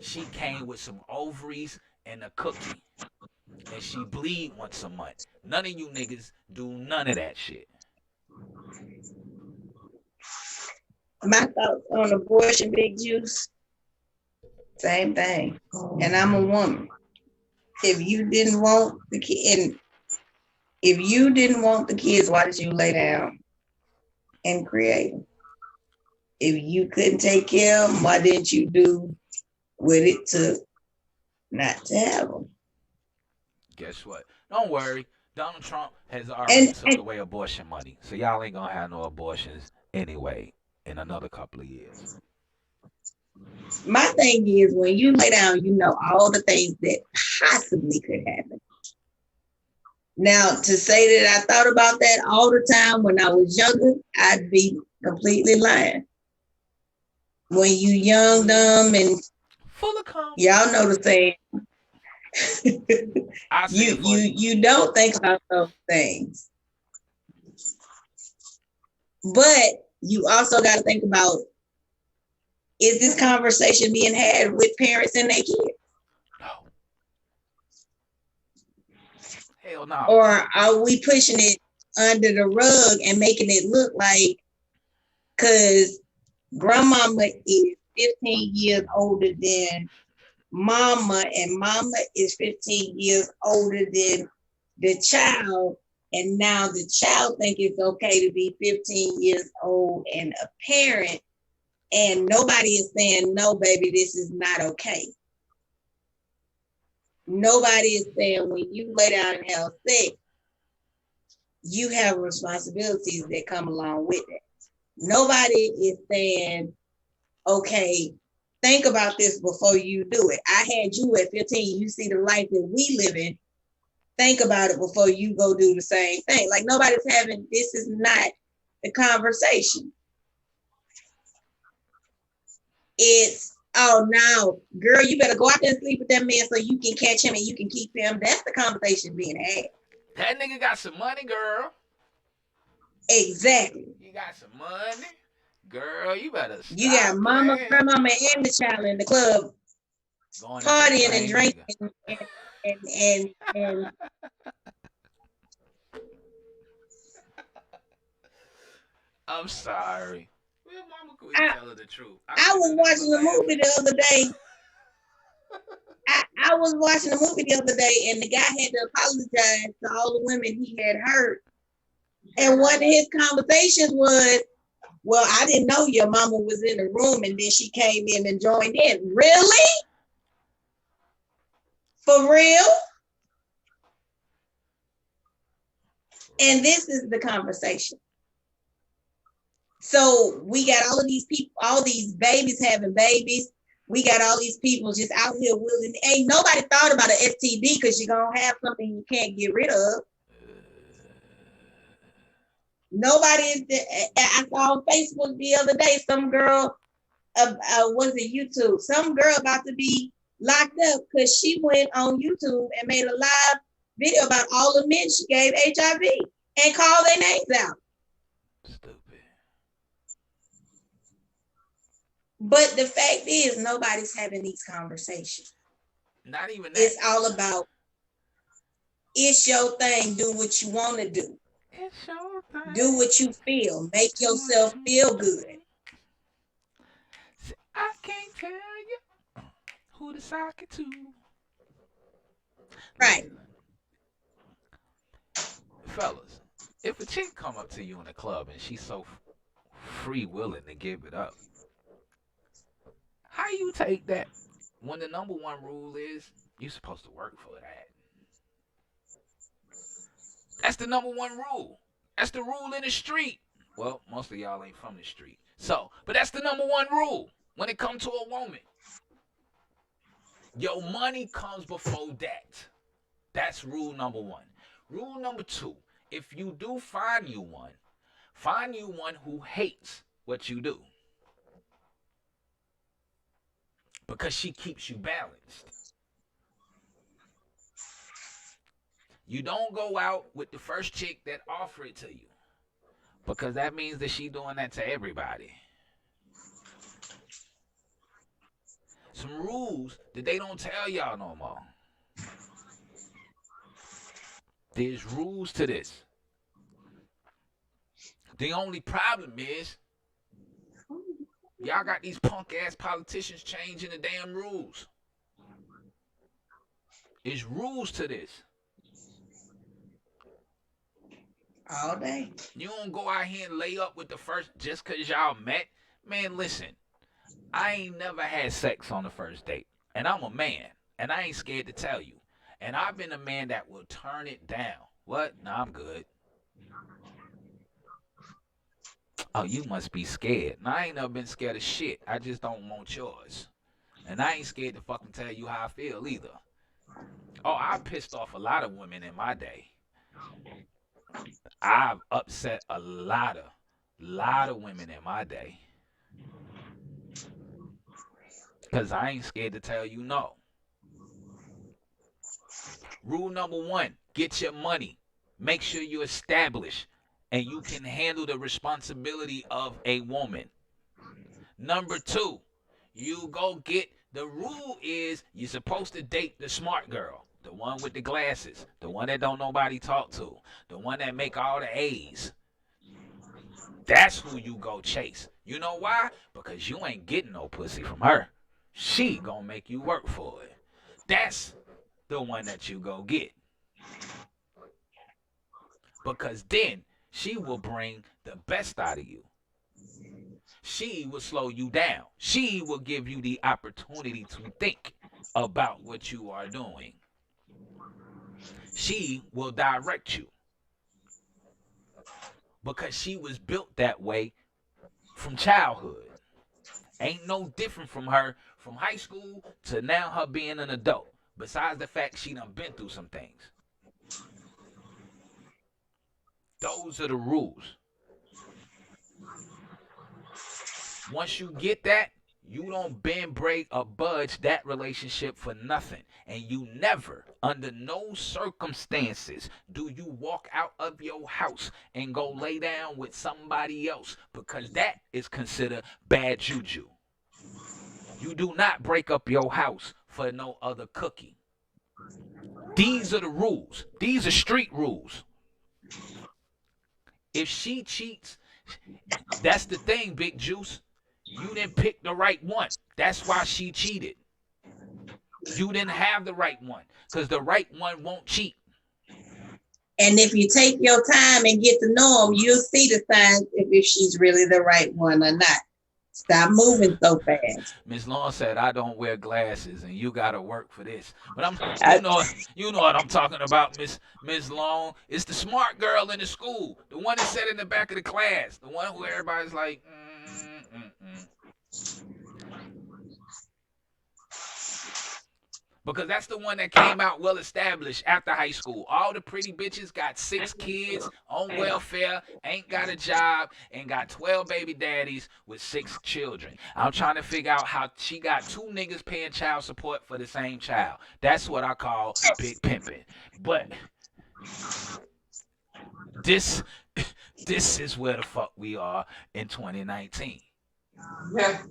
A: She came with some ovaries and a cookie. And she bleed once a month. None of you niggas do none of that shit.
C: My thoughts on abortion, Big Juice. Same thing. And I'm a woman. If you didn't want the kid, and if you didn't want the kids, why did you lay down and create them? If you couldn't take care of them, why didn't you do what it took not to have them?
A: Guess what? Don't worry. Donald Trump has already took away abortion money. So y'all ain't going to have no abortions anyway in another couple of years.
C: My thing is, when you lay down, you know all the things that possibly could happen. Now, to say that I thought about that all the time when I was younger, I'd be completely lying. When you young, dumb, and
A: full of cum,
C: y'all know the saying. you don't think about those things, but you also got to think about, is this conversation being had with parents and their kids?
A: No. Hell no.
C: Or are we pushing it under the rug and making it look like, because grandmama is 15 years older than mama, and mama is 15 years older than the child, and now the child think it's okay to be 15 years old and a parent, and nobody is saying, no, baby, this is not okay. Nobody is saying when you lay down and have sex, you have responsibilities that come along with it. Nobody is saying, okay, think about this before you do it. I had you at 15. You see the life that we live in. Think about it before you go do the same thing. Like, nobody's having, this is not the conversation. It's, oh, now, girl, you better go out there and sleep with that man so you can catch him and you can keep him. That's the conversation being had.
A: That nigga got some money, girl.
C: Exactly.
A: You got some money. Girl, you better stop.
C: You got mama, grandmama, and the child in the club partying and drinking and
A: I'm sorry. Well, mama could tell her the truth.
C: I was watching a movie the other day. I was watching a movie the other day, and the guy had to apologize to all the women he had hurt. And one of his conversations was, well, I didn't know your mama was in the room, and then she came in and joined in. Really? For real? And this is the conversation. So we got all of these people, all these babies having babies. We got all these people just out here willing. Ain't nobody thought about an STD because you're going to have something you can't get rid of. Nobody is. I saw on Facebook the other day, some girl, was it YouTube? Some girl about to be locked up because she went on YouTube and made a live video about all the men she gave HIV and called their names out.
A: Stupid.
C: But the fact is, nobody's having these conversations.
A: Not even that.
C: It's all about, it's your thing. Do what you want to do.
A: It's your thing.
C: Do what you feel. Make yourself feel good.
A: See, I can't tell you who to sock it to.
C: Right.
A: Fellas, if a chick come up to you in a club and she's so free willing to give it up, how you take that when the number one rule is you're supposed to work for that? That's the number one rule. That's the rule in the street. Well, most of y'all ain't from the street. So, but that's the number one rule when it comes to a woman. Your money comes before that. That's rule number one. Rule number two, if you do find you one who hates what you do. Because she keeps you balanced. You don't go out with the first chick that offer it to you. Because that means that she doing that to everybody. Some rules that they don't tell y'all no more. There's rules to this. The only problem is Y'all got these punk ass politicians changing the damn rules. It's rules to this.
C: All day.
A: You don't go out here and lay up with the first just because y'all met. Man, listen. I ain't never had sex on the first date. And I'm a man. And I ain't scared to tell you. And I've been a man that will turn it down. What? Nah, I'm good. Oh, you must be scared. Nah, I ain't never been scared of shit. I just don't want yours. And I ain't scared to fucking tell you how I feel either. Oh, I pissed off a lot of women in my day. I've upset a lot of women in my day. Because I ain't scared to tell you no. Rule number 1, get your money. Make sure you establish and you can handle the responsibility of a woman. Number 2, you go get, the rule is you're supposed to date the smart girl. The one with the glasses. The one that don't nobody talk to. The one that make all the A's. That's who you go chase. You know why? Because you ain't getting no pussy from her. She gonna make you work for it. That's the one that you go get. Because then she will bring the best out of you. She will slow you down. She will give you the opportunity to think about what you are doing. She will direct you. Because she was built that way from childhood. Ain't no different from her from high school to now her being an adult. Besides the fact she done been through some things. Those are the rules. Once you get that, you don't bend, break, or budge that relationship for nothing. And you never, under no circumstances, do you walk out of your house and go lay down with somebody else, because that is considered bad juju. You do not break up your house for no other cookie. These are the rules. These are street rules. If she cheats, that's the thing, Big Juice. You didn't pick the right one. That's why she cheated. You didn't have the right one, because the right one won't cheat.
C: And if you take your time and get to know them, you'll see the signs if she's really the right one or not. Stop moving so fast.
A: Miss Long said, I don't wear glasses and you gotta work for this. But you know what I'm talking about, Miss Long. It's the smart girl in the school. The one that sat in the back of the class. The one who everybody's like, Because that's the one that came out well established after high school. All the pretty bitches got 6 kids on welfare, ain't got a job, and got 12 baby daddies with 6 children. I'm trying to figure out how she got 2 niggas paying child support for the same child. That's what I call big pimping. But this is where the fuck we are in 2019.
C: Yeah.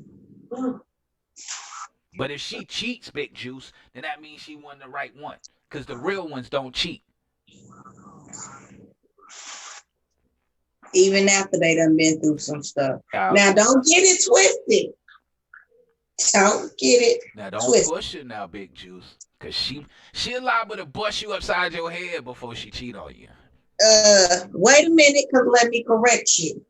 A: But if she cheats, Big Juice, then that means she wasn't the right one. Because the real ones don't cheat.
C: Even after they done been through some stuff. Now, don't get it twisted. Don't get it
A: Now, don't
C: twisted.
A: push it now, Big Juice. Because she liable to bust you upside your head before she cheat on you.
C: Wait a minute, because let me correct you.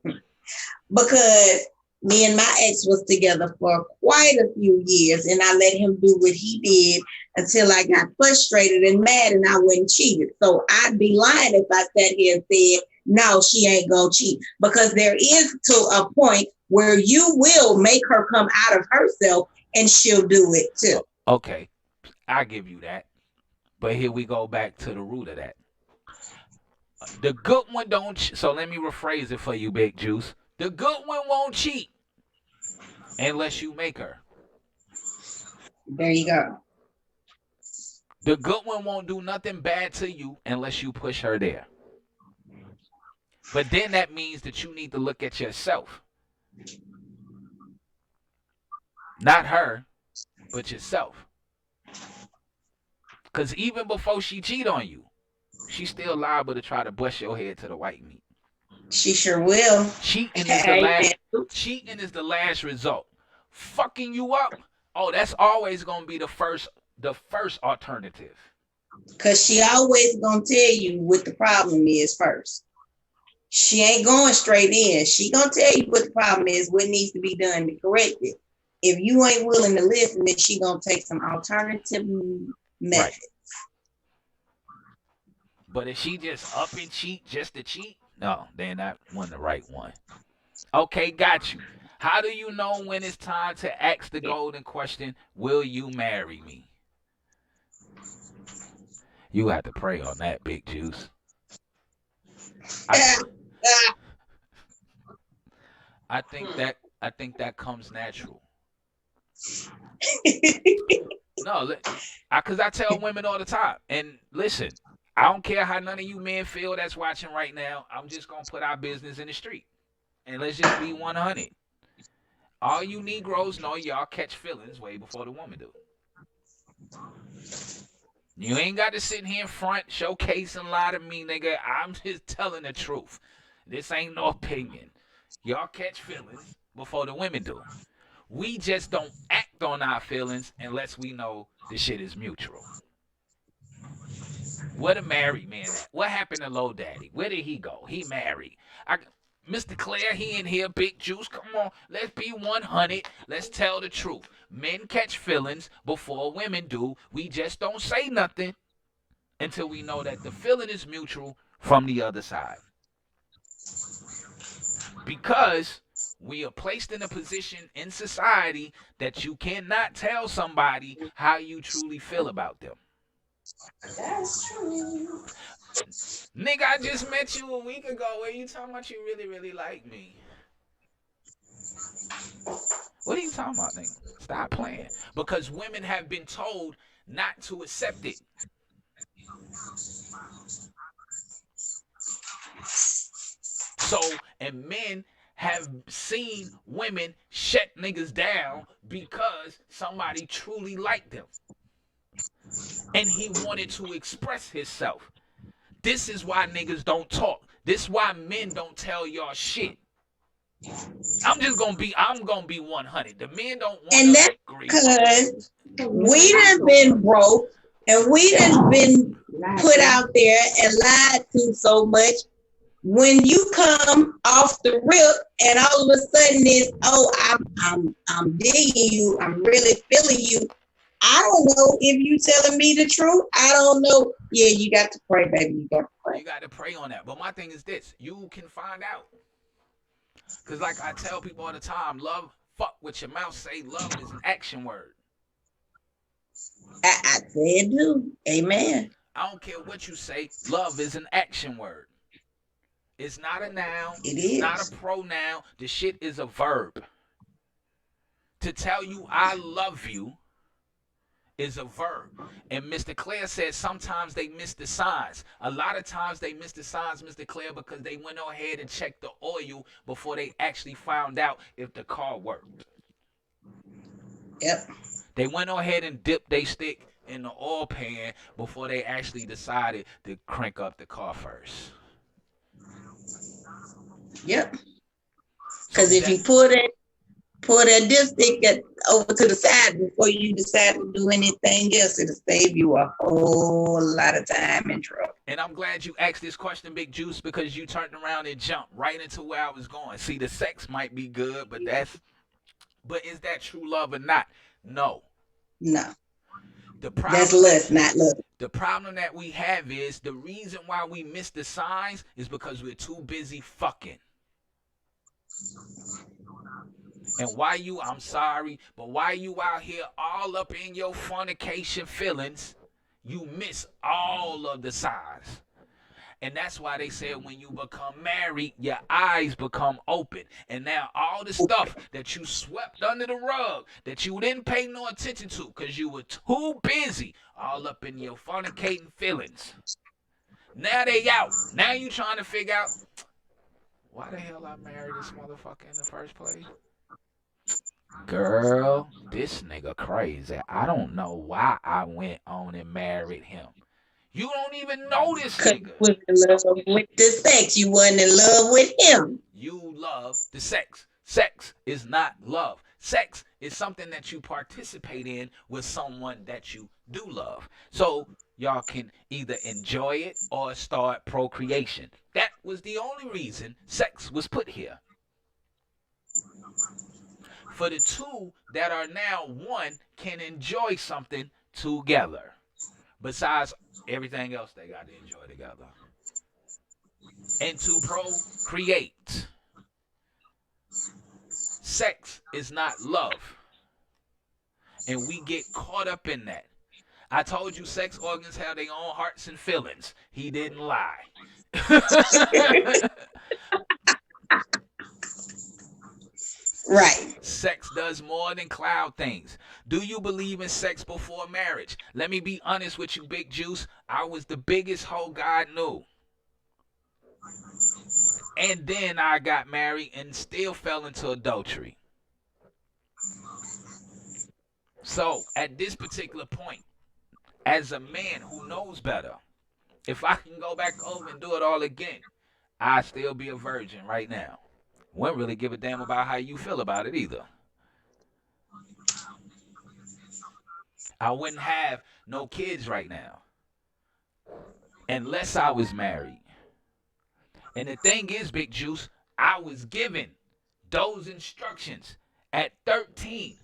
C: Because me and my ex was together for quite a few years, and I let him do what he did until I got frustrated and mad, and I went and cheated. So I'd be lying if I sat here and said, no, she ain't gonna cheat. Because there is to a point where you will make her come out of herself, and she'll do it too.
A: Okay, I give you that. But here we go back to the root of that. The good one don't so let me rephrase it for you, Big Juice. The good one won't cheat unless you make her.
C: There you go.
A: The good one won't do nothing bad to you unless you push her there. But then that means that you need to look at yourself. Not her, but yourself. Because even before she cheat on you, she's still liable to try to bust your head to the white meat.
C: She sure will.
A: Cheating is the last result. fucking you up, oh, that's always gonna be the first alternative.
C: Cause she always gonna tell you what the problem is first. She ain't going straight in. She gonna tell you what the problem is, what needs to be done to correct it. If you ain't willing to listen, then she gonna take some alternative methods.
A: Right. But if she just up and cheat just to cheat, no, then that wasn't the right one. Okay, got you. How do you know when it's time to ask the golden question, will you marry me? You have to pray on that, Big Juice. I think that comes natural. No, because I tell women all the time, and listen, I don't care how none of you men feel that's watching right now. I'm just gonna put our business in the street, and let's just be 100. All you Negroes know y'all catch feelings way before the woman do. You ain't got to sit here in front, showcase and lie to me, nigga. I'm just telling the truth. This ain't no opinion. Y'all catch feelings before the women do. We just don't act on our feelings unless we know the shit is mutual. What a married man at? What happened to Low Daddy? Where did he go? He married. Mr. Claire, he in here, Big Juice. Come on, let's be 100. Let's tell the truth. Men catch feelings before women do. We just don't say nothing until we know that the feeling is mutual from the other side. Because we are placed in a position in society that you cannot tell somebody how you truly feel about them.
C: That's true.
A: Nigga, I just met you a week ago. Where you talking about you really, really like me? What are you talking about, nigga? Stop playing. Because women have been told not to accept it. So, and men have seen women shut niggas down because somebody truly liked them. And he wanted to express himself. This is why niggas don't talk. This is why men don't tell y'all shit. I'm gonna be 100. The men don't want
C: and
A: to
C: that's
A: agree.
C: Because we done been broke and we done been put out there and lied to so much. When you come off the rip and all of a sudden it's, oh, I'm digging you, I'm really feeling you. I don't know if you telling me the truth. I don't know. Yeah, you got to pray, baby. You got to pray.
A: You got to pray on that. But my thing is this. You can find out. Because like I tell people all the time, love, fuck what your mouth say. Love is an action word.
C: I said do. Amen.
A: I don't care what you say. Love is an action word. It's not a noun. It's not a pronoun. The shit is a verb. To tell you I love you is a verb. And Mr. Claire said sometimes they miss the signs. A lot of times they miss the signs, Mr. Claire, because they went ahead and checked the oil before they actually found out if the car worked.
C: Yep.
A: They went ahead and dipped their stick in the oil pan before they actually decided to crank up the car first.
C: Yep. Because if you pull that dipstick over to the side before you decide to do anything else, it'll save you a whole lot of time and trouble.
A: And I'm glad you asked this question, Big Juice, because you turned around and jumped right into where I was going. See, the sex might be good, but is that true love or not? No.
C: No.
A: That's
C: lust, not love.
A: The problem that we have is the reason why we miss the signs is because we're too busy fucking. And I'm sorry, but why you out here all up in your fornication feelings, you miss all of the signs. And that's why they said when you become married, your eyes become open. And now all the stuff that you swept under the rug, that you didn't pay no attention to because you were too busy all up in your fornicating feelings. Now they out. Now you trying to figure out, why the hell I married this motherfucker in the first place? Girl, this nigga crazy. I don't know why I went on and married him. You don't even know this nigga.
C: You was in love with the sex. You wasn't in love with him.
A: You love the sex. Sex is not love. Sex is something that you participate in with someone that you do love. So y'all can either enjoy it or start procreation. That was the only reason sex was put here. For the two that are now one can enjoy something together. Besides everything else they got to enjoy together. And to procreate. Sex is not love. And we get caught up in that. I told you sex organs have their own hearts and feelings. He didn't lie.
C: Right.
A: Sex does more than cloud things. Do you believe in sex before marriage? Let me be honest with you, Big Juice. I was the biggest hoe God knew. And then I got married and still fell into adultery. So, at this particular point, as a man who knows better, if I can go back over and do it all again, I'd still be a virgin right now. Wouldn't really give a damn about how you feel about it either. I wouldn't have no kids right now unless I was married. And the thing is, Big Juice, I was given those instructions at 13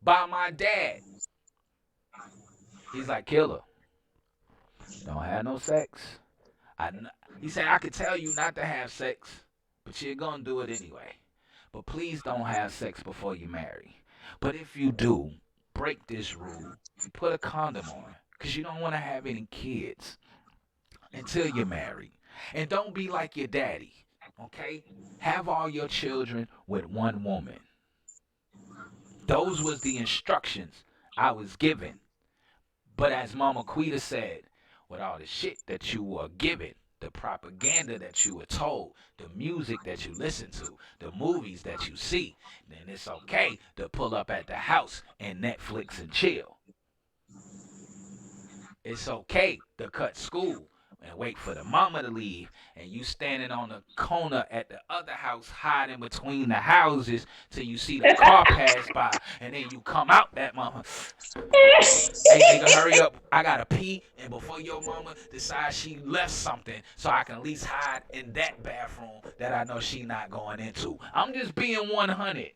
A: by my dad. He's like, Killer, don't have no sex. He said, I could tell you not to have sex, but you're going to do it anyway. But please don't have sex before you marry. But if you do, break this rule. Put a condom on, because you don't want to have any kids until you're married. And don't be like your daddy, okay? Have all your children with one woman. Those was the instructions I was given. But as Mama Quita said, with all the shit that you were given, the propaganda that you were told, the music that you listen to, the movies that you see, then it's okay to pull up at the house and Netflix and chill. It's okay to cut school and wait for the mama to leave, and you standing on the corner at the other house hiding between the houses till you see the car pass by, and then you come out that mama. Hey nigga, hurry up, I gotta pee, and before your mama decides she left something, so I can at least hide in that bathroom that I know she not going into. I'm just being 100.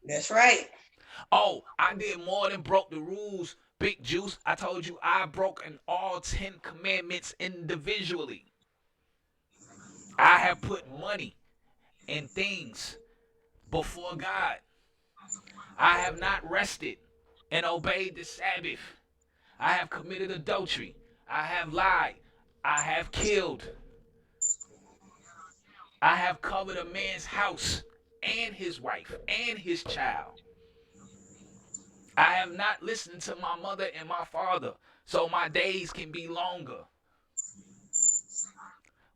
C: That's right.
A: Oh, I did more than broke the rules, Big Juice. I told you I broke in all 10 commandments individually. I have put money and things before God. I have not rested and obeyed the Sabbath. I have committed adultery. I have lied. I have killed. I have covered a man's house and his wife and his child. I have not listened to my mother and my father, so my days can be longer.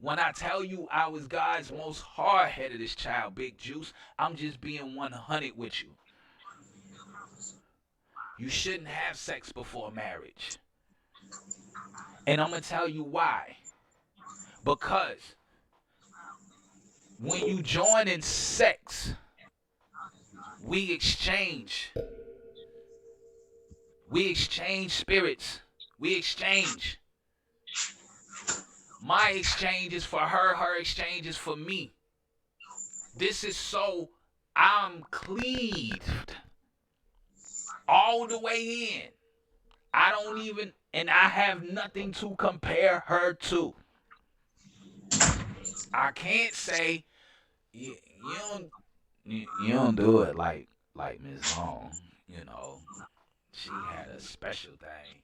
A: When I tell you I was God's most hard-headedest child, Big Juice, I'm just being 100 with you. You shouldn't have sex before marriage. And I'm going to tell you why. Because when you join in sex, we exchange spirits. We exchange. My exchange is for her. Her exchange is for me. This is so I'm cleaved all the way in. I don't even, and I have nothing to compare her to. I can't say you don't do it like Miss Long, you know. She had a special thing.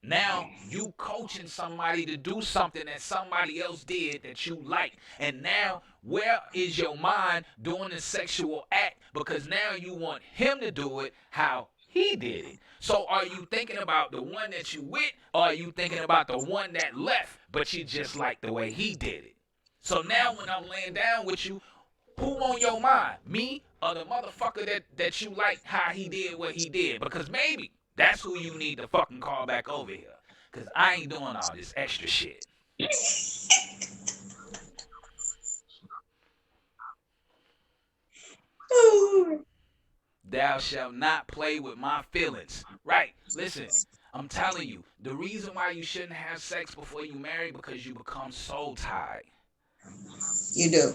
A: Now you coaching somebody to do something that somebody else did that you like. And now where is your mind doing the sexual act? Because now you want him to do it how he did it. So are you thinking about the one that you with, or are you thinking about the one that left, but you just like the way he did it? So now when I'm laying down with you, who on your mind? Me or the motherfucker that you like how he did what he did? Because maybe that's who you need to fucking call back over here. Because I ain't doing all this extra shit. Thou shalt not play with my feelings. Right. Listen, I'm telling you, the reason why you shouldn't have sex before you marry because you become soul tied.
C: You do.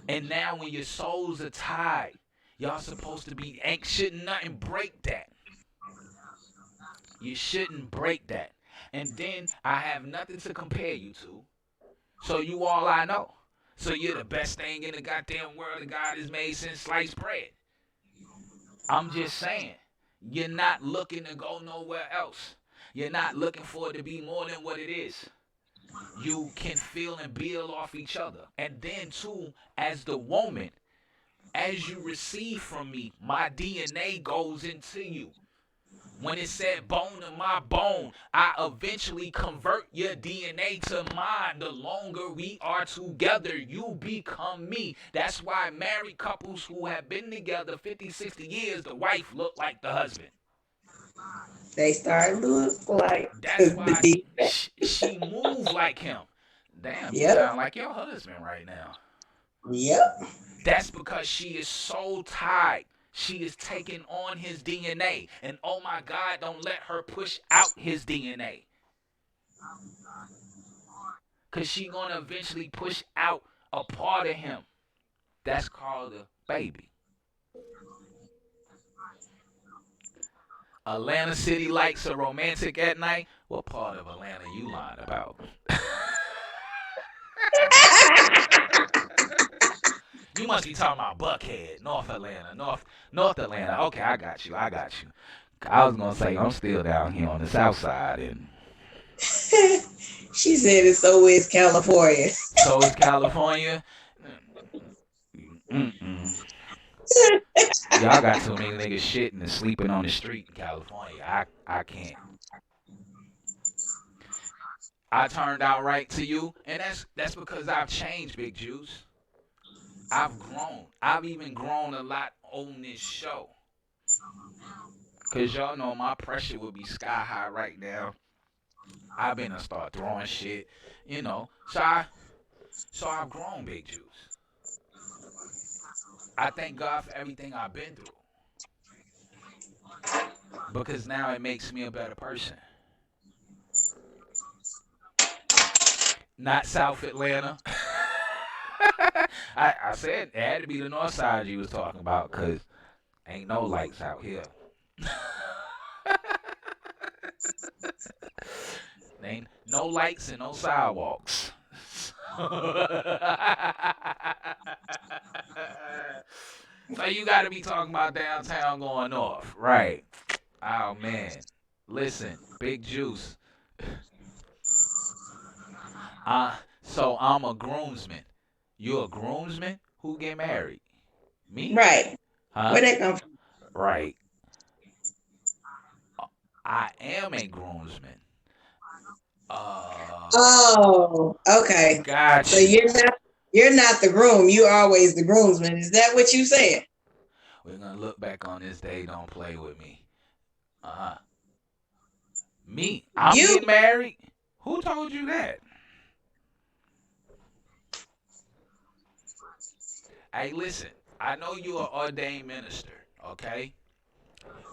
A: And now when your souls are tied, y'all supposed to be shouldn't nothing break that. You shouldn't break that. And then I have nothing to compare you to. So you all I know. So you're the best thing in the goddamn world that God has made since sliced bread. I'm just saying, you're not looking to go nowhere else. You're not looking for it to be more than what it is. You can feel and build off each other. And then too, as the woman, as you receive from me, my DNA goes into you. When it said bone to my bone, I eventually convert your DNA to mine. The longer we are together, you become me. That's why married couples who have been together 50, 60 years, the wife look like the husband.
C: They start look like.
A: That's why she move like him. Damn, you sound like your husband right now.
C: Yep.
A: That's because she is so tied. She is taking on his DNA. And oh my God, don't let her push out his DNA. Because she's going to eventually push out a part of him. That's called a baby. Atlanta City Lights are romantic at night. What part of Atlanta you lying about? You must be talking about Buckhead, North Atlanta, North Atlanta. Okay, I got you. I was gonna say I'm still down here on the south side, and
C: she said it. So is California.
A: So is California. Y'all got too many niggas shitting and sleeping on the street in California. I can't. I turned out right to you, and that's because I've changed, Big Juice. I've grown. I've even grown a lot on this show. Because y'all know my pressure would be sky high right now. I've been to start throwing shit, you know. So I've grown, Big Juice. I thank God for everything I've been through. Because now it makes me a better person. Not South Atlanta. I said it had to be the north side you was talking about because ain't no lights out here. Ain't no lights and no sidewalks. So you got to be talking about downtown going north. Right. Oh, man. Listen, Big Juice. So I'm a groomsman. You a groomsman? Who get married? Me?
C: Right.
A: Huh?
C: Where they come from?
A: Right. I am a groomsman.
C: Oh, okay.
A: Gotcha.
C: So you're not the groom. You're always the groomsman. Is that what you said?
A: We're gonna look back on this day. Don't play with me. Me? I'm getting married? Who told you that? Hey, listen. I know you're an ordained minister, okay?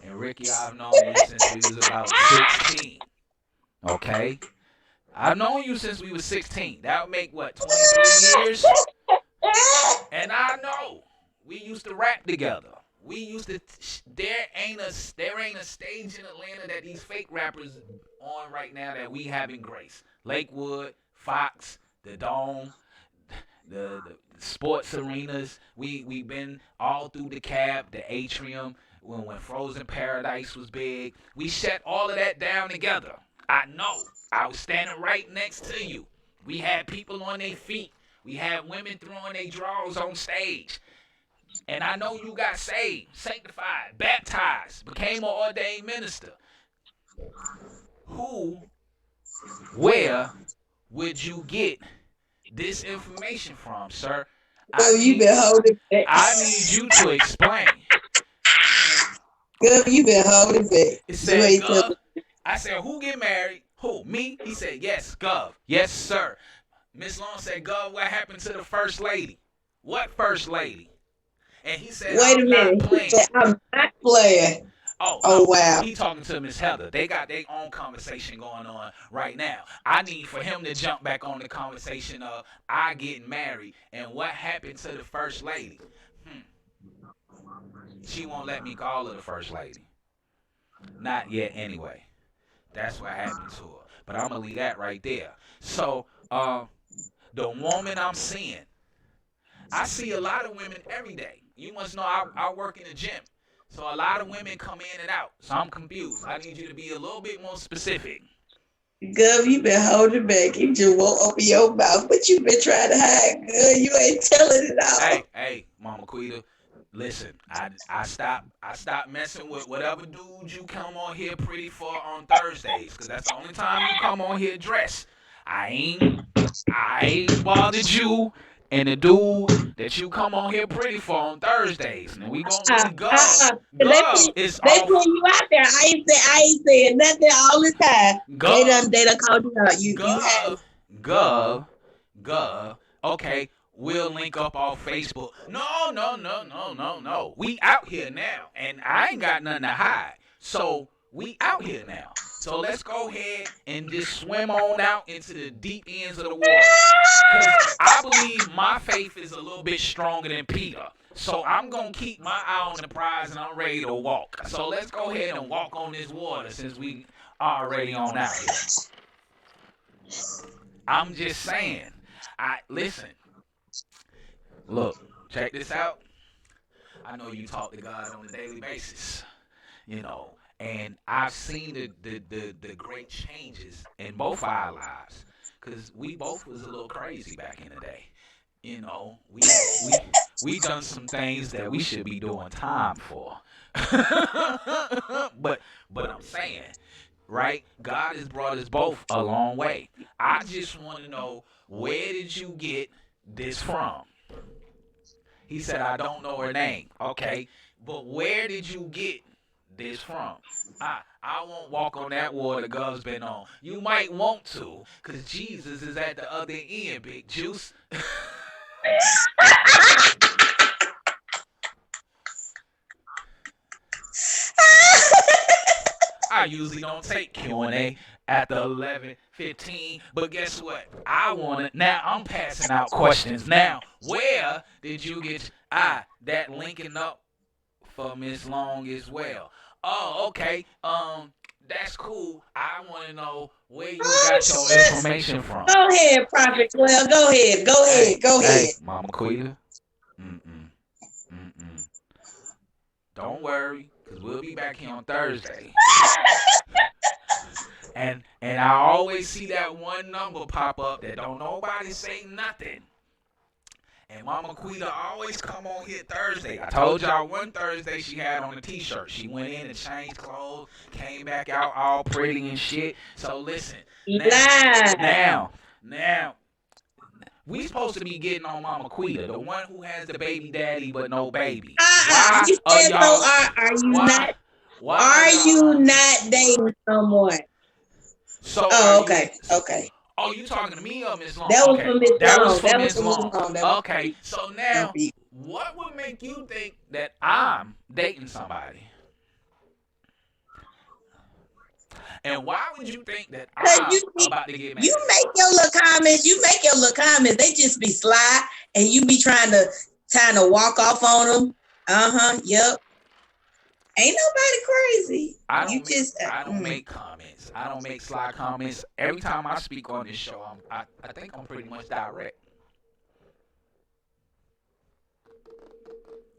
A: And Ricky, I've known you since we was about 16. Okay? I've known you since we was 16. That would make, what, 23 years? And I know. We used to rap together. We used to, there ain't a stage in Atlanta that these fake rappers on right now that we haven't graced. Lakewood, Fox, the Dome, the sports arenas. We've been all through the Cab, the Atrium, when Frozen Paradise was big. We shut all of that down together. I know. I was standing right next to you. We had people on their feet. We had women throwing their drawers on stage. And I know you got saved, sanctified, baptized, became an ordained minister. Where would you get this information from, sir?
C: You've been holding back.
A: I need you to explain.
C: Gov, you've been holding back.
A: It said, Gov. I said, who get married? Who? Me? He said, yes, Gov. Yes, sir. Miss Long said, Gov, what happened to the first lady? What first lady? And he said,
C: Wait a
A: I'm
C: minute.
A: not
C: He
A: playing.
C: said, I'm not playing.
A: Oh,
C: Oh,
A: no.
C: wow.
A: He talking to Miss Heather. They got their own conversation going on right now. I need for him to jump back on the conversation of I getting married and what happened to the first lady. She won't let me call her the first lady. Not yet anyway. That's what happened to her. But I'm going to leave that right there. So, the woman I'm seeing, I see a lot of women every day. You must know I work in the gym. So a lot of women come in and out. So I'm confused. I need you to be a little bit more specific.
C: Gov, you been holding back. You just won't open your mouth, but you been trying to hide. Good, you ain't telling it all.
A: Hey, Mama Quita, listen. I stopped messing with whatever dudes you come on here pretty for on Thursdays, cause that's the only time you come on here dressed. I ain't bothered you and the dude that you come on here pretty for on Thursdays. And we gonna leave Gov. Gov is
C: They
A: off.
C: put you out there. I ain't saying nothing all the time.
A: Gov.
C: They done called you out. You have
A: Gov. Okay, we'll link up off Facebook. No. We out here now, and I ain't got nothing to hide. So we out here now. So let's go ahead and just swim on out into the deep ends of the water. Because I believe my faith is a little bit stronger than Peter. So I'm going to keep my eye on the prize and I'm ready to walk. So let's go ahead and walk on this water since we already on out here. I'm just saying. Listen. Look, check this out. I know you talk to God on a daily basis. You know. And I've seen the great changes in both our lives, cause we both was a little crazy back in the day. You know, we done some things that we should be doing time for. but I'm saying, right? God has brought us both a long way. I just want to know, where did you get this from? He said, I don't know her name. Okay, but where did you get this from? I won't walk on that water Gov's been on. You might want to, because Jesus is at the other end, Big Juice. I usually don't take Q&A at the 11:15, but guess what? Now I'm passing out questions. Now, where did you get that linking up for Miss Long as well? Oh, okay. That's cool. I want to know where you got your information from.
C: Go ahead, Prophet Well. Go ahead.
A: Hey, Mama Quita. Don't worry, because we'll be back here on Thursday. and I always see that one number pop up that don't nobody say nothing. And Mama Quita always come on here Thursday. I told y'all one Thursday she had on a t-shirt. She went in and changed clothes, came back out all pretty and shit. So listen. Now, we supposed to be getting on Mama Quita, the one who has the baby daddy but no baby. Why are y'all?
C: Are you not? Are you not dating someone?
A: So
C: okay.
A: Oh, you talking to me or Miss Long?
C: That was
A: okay.
C: for Miss Long.
A: That was for Miss Long. Okay, so now,
C: be.
A: what would make you think that I'm dating somebody? And why would you think that I'm about to get married?
C: You make your little comments. They just be sly, and you be trying to walk off on them. Yep. Ain't nobody crazy.
A: I don't make comments. I don't make sly comments. Every time I speak on this show, I think I'm pretty much direct.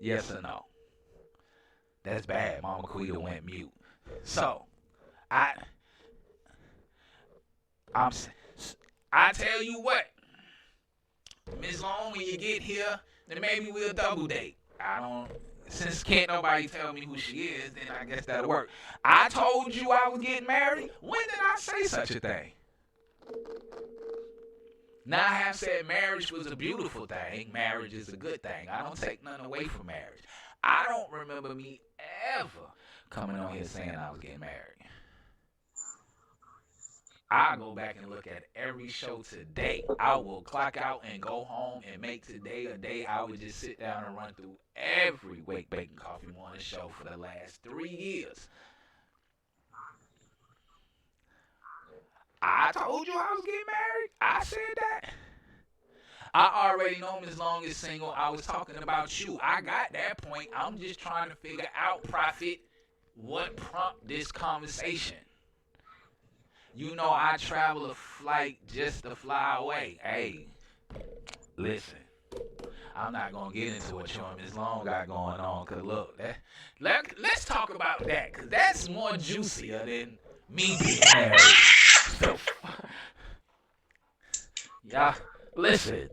A: Yes or no? That's bad. Mama Quita went mute. So, I tell you what, Miss Long, when you get here, then maybe we'll double date. Since can't nobody tell me who she is, then I guess that'll work. I told you I was getting married. When did I say such a thing? Now I have said marriage was a beautiful thing. Marriage is a good thing. I don't take nothing away from marriage. I don't remember me ever coming on here saying I was getting married. I'll go back and look at every show today. I will clock out and go home and make today a day. I would just sit down and run through every Wake Bake Coffee Morning show for the last 3 years. I told you I was getting married. I said that. I already know Miss Long is single. I was talking about you. I got that point. I'm just trying to figure out, Prophet, what prompted this conversation. You know I travel a flight just to fly away. Hey, listen. I'm not going to get into what you and Miss Long got going on. Because look, let's talk about that. Because that's more juicier than me being married. So, yeah, listen.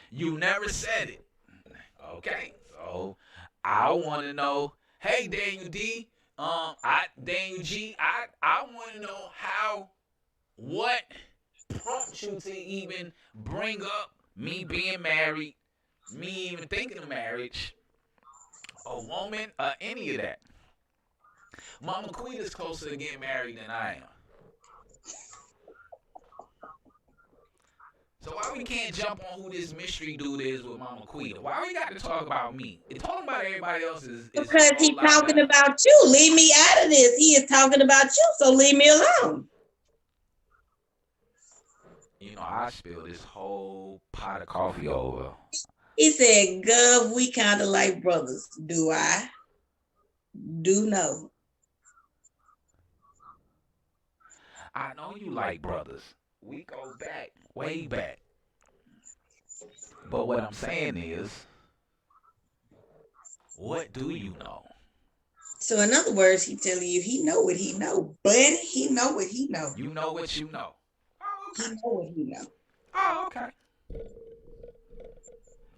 A: You never said it. Okay, so I want to know, hey, Daniel D, Daniel G, I want to know what prompted you to even bring up me being married, me even thinking of marriage, a woman, any of that. Mama Queen is closer to getting married than I am. So why we can't jump on who this mystery dude is with Mama Queen? Why we got to talk about me? And talking about everybody else is
C: because he's talking about you. Leave me out of this. He is talking about you, so leave me alone.
A: You know, I spilled this whole pot of coffee over.
C: He said, Gov, we kind of like brothers. Do I? Do know.
A: I know you like brothers. We go back, way back. But what I'm saying is, what do you know?
C: So in other words, he telling you he know what he know, buddy. He know what he know.
A: You know what you know. Oh, okay.
C: He know what he know.
A: Oh, okay.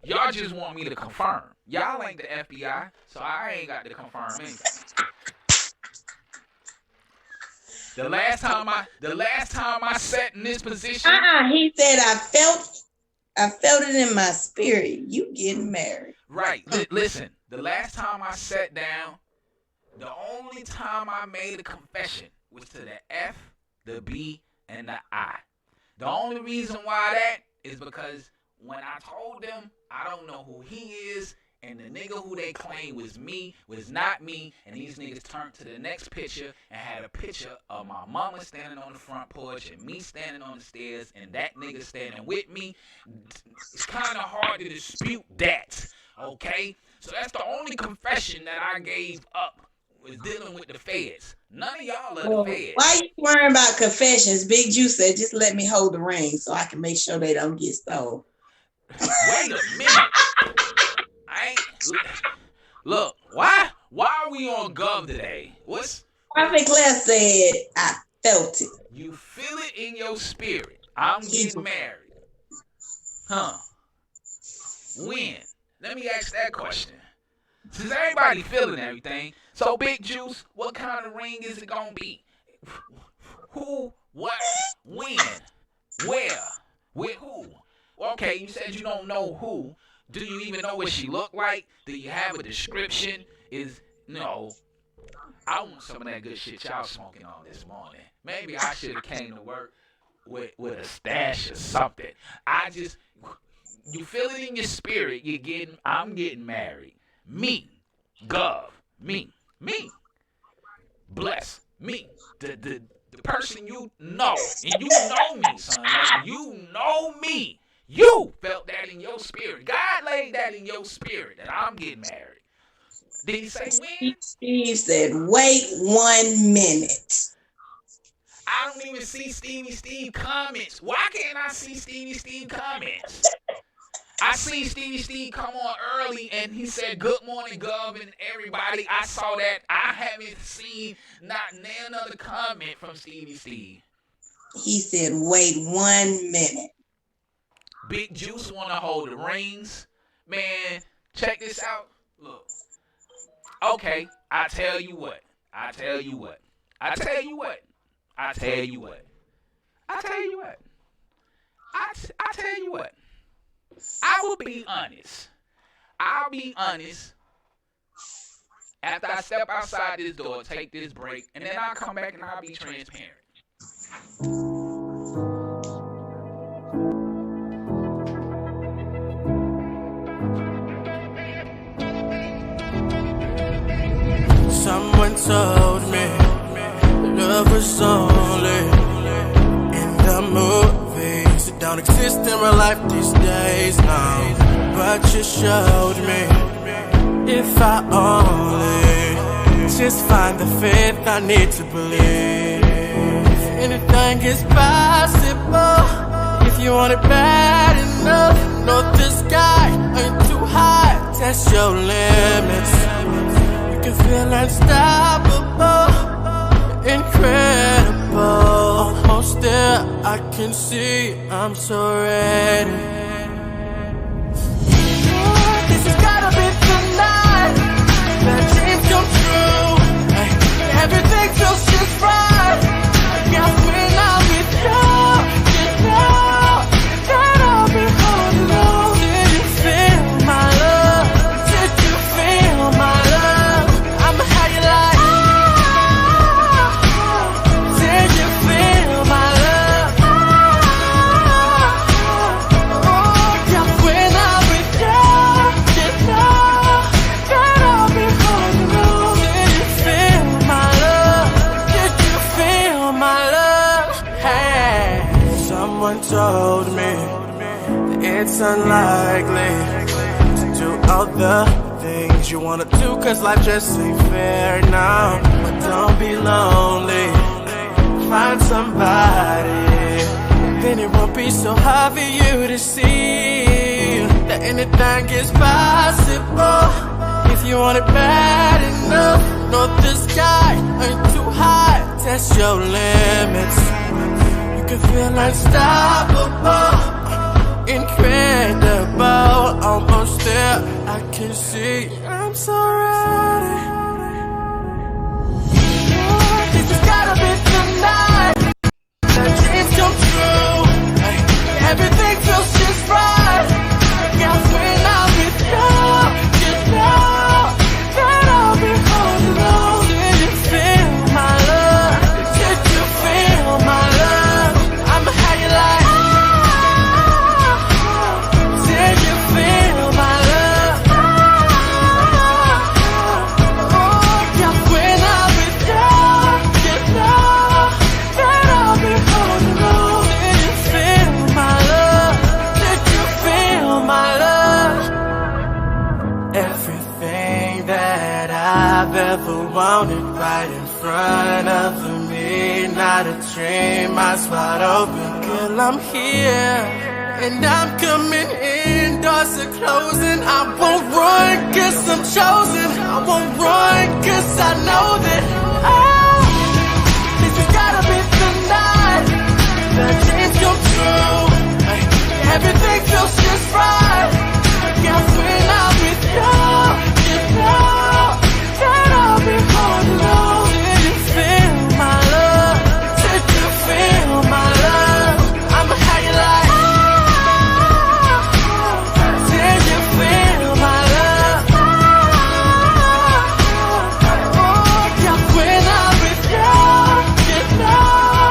A: Y'all just want me to confirm. Y'all ain't the FBI, so I ain't got to confirm anything. The last time I sat in this position.
C: He said I felt it in my spirit. You getting married.
A: Right. Listen, the last time I sat down, the only time I made a confession was to the F, the B, and the I. The only reason why that is because when I told them I don't know who he is, and the nigga who they claimed was me was not me, and these niggas turned to the next picture and had a picture of my mama standing on the front porch and me standing on the stairs and that nigga standing with me. It's kind of hard to dispute that, okay? So that's the only confession that I gave up, was dealing with the feds. None of y'all are the feds.
C: Why you worrying about confessions? Big Juice said, just let me hold the ring so I can make sure they don't get stole.
A: Wait a minute. Look, why are we on Gov today?
C: Prophet Class said, I felt it.
A: You feel it in your spirit. I'm getting married. Huh? When? Let me ask that question. Since everybody feeling everything, so Big Juice, what kind of ring is it gonna be? Who? What? When? Where? With who? Okay, you said you don't know who. Do you even know what she looked like? Do you have a description? No. I want some of that good shit y'all smoking on this morning. Maybe I should have came to work with a stash or something. You feel it in your spirit. I'm getting married. Me. Gov. Me. Bless. Me. The person you know. And you know me, son. Like, you know me. You felt that in your spirit. God laid that in your spirit that I'm getting married. Did he say when?
C: Steve said, wait 1 minute.
A: I don't even see Stevie Steve comments. Why can't I see Stevie Steve comments? I seen Stevie Steve come on early and he said, good morning, Gov, and everybody. I saw that. I haven't seen not another comment from Stevie Steve.
C: He said, wait 1 minute.
A: Big Juice want to hold the reins. Man, check this out. Look. Okay, I tell you what. I will be honest. I'll be honest. After I step outside this door, take this break, and then I'll come back and I'll be transparent.
H: Someone told me love was only in the movies. It don't exist in real life these days, no. But you showed me if I only just find the faith I need to believe. Anything is possible if you want it bad enough. Know the sky ain't too high, test your limits. You can feel unstoppable, incredible. Almost there, I can see I'm so ready. This has gotta be tonight. The dreams come true. Everything feels just right. I guess when I'm with you, you know that I'll be holding on. Did you feel my love? Did you feel my love? I'ma how you like. Did you feel my love? Oh, yeah, when I'm with you, you know that I'll be holding on. Did you feel my love? Did you feel my love? Hey, someone told me that it's unlikely to do all the things you wanna do, 'cause life just ain't fair now. But don't be lonely, find somebody, then it won't be so hard for you to see that anything is possible if you want it bad enough. Know the sky ain't too high, test your limits. You can feel unstoppable, incredible. Almost there, I can see I'm so ready. This has gotta be tonight. The dreams come true. Everything feels just right. Guess when I'm with you, you know that I'll be holding on. Did you feel my love? Did you feel my love? I'ma how you like. Did you feel my love? Oh, yeah, when I'm with you, you know that I'll be holding on. Did you feel my love? Did you feel my love? Everything that I've ever wanted right in front of me. Not a dream, eyes wide open. Girl, I'm here and I'm coming in. Doors are closing. I won't run 'cause I'm chosen. I won't run 'cause I know that this has gotta be the night. The dreams come true. Everything feels just right. Guess when I'm with you, you know that I'll be holding on. Did you feel my love? Did you feel my love? I'ma how you like. Did you feel my love? Oh, yeah, when I'm with you, you know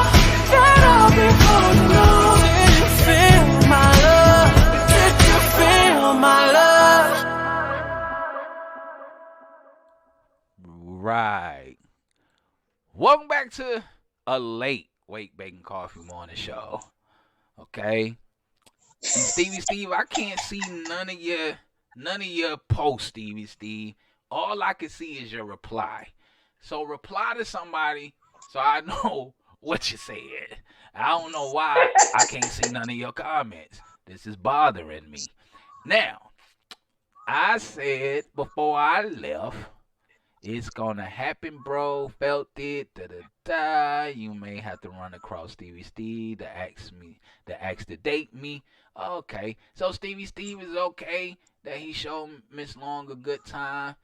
H: that I'll be holding on. Did you feel my love? Did you feel my love?
A: Right. Welcome back to a late Wake Bacon Coffee Morning Show. Okay. And Steve, I can't see none of your posts, Steve. All I can see is your reply. So reply to somebody so I know what you said. I don't know why I can't see none of your comments. This is bothering me. Now, I said before I left, it's gonna happen, bro. Felt it. You may have to run across Steve to ask to date me. Okay, so Steve is okay that he showed Miss Long a good time.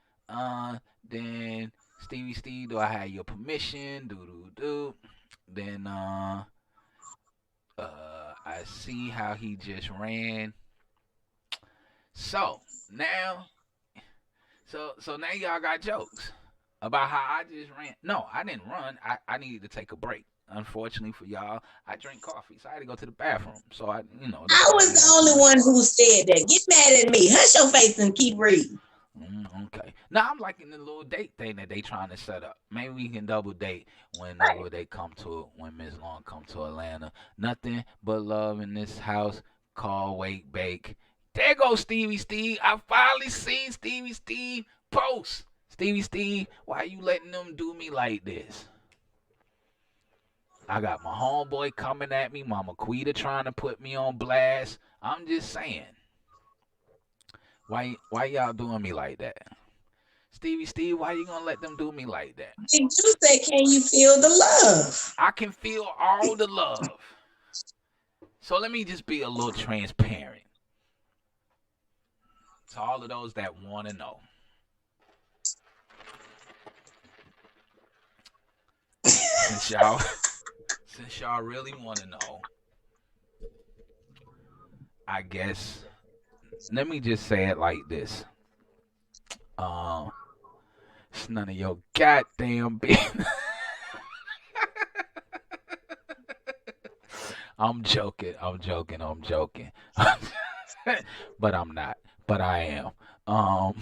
A: Then Steve, do I have your permission? Do. Then I see how he just ran. So now y'all got jokes. about how I just ran. No, I didn't run. I needed to take a break. Unfortunately for y'all, I drink coffee, so I had to go to the bathroom. So that's
C: I
A: why I
C: was
A: didn't
C: the
A: have too
C: only
A: much.
C: one who said that. Get mad at me. Hush your face and keep reading.
A: Okay. Now I'm liking the little date thing that they trying to set up. Maybe we can double date whenever they come to when Miss Long come to Atlanta. Nothing but love in this house. Call Wake Bake. There goes Stevie Steve. I finally seen Stevie Steve post. Stevie Steve, why you letting them do me like this? I got my homeboy coming at me. Mama Quita trying to put me on blast. I'm just saying. Why y'all doing me like that? Stevie Steve, why you gonna let them do me like that?
C: Big Juice said, can you feel the love?
A: I can feel all the love. So let me just be a little transparent to all of those that want to know. Since y'all really want to know, I guess let me just say it like this. It's none of your goddamn business. I'm joking. But I'm not. But I am.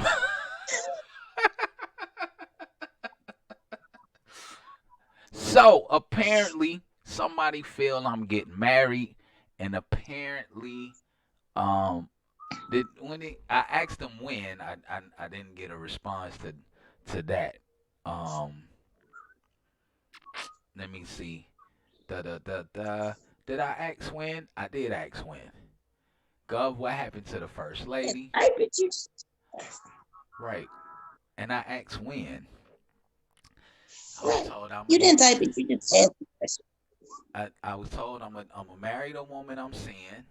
A: So apparently somebody feel I'm getting married, and apparently I asked them when I didn't get a response to that. Um, Let me see. Da da da da. Did I ask when? I did ask when. Gov, what happened to the first lady?
C: I bet you.
A: Right. And I asked when. I was told
C: You didn't type it. You just asked the question.
A: I was told I'm a married a woman I'm seeing.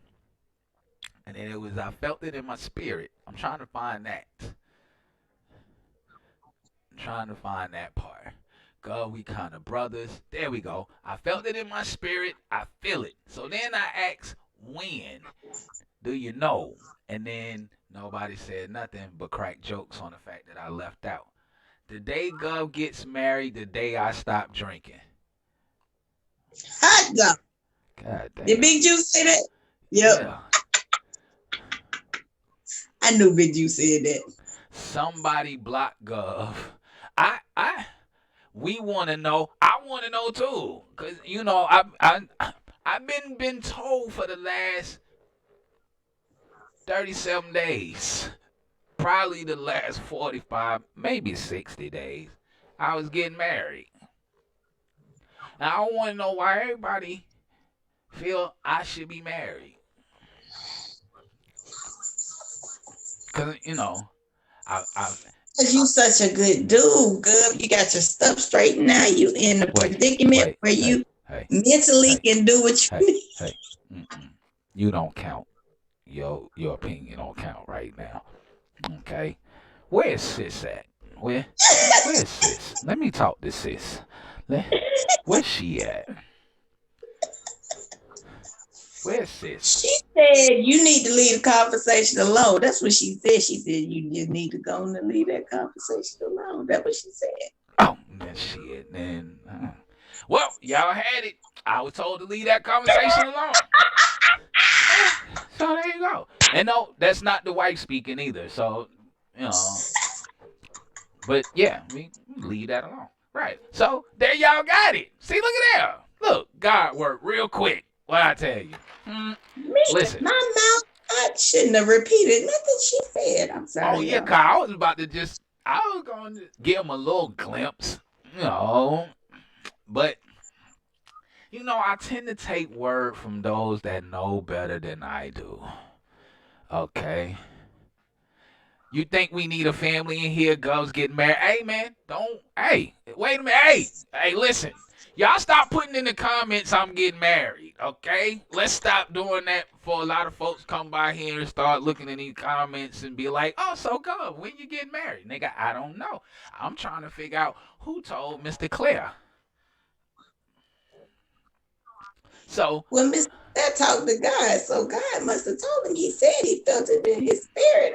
A: And then I felt it in my spirit. I'm trying to find that. Part. God, we kind of brothers. There we go. I felt it in my spirit. I feel it. So then I asked, when do you know? And then nobody said nothing but crack jokes on the fact that I left out. The day Gov gets married, the day I stop drinking.
C: Hot dog.
A: God damn.
C: Did Big Juice say that? Yep.
A: Yeah.
C: I knew Big Juice said that.
A: Somebody block Gov. We want to know. I want to know too, cause I've been told for the last 37 days, probably the last 45, maybe 60 days, I was getting married. And I want to know why everybody feel I should be married, cause
C: Cause you such a good dude, good. You got your stuff straight now. You in the predicament where you mentally can do what you need.
A: You don't count. Your opinion don't count right now. Okay. Where's sis at? Where's sis? Let me talk to sis. Where's she at? Where's sis?
C: She said you need to leave the conversation alone. That's what she said. She said you just need to go and leave that conversation alone. That's what she said.
A: Oh, shit. Then, well, y'all had it. I was told to leave that conversation alone. So there you go. And no, that's not the wife speaking either. So, but yeah, we leave that alone. Right. So there y'all got it. See, look at that. Look, God worked real quick. What I tell you. Listen.
C: My mouth, I shouldn't have repeated nothing she said. I'm sorry.
A: Oh, yeah, Kyle. I was going to give him a little glimpse, But, I tend to take word from those that know better than I do. Okay? You think we need a family in here? Girls getting married? Hey, man, wait a minute. Hey, listen. Y'all stop putting in the comments I'm getting married, okay? Let's stop doing that before a lot of folks come by here and start looking in these comments and be like, oh, so good, when you get married? Nigga, I don't know. I'm trying to figure out who told Mr. Claire. So,
C: well, Mr. That talked to God, so God must have told him. He said he felt it in his spirit.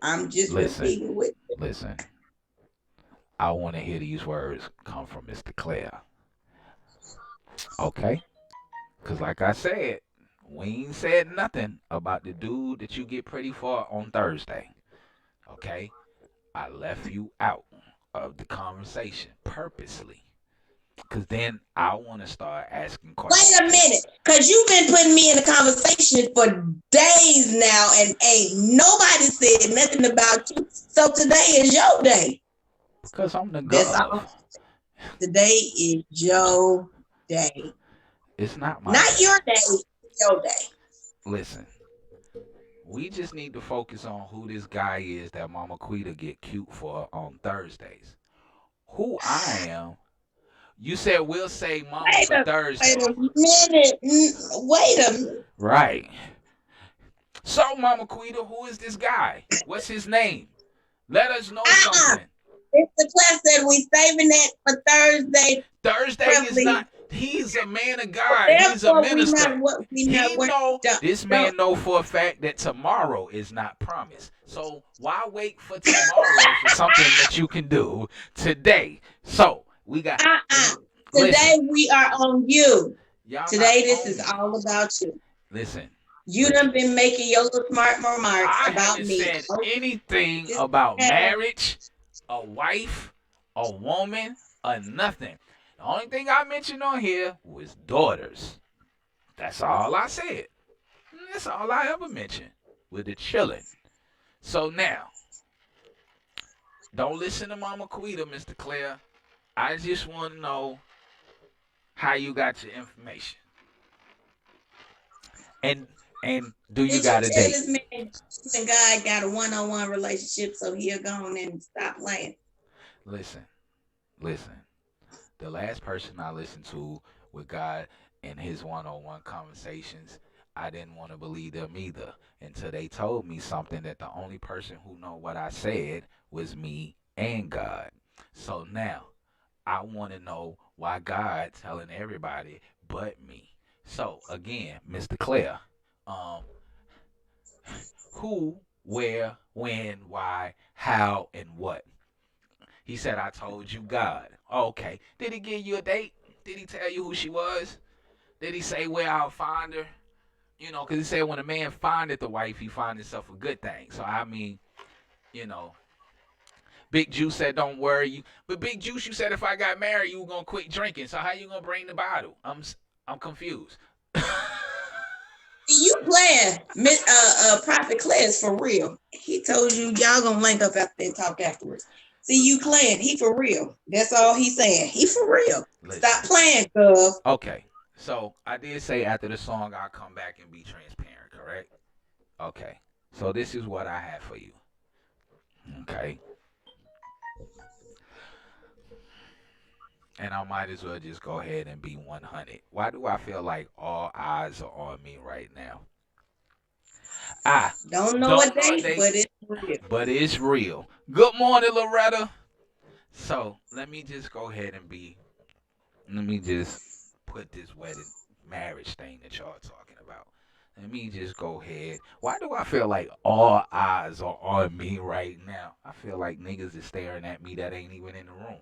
C: I'm just repeating with you.
A: Listen. I want to hear these words come from Mr. Claire. Okay? Because, like I said, we ain't said nothing about the dude that you get pretty for on Thursday. Okay? I left you out of the conversation purposely. Because then I want to start asking questions.
C: Wait a minute, because you've been putting me in a conversation for days now, and ain't nobody said nothing about you. So today is your day.
A: Because I'm the
C: That's all.
A: gov.
C: Today is your day.
A: It's not my
C: Not
A: day.
C: your day, it's your day.
A: Listen, we just need to focus on who this guy is that Mama Quita get cute for on Thursdays. Who I am. You said we'll say Mama for Thursday.
C: Wait a minute. Wait a minute.
A: Right. So, Mama Quita, who is this guy? What's his name? Let us know something.
C: Mr. Claire said we saving that for Thursday.
A: Thursday is not. He's a man of God. He's a
C: Therefore,
A: minister.
C: Don't-
A: This man know for a fact that tomorrow is not promised. So why wait for tomorrow for something that you can do today? So we got.
C: Today we are on you.
A: Y'all
C: Today
A: not
C: this
A: on
C: is
A: me.
C: all about you.
A: Listen.
C: You done been making your little smart remarks
A: I
C: about
A: haven't
C: me.
A: said anything about marriage, a wife, a woman, or nothing. The only thing I mentioned on here was daughters. That's all I said. That's all I ever mentioned with the chilling. So now, don't listen to Mama Quita, Mr. Claire. I just want to know how you got your information. And do you got a
C: tell
A: date?
C: this man you and God got a one-on-one relationship, so he'll go on and stop playing.
A: Listen. The last person I listened to with God in his one-on-one conversations, I didn't want to believe them either until they told me something that the only person who know what I said was me and God. So now I want to know why God telling everybody but me. So again, Mr. Claire, who, where, when, why, how, and what? He said, I told you God. Okay. Did he give you a date? Did he tell you who she was? Did he say where I'll find her? You know, because he said when a man findeth the wife, he find himself a good thing. So, I mean, you know, Big Juice said, don't worry. But Big Juice, you said if I got married, you were going to quit drinking. So, how you going to bring the bottle? I'm confused.
C: You playing, Prophet Claire's for real. He told you y'all gonna link up after and talk afterwards. See, you playing. He for real. That's all he's saying. He for real.
A: Listen.
C: Stop playing, cuz.
A: Okay. So, I did say after the song, I'll come back and be transparent, correct? Okay. So, this is what I have for you. Okay. And I might as well just go ahead and be 100. Why do I feel like all eyes are on me right now? I
C: don't know what date, but it's real.
A: But it's real. Good morning, Loretta. So let me just go ahead and let me just put this wedding marriage thing that y'all talking about. Let me just go ahead. Why do I feel like all eyes are on me right now? I feel like niggas is staring at me that ain't even in the room.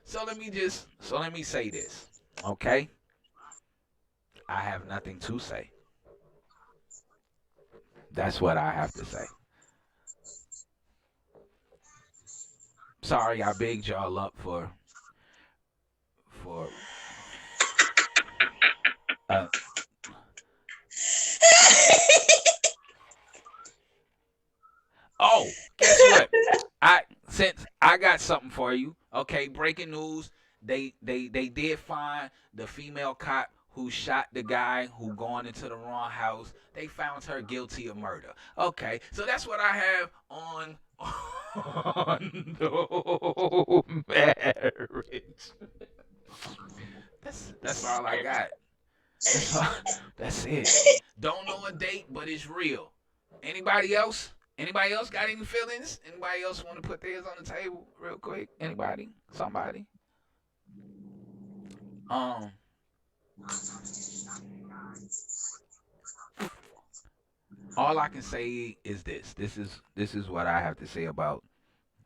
A: So let me say this, okay? I have nothing to say. That's what I have to say. Sorry, I bigged y'all up for Oh, guess what? Since I got something for you. Okay, breaking news. They did find the female cop who shot the guy who gone into the wrong house. They found her guilty of murder. Okay, so that's what I have on no marriage. That's all I got. That's it. Don't know a date, but it's real. Anybody else? Anybody else got any feelings? Anybody else want to put theirs on the table real quick? Anybody? Somebody? All I can say is this. This is what I have to say about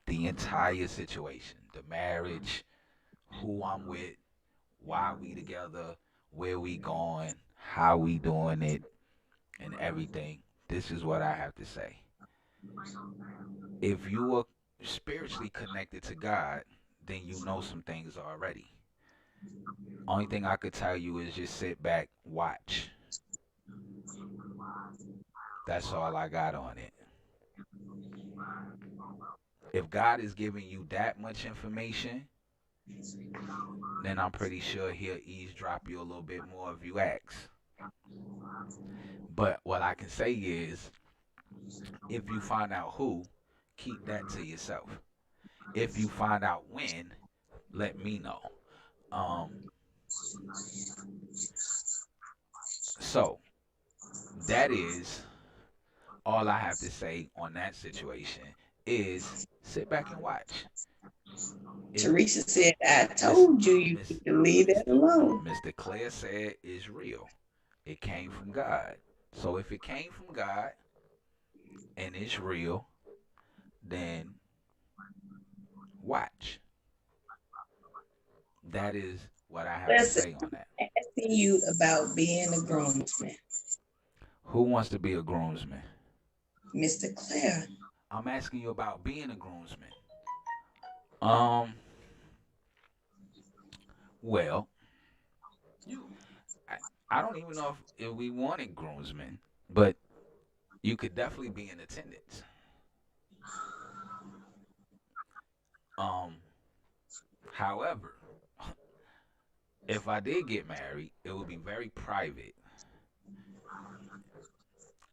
A: the entire situation. The marriage, who I'm with, why we together, where we going, how we doing it, and everything. This is what I have to say. If you are spiritually connected to God, then you know some things already. Only thing I could tell you is just sit back, watch. That's all I got on it. If God is giving you that much information, then I'm pretty sure he'll eavesdrop you a little bit more if you ask. But what I can say is, if you find out who, keep that to yourself. If you find out when, let me know. Um, so that is all I have to say on that situation is sit back and watch. If
C: Teresa said, I
A: Miss
C: told you you
A: Miss
C: need to leave
A: Miss
C: that alone.
A: Mr. Claire said is real. It came from God. So if it came from God and it's real, then watch. That is what I have to
C: Listen,
A: say on that.
C: asking you about being a groomsman,
A: Who wants to be a groomsman?
C: Mr. Claire.
A: I'm asking you about being a groomsman. Um, well, I, I don't even know if we wanted groomsmen, but you could definitely be in attendance. Um, however, if I did get married, it would be very private.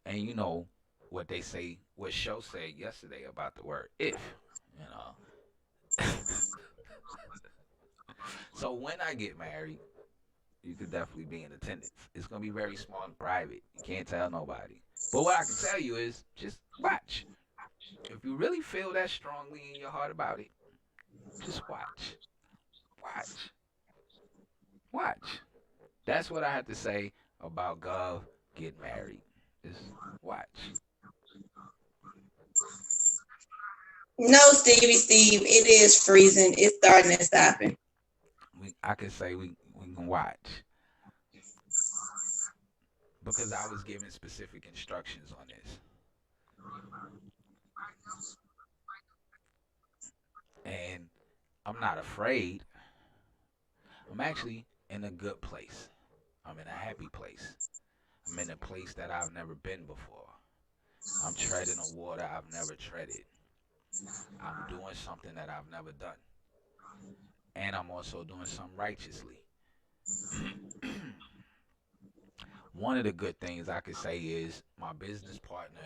A: And you know what they say, what Show said yesterday about the word if, you know. So when I get married, you could definitely be in attendance. It's gonna be very small and private. You can't tell nobody. But what I can tell you is just watch. If you really feel that strongly in your heart about it, just watch. Watch. Watch. That's what I have to say about Gov getting married. Just watch.
C: No, Stevie Steve, it is freezing. It's starting and stopping.
A: I could say we can watch because I was given specific instructions on this, and I'm not afraid. I'm actually in a good place. I'm in a happy place. I'm in a place that I've never been before. I'm treading a water I've never treaded. I'm doing something that I've never done. And I'm also doing something righteously. One of the good things I could say is my business partner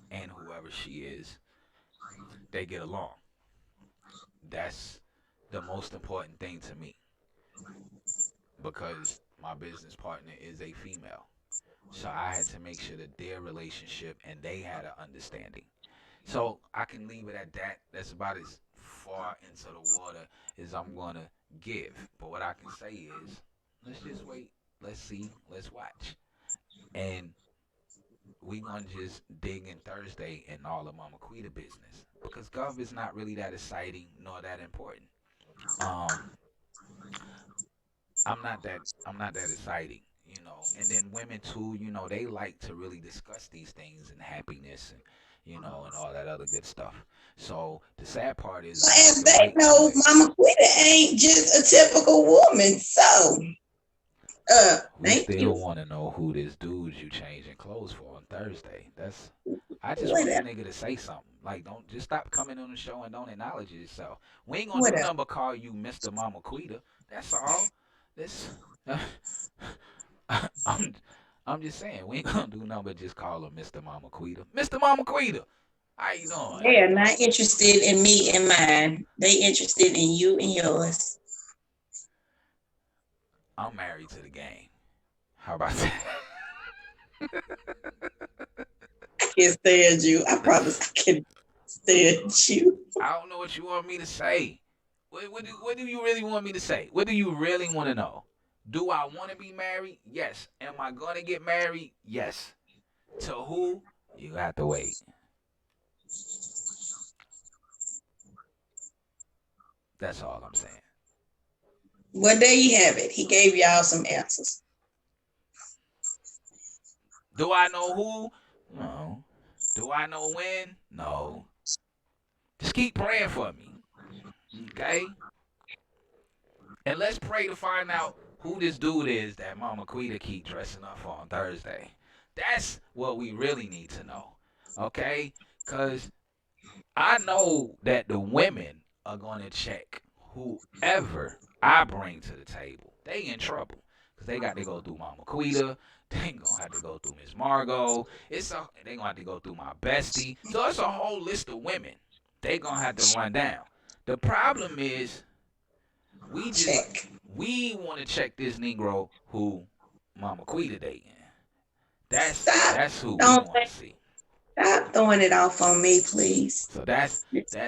A: and whoever she is, they get along. That's the most important thing to me because my business partner is a female. So I had to make sure that their relationship and they had an understanding. So I can leave it at that. That's about as far into the water as I'm going to give. But what I can say is, let's just wait. Let's see. Let's watch. And we going to just dig in Thursday in all of Mama Quita business. Because Gov is not really that exciting nor that important. Um, I'm not that exciting, you know. And then women too, you know, they like to really discuss these things and happiness and and all that other good stuff. So the sad part is I have
C: As
A: to
C: they
A: wait till
C: know,
A: it.
C: Mama Quita ain't just a typical woman. So,
A: We
C: thank
A: still
C: you.
A: want to know who this dude you changing clothes for on Thursday. That's I just want the
C: Whatever.
A: nigga to say something. Like, don't just stop coming on the show and don't acknowledge yourself. We ain't gonna do
C: Whatever.
A: nothing but call you Mr. Mama Quita. That's all. This I'm I'm just saying we ain't gonna do nothing but just call him Mr. Mama Quita. Mr. Mama Quita, how you doing?
C: They are not interested in me and mine. They interested in you and yours.
A: I'm married to the game. How about that?
C: I can't stand you. I promise I can stand you.
A: I don't know what you want me to say. What do you really want me to say? What do you really want to know? Do I want to be married? Yes. Am I going to get married? Yes. To who? You have to wait. That's all I'm saying.
C: Well, there you have it. He gave y'all some answers.
A: Do I know who? No. Do I know when? No. Just keep praying for me. Okay? And let's pray to find out who this dude is that Mama Quita keep dressing up for on Thursday. That's what we really need to know. Okay? Because I know that the women are going to check whoever I bring to the table. They in trouble. Because they got to go through Mama Quita. They going to have to go through Miss Margot. They going to have to go through my bestie. So it's a whole list of women they going to have to run down. The problem is we want to check this Negro who Mama Quita dating. That's who we want to see.
C: Stop throwing it off on me, please.
A: So that's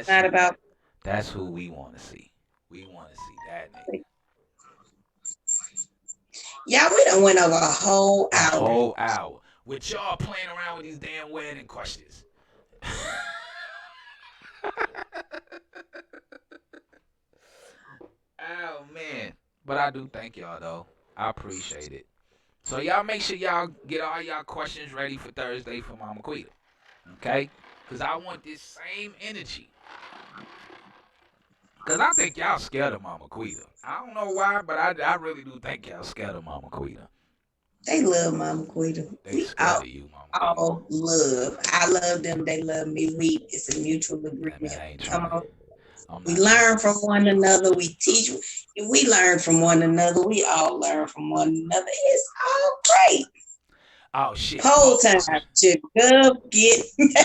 C: not about.
A: That's who we want to see. We want to see that nigga.
C: Yeah, we done went over a whole
A: A
C: hour.
A: whole hour with y'all playing around with these damn wedding questions. Oh man, but I do thank y'all though. I appreciate it. So y'all make sure y'all get all y'all questions ready for Thursday for Mama Quita. Okay? Because I want this same energy. Because I think y'all scared of Mama Quita. I don't know why, but I really do think y'all scared of Mama Quita.
C: They love Mama Quita.
A: They scared of you, Mama Quita.
C: All love. I love them. They love me. It's a mutual agreement. Come on. We learn from one another. We teach. We learn from one another. We all learn from one another. It's all great.
A: Oh shit.
C: Whole time to go get married.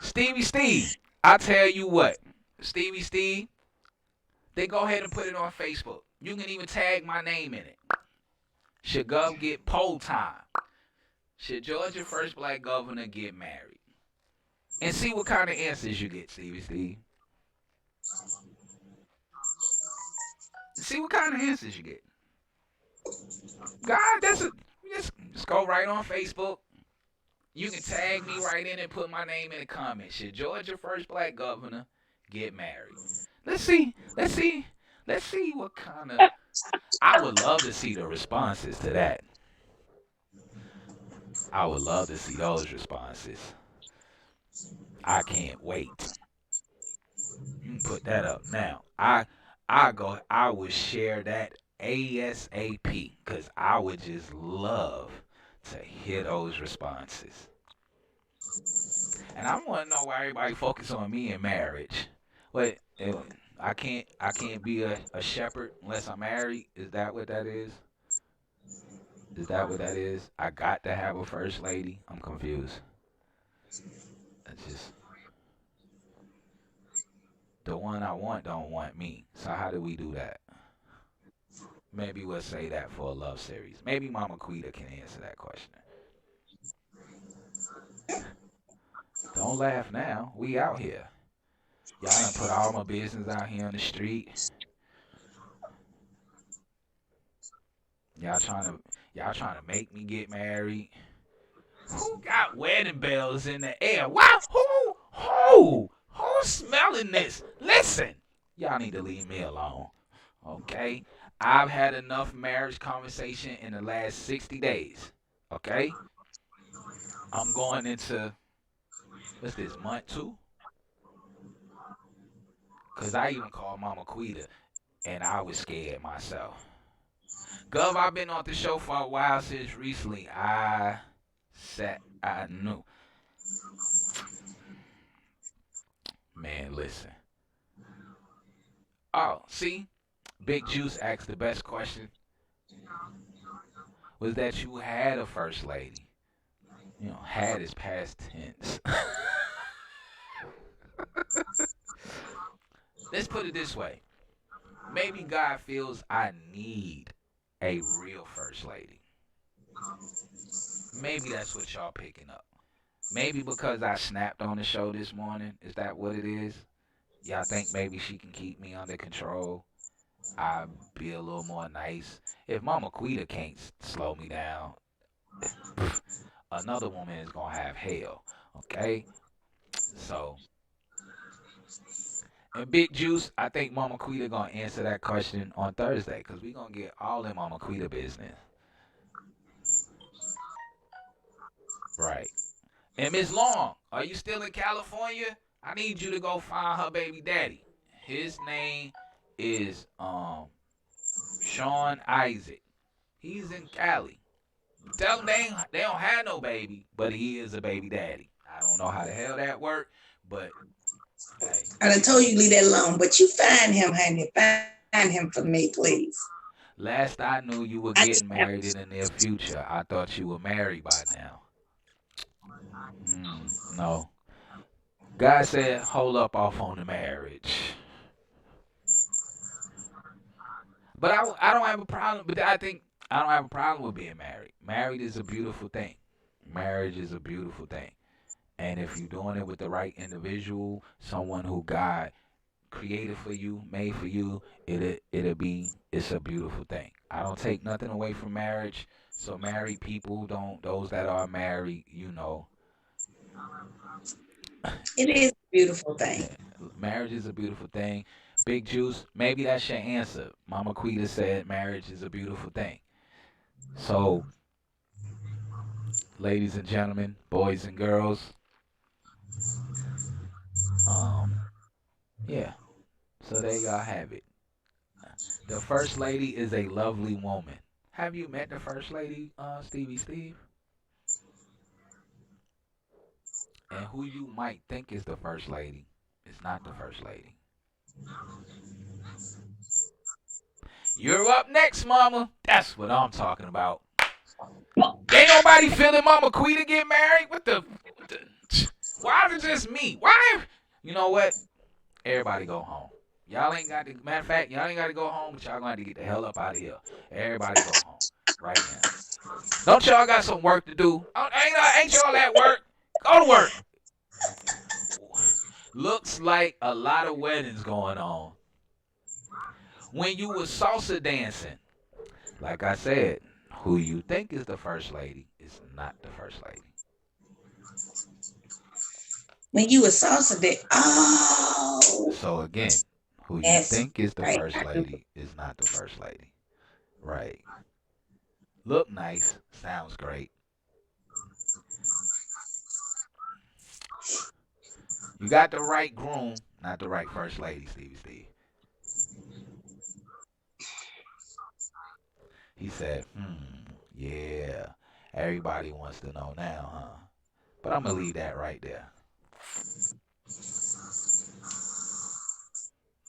A: Steve, I tell you what. Steve, they go ahead and put it on Facebook. You can even tag my name in it. Should Gov get poll time? Should Georgia first black governor get married? And see what kind of answers you get, Steve. See what kind of answers you get. God, just go right on Facebook. You can tag me right in and put my name in the comments. Should Georgia first black governor get married? Let's see what kind of. I would love to see the responses to that. I would love to see those responses. I can't wait. You can put that up now. I would share that ASAP because I would just love to hear those responses. And I want to know why everybody focus on me in marriage. But I can't be a shepherd unless I'm married. Is that what that is? Is that what that is? I got to have a first lady. I'm confused. That's just the one I want don't want me. So how do we do that? Maybe we'll say that for a love series. Maybe Mama Quita can answer that question. Don't laugh now. We out here. Y'all done put all my business out here on the street. Y'all trying to make me get married. Who got wedding bells in the air? Wow, who's smelling this? Listen, y'all need to leave me alone. Okay? I've had enough marriage conversation in the last 60 days. Okay? I'm going into, what's this, month 2? Because I even called Mama Quita, and I was scared myself. Gov, I've been on the show for a while since recently. I knew. Man, listen. Oh, see? Big Juice asked the best question. Was that you had a first lady. You know, had is past tense. Let's put it this way. Maybe God feels I need a real first lady. Maybe that's what y'all picking up. Maybe because I snapped on the show this morning. Is that what it is? Y'all think maybe she can keep me under control? I be a little more nice. If Mama Quita can't slow me down, another woman is gonna have hell. Okay, so and Big Juice, I think Mama Quita gonna answer that question on Thursday because we gonna get all in Mama Quita business. Right. And Miss Long, are you still in California? I need you to go find her baby daddy. His name is Sean Isaac. He's in Cali. Tell them they don't have no baby, but he is a baby daddy. I don't know how the hell that worked, but hey.
C: I done told you leave that alone, but you find him, honey. Find him for me, please.
A: Last I knew, you were getting married in the near future. I thought you were married by now. No. God said, hold up off on the marriage. But I don't have a problem. But I think I don't have a problem with being married. Married is a beautiful thing. Marriage is a beautiful thing. And if you're doing it with the right individual, someone who God created for you, made for you, it's a beautiful thing. I don't take nothing away from marriage. So married people don't, those that are married,
C: It is a beautiful thing.
A: yeah, marriage is a beautiful thing. Big Juice, maybe that's your answer. Mama Quita said marriage is a beautiful thing. So, ladies and gentlemen, boys and girls, um, yeah. So there y'all have it. The first lady is a lovely woman. Have you met the first lady, Stevie Steve? And who you might think is the first lady is not the first lady. You're up next, mama. That's what I'm talking about. Ain't nobody feeling Mama Quita get married? What the? Why is it just me? Why? You know what? Everybody go home. Y'all ain't got to, matter of fact, y'all ain't got to go home, but y'all going to get the hell up out of here. Everybody go home right now. Don't y'all got some work to do? Ain't y'all at work? Go to work. Looks like a lot of weddings going on. When you was salsa dancing, like I said, who you think is the first lady is not the first lady.
C: When you were salsa there, oh.
A: So again, who you
C: Yes,
A: think is the
C: right.
A: first lady is not the first lady. Right. Look nice, sounds great. You got the right groom, not the right first lady, Stevie Steve. He said, yeah, everybody wants to know now, huh? But I'm going to leave that right there.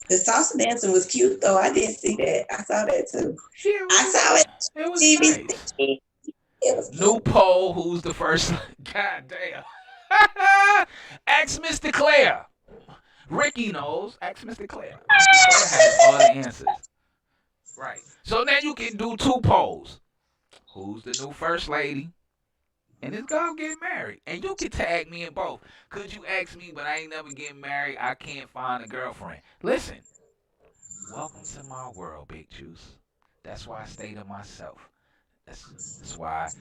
C: The salsa dancing was cute, though. I did see that. I saw that too.
A: Yeah,
C: I saw it.
A: It was
C: TV.
A: nice.
C: It was
A: New
C: cute.
A: poll, who's the first? God damn. Ask Mr. Claire. Ricky knows. Ask Mr. Claire. Mr. Claire has all the answers. Right. So now you can do two polls. Who's the new first lady? And this girl get married. And you can tag me in both. Could you ask me, but I ain't never getting married. I can't find a girlfriend. Listen. Welcome to my world, Big Juice. That's why I stay to myself. That's why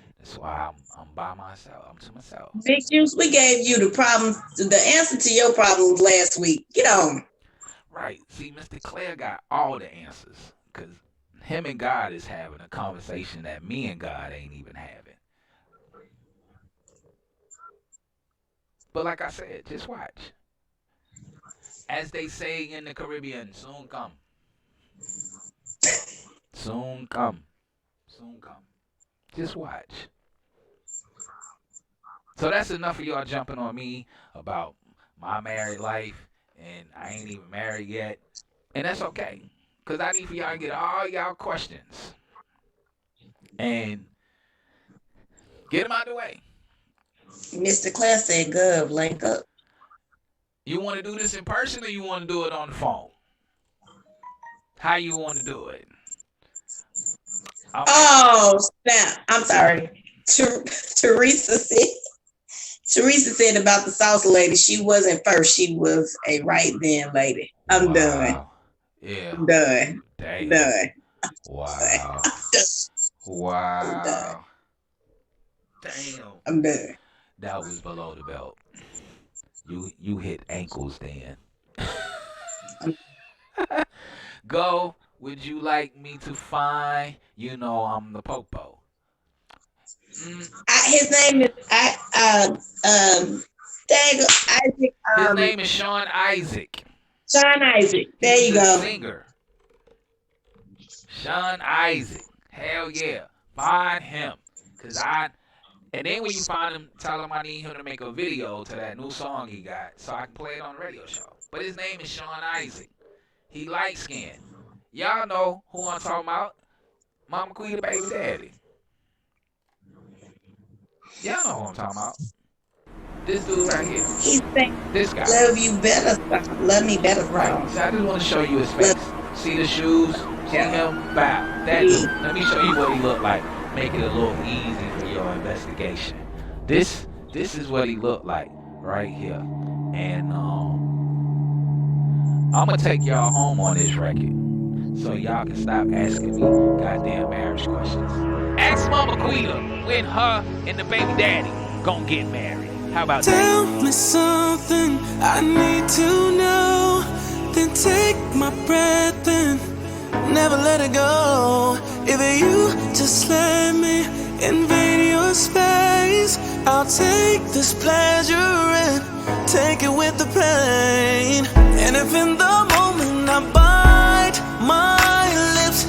A: I'm by myself. I'm to myself.
C: Big Juice, we gave you the answer to your problems last week. Get on.
A: Right. See, Mr. Claire got all the answers. Because him and God is having a conversation that me and God ain't even having. But like I said, just watch. As they say in the Caribbean, soon come. Soon come. Soon come. Just watch. So that's enough of y'all jumping on me about my married life, and I ain't even married yet. And that's okay. Because I need for y'all to get all y'all questions. And get them out of the way.
C: Mr. Claire said, "Gov, link up."
A: You want to do this in person or you want to do it on the phone? How you want to do it?
C: Oh, snap. I'm sorry. Teresa said about the salsa lady, she wasn't first. She was a right then lady. I'm done.
A: Yeah.
C: I'm done.
A: Damn.
C: Done.
A: Wow.
C: Done.
A: Wow. Damn.
C: I'm done.
A: That was below the belt. You hit ankles then. Go. Would you like me to find? You know I'm the popo.
C: His name is Isaac.
A: His name is Sean Isaac.
C: Sean Isaac. There
A: He's
C: you
A: a
C: go.
A: singer. Sean Isaac. Hell yeah. Find him. And then when you find him, tell him I need him to make a video to that new song he got so I can play it on the radio show. But his name is Sean Isaac. He light skinned. Y'all know who I'm talking about. Mama Queen, the baby daddy. Y'all know who I'm talking about. This dude right here.
C: He's saying,
A: This guy.
C: "Love you better, love me better."
A: Right. So I just want to show you his face. See the shoes? See him? Bow. That dude. Let me show you what he looked like. Make it a little easy for your investigation. This is what he looked like right here. And I'm gonna take y'all home on this record so y'all can stop asking me goddamn marriage questions. Ask Mama Quita when her and the baby daddy gonna get married. How about
H: Tell
A: that?
H: me something I need to know. Then take my breath and never let it go. If you just let me invade your space, I'll take this pleasure and take it with the pain. And if in the moment I bite my lips,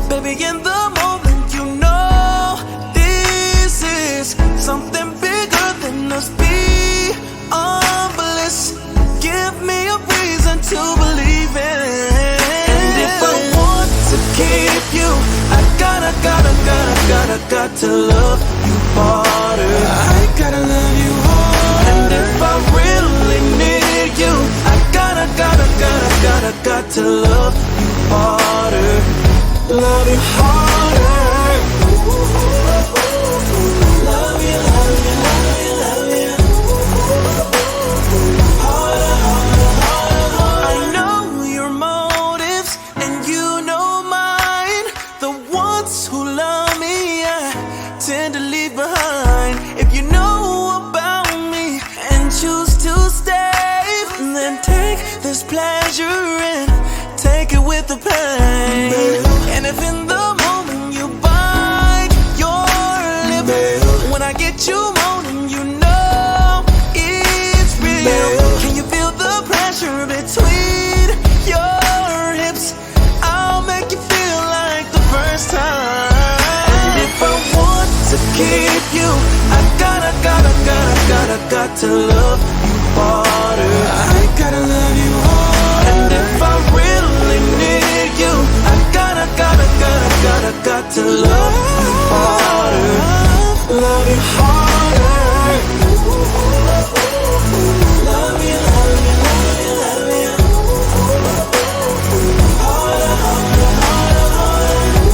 H: baby, in the moment you know this is something bigger than us beyond bliss. Give me a reason to believe in. And if I want to keep you, I gotta got to love you harder. I gotta love you harder. And if I really need you, I gotta got to love you harder. Love you harder. Love you, love you, love you, love you. Harder, harder, harder, harder. I know your motives and you know mine. The ones who love me, I tend to leave behind. If you know about me and choose to stay, then take this pleasure and take it with the pain. And if in the moment you bite your lip, when I get you moaning, you know it's real. Can you feel the pressure between your hips? I'll make you feel like the first time. And if I want to keep you, I gotta got to love you harder. I gotta love you harder. And if I really need you, I gotta got to love you harder. Love you harder. Love you, love you, love you, love you. Harder, harder, harder, harder.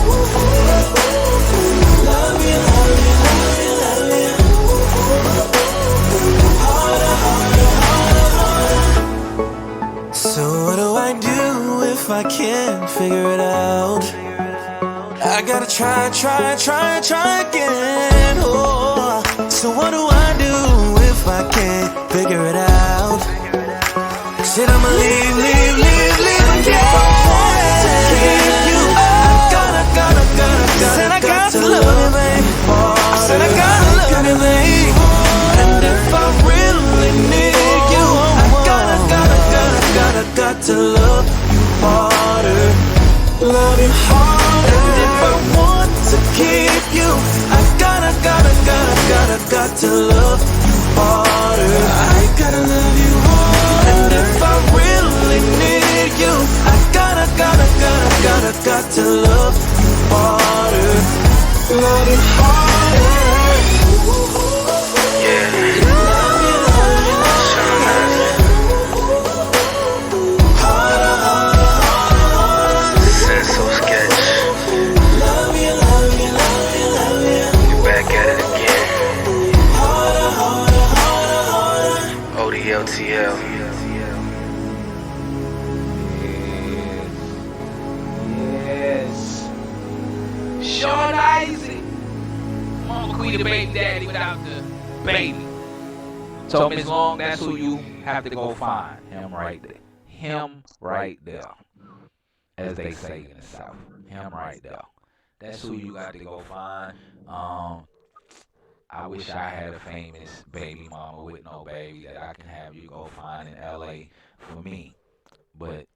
H: Love you, love you, love you, love you. Harder, harder, harder, harder. So what do I do if I can't figure it out? I gotta try again. Oh, so what do I do if I can't figure it out? Said I'ma leave again. Said I got to love you, babe. I said I gotta love you, babe. And if I really need you, I got to love you harder. Love you harder. And if I want to keep you, I gotta got to love you harder. I gotta love you harder. And if I really need you, I gotta got to love you harder. Love you harder.
I: Yeah.
H: Love you, love you, love you. Harder, harder, harder.
I: This is so sketch.
H: Love you, love you, love you, love you.
I: You back at it again.
H: Harder, harder, harder, harder.
I: ODLTL.
A: Queen the baby daddy without the baby. So Miss Long, that's who you have to go find. Him right there. Him right there. As they say in the South. Him right there. That's who you got to go find. I wish I had a famous baby mama with no baby that I can have you go find in LA for me. But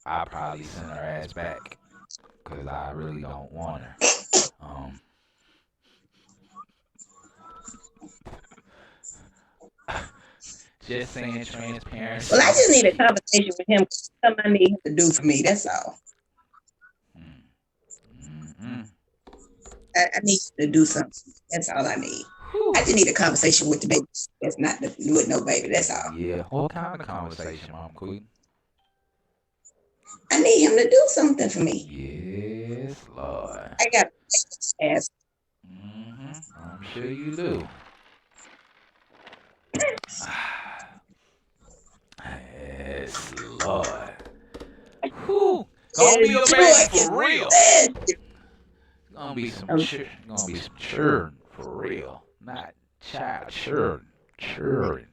A: I'll probably send her ass back. Because I really don't want her. Just saying transparency.
C: Well, I just need a conversation with him. Something I need him to do for me. That's all. I need you to do something. That's all I need. I just need a conversation with the baby. That's not with no baby. That's all.
A: Yeah. What kind of conversation, Mom Queen?
C: I need him to do something for me.
A: Yes, Lord.
C: I got to ask.
A: I'm sure you do. Yes, Lord. Whew. Gonna be a baby for real. Gonna be some children for real. Not child children.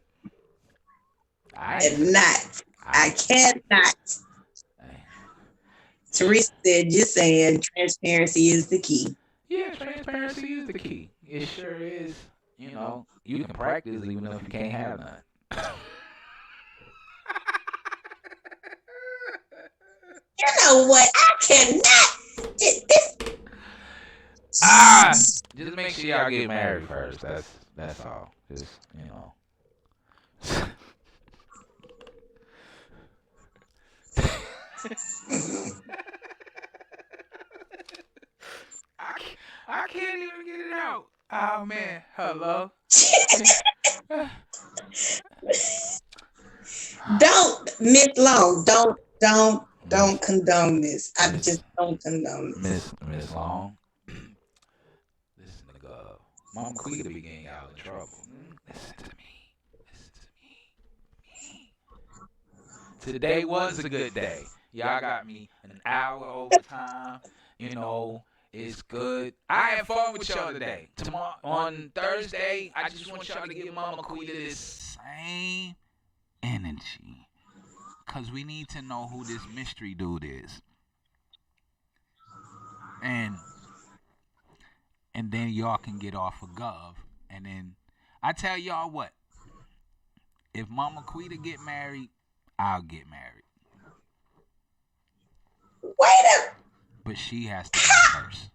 C: If not, I cannot. Teresa said, just saying, transparency is the key.
A: Yeah, transparency is the key. It sure is. You know, you can practice even if you can't have none.
C: You know what? I cannot.
A: Just make sure y'all get married first. That's all. Just, you know. I can't even get it out. Oh man, hello.
C: Don't, Miss Long. Don't condone this. I just don't condone this.
A: Miss Long. Listen to God. Mama Queen to be getting y'all in trouble. Listen to me. Today was a good day. Y'all got me an hour overtime. You know, it's good. I had fun with y'all today. Tomorrow, on Thursday, I just want y'all to give Mama Queen this same energy. Because we need to know who this mystery dude is. And then y'all can get off of Gov. And then, I tell y'all what. If Mama Quita get married, I'll get married.
C: Wait up.
A: But she has to go first.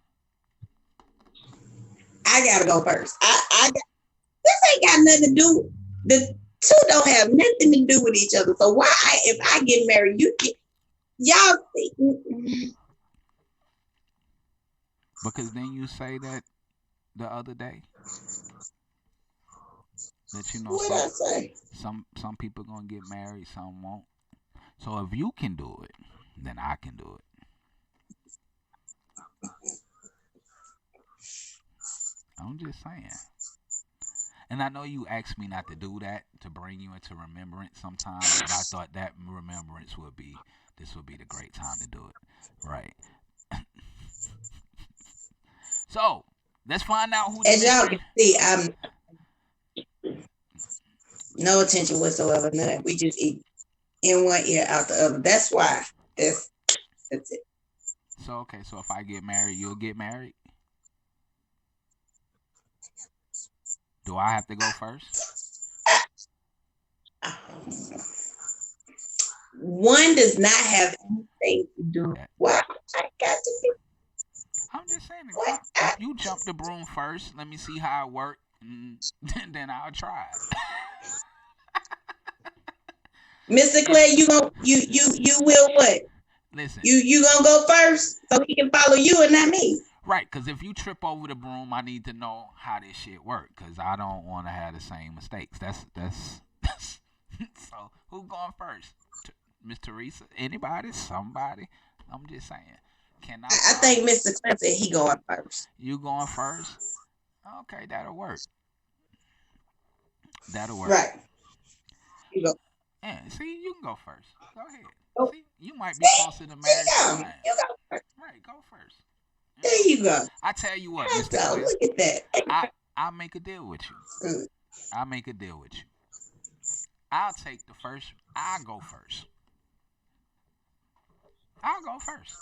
C: I gotta go first. This ain't got nothing to do. The two don't have nothing to do with each other. So why, if I get married, y'all think?
A: Because then you say that the other day that you know
C: What I say?
A: some people gonna get married, some won't. So if you can do it, then I can do it. I'm just saying. And I know you asked me not to do that, to bring you into remembrance sometimes, but I thought that remembrance would be the great time to do it. Right. So, let's find out who
C: As y'all can see, I'm no attention whatsoever. None. We just eat in one ear, out the other. That's why. That's it.
A: So, okay, so if I get married, you'll get married? Do I have to go first?
C: One does not have anything to do. Why I got to be?
A: I'm just saying, if you jump the broom first, let me see how it works, and then I'll try it.
C: Mr. Clay, you will what?
A: Listen.
C: You gonna go first so he can follow you and not me.
A: Right, because if you trip over the broom, I need to know how this shit works, because I don't want to have the same mistakes. That's so who going first? Miss Teresa? Anybody? Somebody? I'm just saying.
C: I think Mr. Clay said he going first.
A: You going first? Okay, that'll work. That'll work.
C: Right. You go.
A: Yeah, see, you can go first. Go ahead.
C: Oh.
A: See, you might be closer to marriage.
C: You go first.
A: Right, go first.
C: There you go.
A: I tell you what,
C: Let's
A: Mr.
C: go.
A: Clay,
C: Look at that.
A: I'll make a deal with you.
C: Good.
A: I'll make a deal with you. I'll take the first. I'll go first. I'll go first.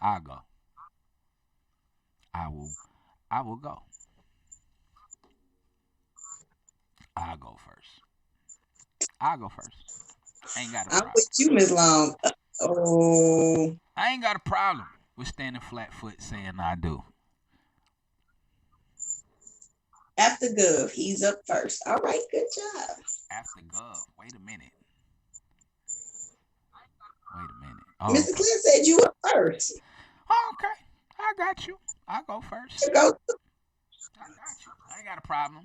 A: I'll go. I will go. I'll go first. I'll go first. Ain't got a
C: I'm
A: problem.
C: with you, Miss Long. Oh,
A: I ain't got a problem with standing flat foot saying I do.
C: after Gov, he's up first. All right, good job.
A: After Gov, wait a minute. Oh,
C: Mr. Clint said you up first.
A: oh, okay. I got you. I'll go first.
C: You go.
A: I got you. I ain't got a problem.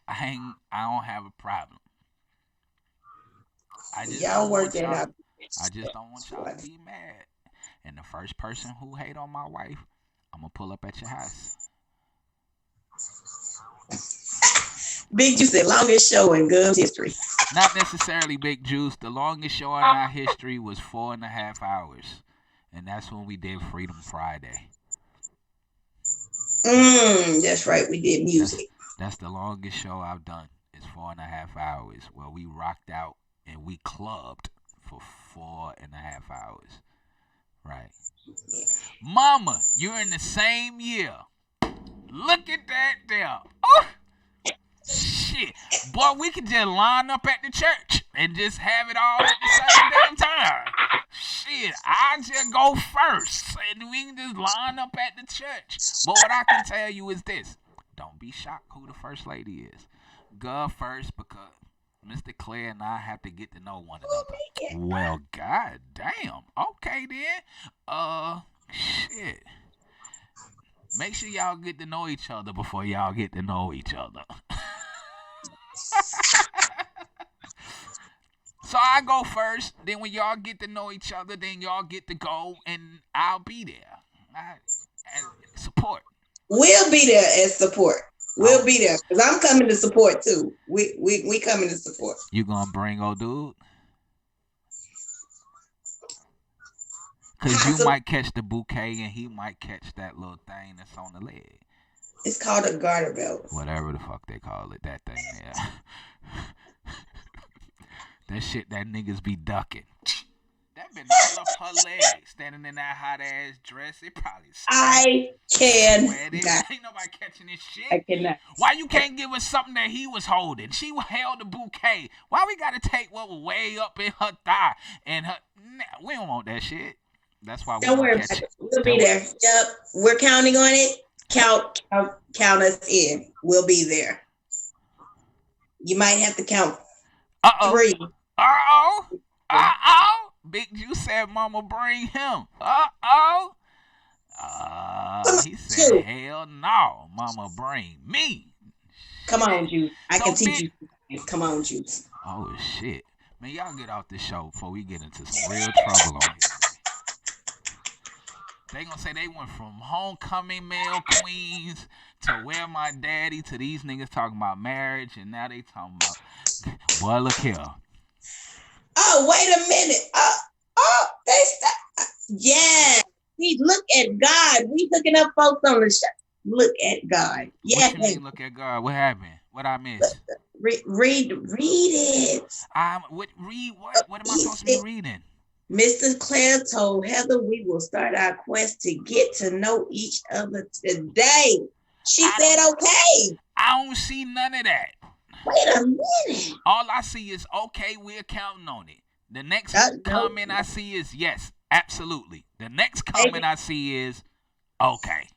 A: I don't have a problem. I just
C: Y'all
A: don't
C: work
A: want
C: that
A: y'all-
C: out.
A: I just don't want y'all to be mad. And the first person who hate on my wife, I'm gonna pull up at your house.
C: Big Juice said longest show in Gov's history.
A: Not necessarily Big Juice. The longest show in our history was 4.5 hours. And that's when we did Freedom Friday.
C: That's right. We did music.
A: That's the longest show I've done. It's 4.5 hours where we rocked out and we clubbed for 4.5 hours. Right. Mama, you're in the same year. Look at that there. Oh, shit. Boy, we could just line up at the church and just have it all at the same damn time. Shit, I just go first and we can just line up at the church. But what I can tell you is this. Don't be shocked who the first lady is. Go first because Mr. Claire and I have to get to know one another. Well, god damn. Okay then. Shit. Make sure y'all get to know each other before y'all get to know each other. So I go first. Then when y'all get to know each other, then y'all get to go, and I'll be there. As support.
C: We'll be there as support. We'll be there because I'm coming to support too. We coming to support.
A: You gonna bring old dude? Cause you might catch the bouquet and he might catch that little thing that's on the leg.
C: It's called a garter belt.
A: Whatever the fuck they call it, that thing there. That shit that niggas be ducking. That been all up her leg, standing in that hot ass dress. It probably
C: I can.
A: Ain't nobody catching this shit.
C: I cannot.
A: Why you can't give us something that he was holding? She held the bouquet. Why we gotta take what was way up in her thigh and her? Nah, we don't want that shit. That's why we
C: Don't worry about it. We'll be there. Yep, we're counting on it. Count us in. We'll be there. You might have to count 3.
A: Big Juice said, "Mama, bring him." He said, "Hell no, Mama, bring me."
C: Come on, Juice. I can teach
A: big-
C: you. Come on, Juice.
A: Oh shit, man, y'all get off this show before we get into some real trouble on here. They gonna say they went from homecoming male queens to where my daddy to these niggas talking about marriage, and now they talking about, boy, look here.
C: Oh, wait a minute. They stop. Yeah. Look at God. We hooking up folks on the show. Look at God. Yeah.
A: What you mean, look at God? What happened? What I missed?
C: Read it.
A: Read what? What am I supposed to be reading?
C: Mr. Claire told Heather we will start our quest to get to know each other today. She said, okay.
A: I don't see none of that.
C: Wait a minute.
A: All I see is, okay, we're counting on it. The next comment I see is, yes, absolutely. The next comment I see is, okay.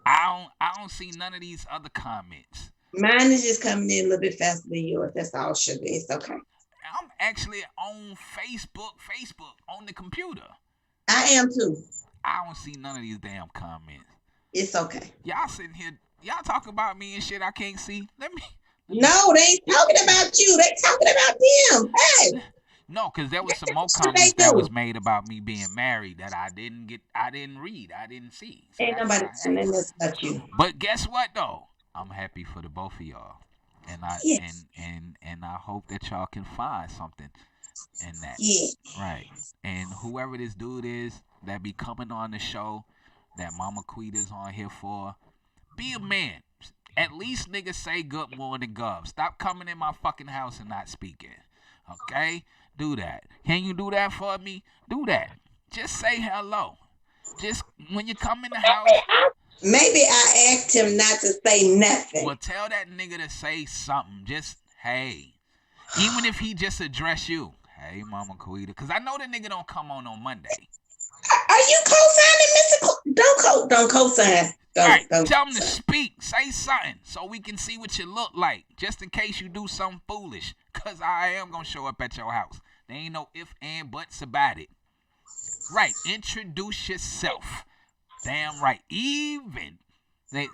A: I don't see none of these other comments.
C: Mine is just coming in a little bit faster than yours. That's all, sugar. It's okay.
A: I'm actually on Facebook on the computer.
C: I am too.
A: I don't see none of these damn comments.
C: It's okay.
A: Y'all sitting here, y'all talking about me and shit I can't see.
C: No, they ain't talking about you. They talking about them. Hey.
A: No, because there was some more comments that was made about me being married that I didn't read, I didn't see. So
C: ain't nobody saying this about you.
A: But guess what though? I'm happy for the both of y'all. And I hope that y'all can find something in that.
C: Yeah.
A: Right. And whoever this dude is, that be coming on the show that Mama Quita's on here for, be a man. At least niggas say good morning, Gov. Stop coming in my fucking house and not speaking. Okay? Do that. Can you do that for me? Do that. Just say hello. Just when you come in the house.
C: Maybe I asked him not to say nothing.
A: Well, tell that nigga to say something. Just, hey. Even if he just address you. Hey, Mama Quita. Because I know the nigga don't come on Monday.
C: Are you co-signing, Mr. Don't co-sign.
A: All right, tell him to speak. Say something so we can see what you look like. Just in case you do something foolish. Because I am going to show up at your house. There ain't no if and buts about it. Right. Introduce yourself. Damn right. Even.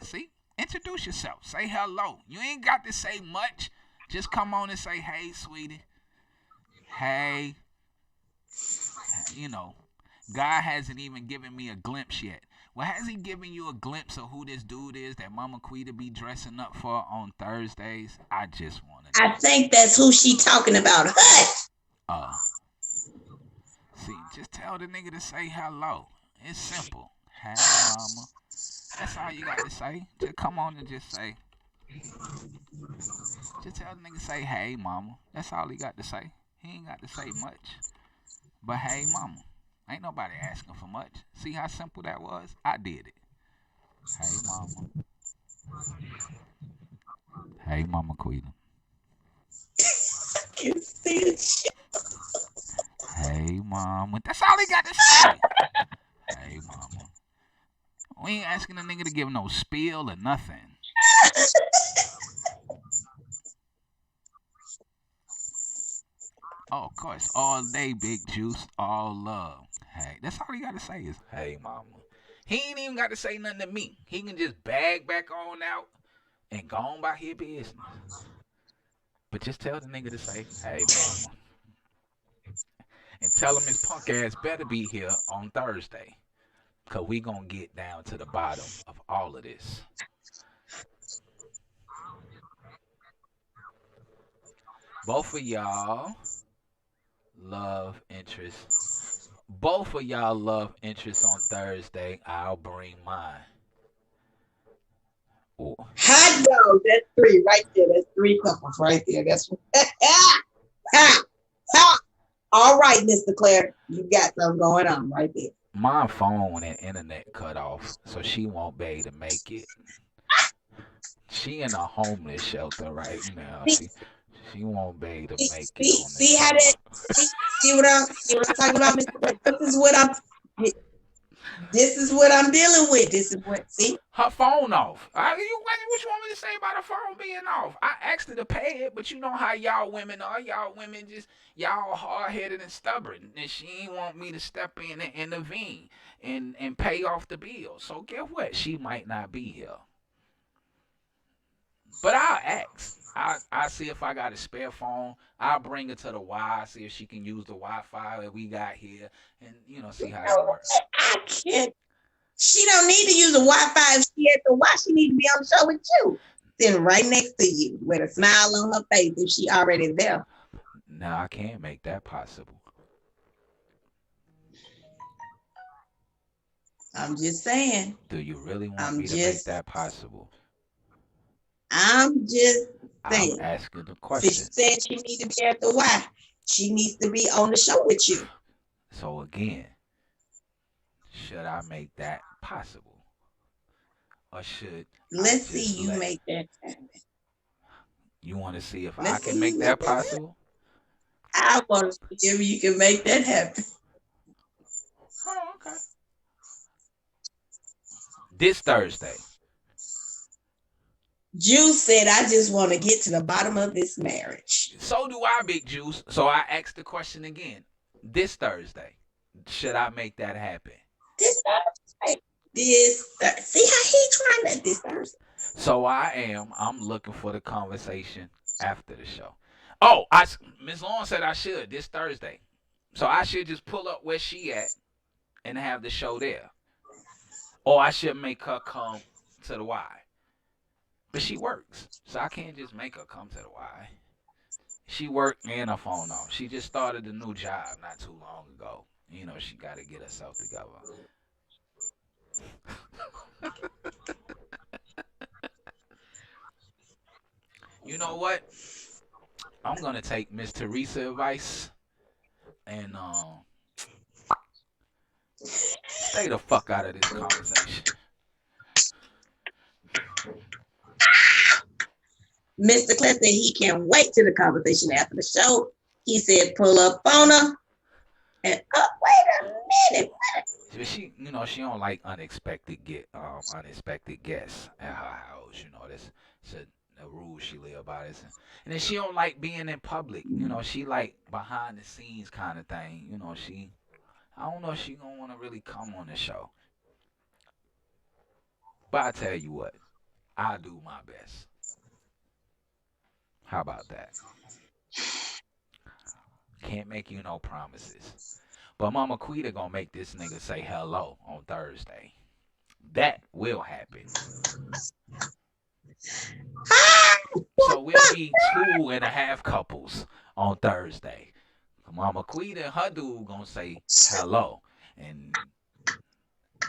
A: See? Introduce yourself. Say hello. You ain't got to say much. Just come on and say, hey, sweetie. Hey. You know. God hasn't even given me a glimpse yet. Well, has he given you a glimpse of who this dude is that Mama Quita be dressing up for on Thursdays? I just want to know.
C: I think that's who she talking about. Hush!
A: See, just tell the nigga to say hello. It's simple. Hey, mama. That's all you got to say. Just come on and just say. Just tell the nigga say, hey, mama. That's all he got to say. He ain't got to say much. But hey, mama. Ain't nobody asking for much. See how simple that was? I did it. Hey, mama. Hey, Mama Quita.
C: I can see it.
A: Hey, mama. That's all he got to say. Hey, mama. We ain't asking the nigga to give no spiel or nothing. Oh, of course. All day, big juice. All love. Hey, that's all he got to say is, hey, mama. He ain't even got to say nothing to me. He can just bag back on out and go on by his business. But just tell the nigga to say, hey, mama. And tell him his punk ass better be here on Thursday. Because we going to get down to the bottom of all of this. Both of y'all love interest. Both of y'all love interest on Thursday. I'll bring mine. Ooh.
C: Hot dog. That's three right there. That's three couples right there. That's all right, Mr. Claire. You got something going on right there.
A: My phone and internet cut off, so she won't be able to make it. She in a homeless shelter right now. She won't be able to make it.
C: See how that? See what I'm talking about, Mr. Claire? This is what I'm dealing with. This is what. See,
A: her phone off. What you want me to say about her phone being off? I asked her to pay it, but you know how y'all women are. Y'all women y'all hard-headed and stubborn, and she ain't want me to step in and intervene and pay off the bill. So guess what? She might not be here. But I'll ask. I'll see if I got a spare phone. I'll bring her to the Y, see if she can use the Wi-Fi that we got here, and see how it works.
C: I can't. She don't need to use the Wi-Fi if she at the Y. She need to be on the show with you, sitting right next to you with a smile on her face if she already there.
A: No, I can't make that possible.
C: I'm just saying.
A: Do you really want me to make that possible?
C: I'm just saying.
A: I'm asking the question.
C: She said she needs to be at the Y. She needs to be on the show with you.
A: So again, should I make that possible? Or should
C: Let's see you make that happen.
A: You want to see if I can make that possible?
C: I want to see if you can make that happen.
A: Oh, okay. This Thursday.
C: Juice said, I just want to get to the bottom of this marriage.
A: So do I, Big Juice. So I asked the question again. This Thursday, should I make that happen?
C: This Thursday. See how he trying that this Thursday.
A: So I'm looking for the conversation after the show. Oh, Ms. Long said I should this Thursday. So I should just pull up where she at and have the show there. Or I should make her come to the Y. But she works, so I can't just make her come to the Y. She worked and her phone off. She just started a new job not too long ago. You know, she got to get herself together. You know what? I'm gonna take Miss Teresa advice and stay the fuck out of this conversation.
C: Mr. Clint said he can't wait till the conversation after the show. He said pull up on her. And wait a minute.
A: She, you know, she don't like unexpected guests at her house. You know, that's a rule she live by. And then she don't like being in public. You know, she like behind the scenes kind of thing. You know, I don't know if she gonna want to really come on the show. But I tell you what, I do my best. How about that? Can't make you no promises. But Mama Quita gonna make this nigga say hello on Thursday. That will happen. So we'll be 2.5 couples on Thursday. Mama Quita and her dude gonna say hello. And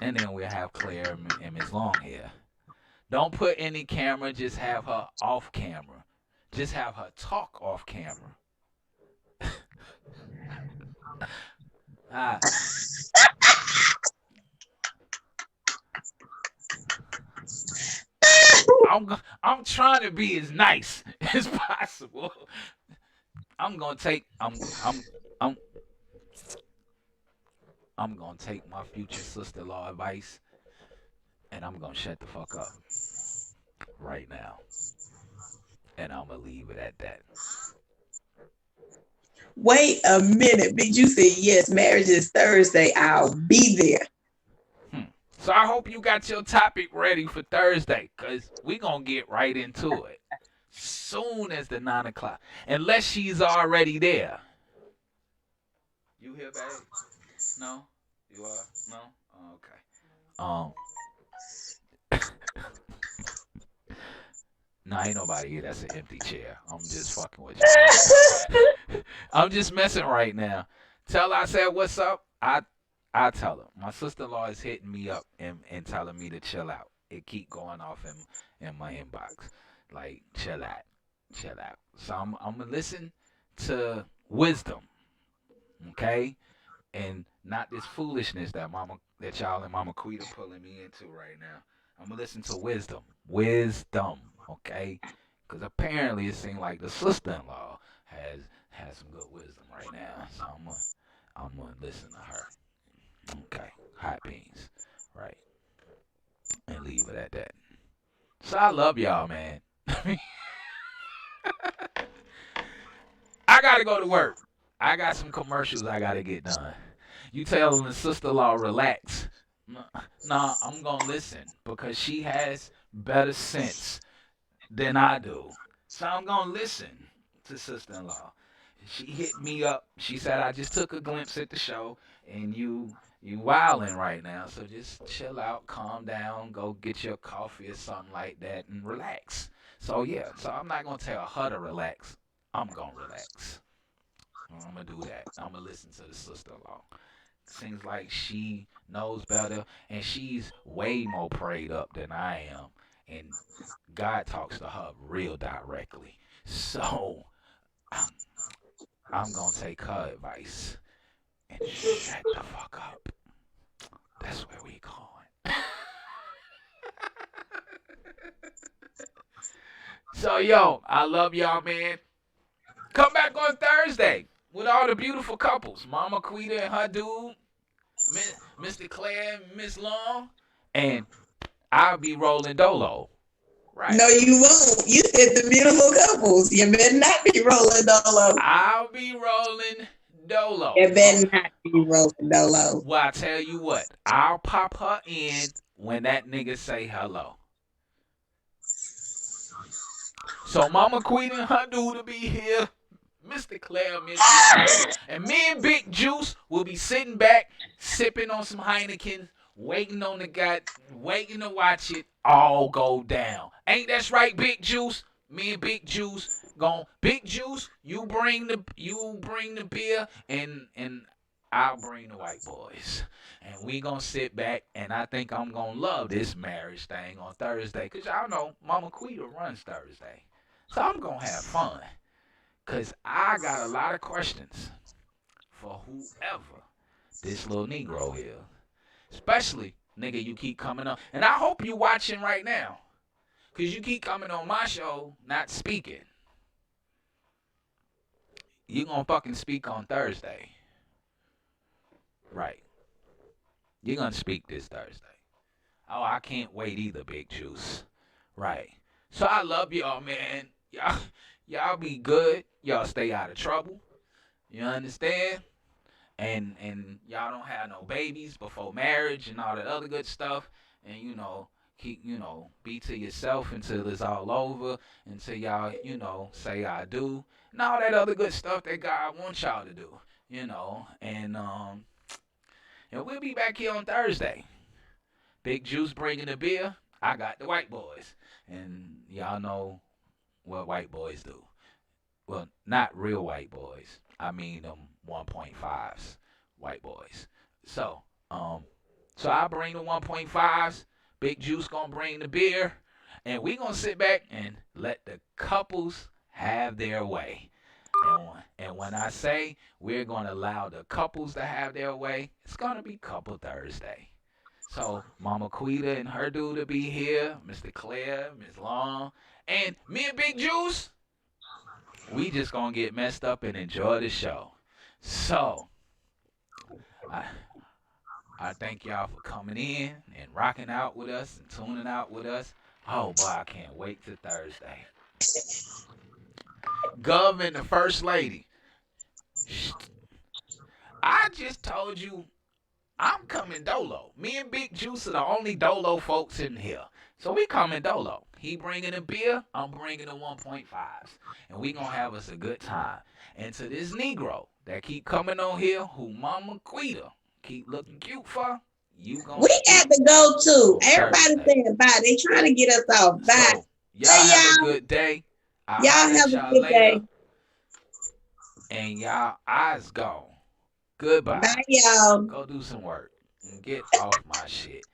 A: then we'll have Claire and Miss Longhair. Don't put any camera, just have her off camera. Just have her talk off camera. I'm trying to be as nice as possible. I'm gonna take my future sister-in-law advice, and I'm gonna shut the fuck up right now, and I'm gonna leave it at that.
C: Wait a minute, Big You said yes, marriage is Thursday. I'll be there.
A: So I hope you got your topic ready for Thursday, because we're going to get right into it. Soon as the 9 o'clock. Unless she's already there. You here, babe? No? You are? No? Oh, okay. No, ain't nobody here. That's an empty chair. I'm just fucking with you. I'm just messing right now. Tell her I said, what's up? I tell her. My sister-in-law is hitting me up and telling me to chill out. It keep going off in my inbox. Like, chill out. So I'm going to listen to wisdom, okay? And not this foolishness that y'all and Mama Quita pulling me into right now. I'm going to listen to wisdom. Wisdom, okay? Because apparently it seems like the sister-in-law has some good wisdom right now. So I'm going to listen to her. Okay, hot beans, right, and leave it at that. So I love y'all, man. I gotta go to work. I got some commercials I gotta get done. You telling the sister-in-law relax? Nah, I'm gonna listen because she has better sense than I do. So I'm gonna listen to sister-in-law. She hit me up. She said I just took a glimpse at the show and you wilding right now, so just chill out, calm down, go get your coffee or something like that, and relax. So yeah, so I'm not gonna tell her to relax. I'm gonna relax. I'm gonna do that. I'm gonna listen to the sister-in-law. Seems like she knows better, and she's way more prayed up than I am, and God talks to her real directly. So I'm gonna take her advice and shut the fuck up. That's where we going. So, yo, I love y'all, man. Come back on Thursday with all the beautiful couples. Mama Quita and her dude, Mr. Claire and Miss Long, and I'll be rolling dolo. Right.
C: No, you won't. You said the beautiful couples. You better not be rolling dolo.
A: I'll be rolling dolo.
C: You better not be rolling dolo.
A: Well, I tell you what, I'll pop her in when that nigga say hello. So Mama Queen and her dude will be here, Mr. Claire, and me and Big Juice will be sitting back, sipping on some Heineken, waiting to watch it all go down. Ain't that right, Big Juice? Me and Big Juice Big Juice, you bring the beer and I'll bring the white boys. And we gonna sit back, and I think I'm gonna love this marriage thing on Thursday. Because y'all know Mama Quita runs Thursday. So I'm gonna have fun. Because I got a lot of questions for whoever this little Negro is. Especially, nigga, you keep coming up. And I hope you watching right now. Because you keep coming on my show, not speaking. You gonna fucking speak on Thursday. Right. You're gonna speak this Thursday. Oh, I can't wait either, Big Juice. Right. So I love y'all, man. Y'all be good. Y'all stay out of trouble. You understand? And y'all don't have no babies before marriage and all that other good stuff. And keep be to yourself until it's all over, until y'all say I do, and all that other good stuff that God wants y'all to do. And we'll be back here on Thursday. Big Juice bringing the beer. I got the white boys, and y'all know what white boys do. Well, not real white boys. I mean them 1.5s white boys. So I bring the 1.5s. Big Juice gonna bring the beer, and we gonna sit back and let the couples have their way. And when I say we're gonna allow the couples to have their way, it's gonna be Couple Thursday. So Mama Quita and her dude will be here, Mr. Claire, Miss Long, and me and Big Juice. We just gonna get messed up and enjoy the show. So I thank y'all for coming in and rocking out with us and tuning out with us. Oh boy, I can't wait till Thursday. Gov and the First Lady. I just told you I'm coming dolo. Me and Big Juice are the only dolo folks in here. So we coming dolo. He bringing a beer, I'm bringing the 1.5s. And we gonna have us a good time. And to this Negro that keep coming on here, who Mama Quita keep looking cute for, you gonna...
C: We got to go too. Everybody saying bye. They trying to get us off. Bye.
A: So, y'all have a good day.
C: Y'all have a good day.
A: And y'all eyes gone. Goodbye.
C: Bye, y'all.
A: Go do some work and get off my shit.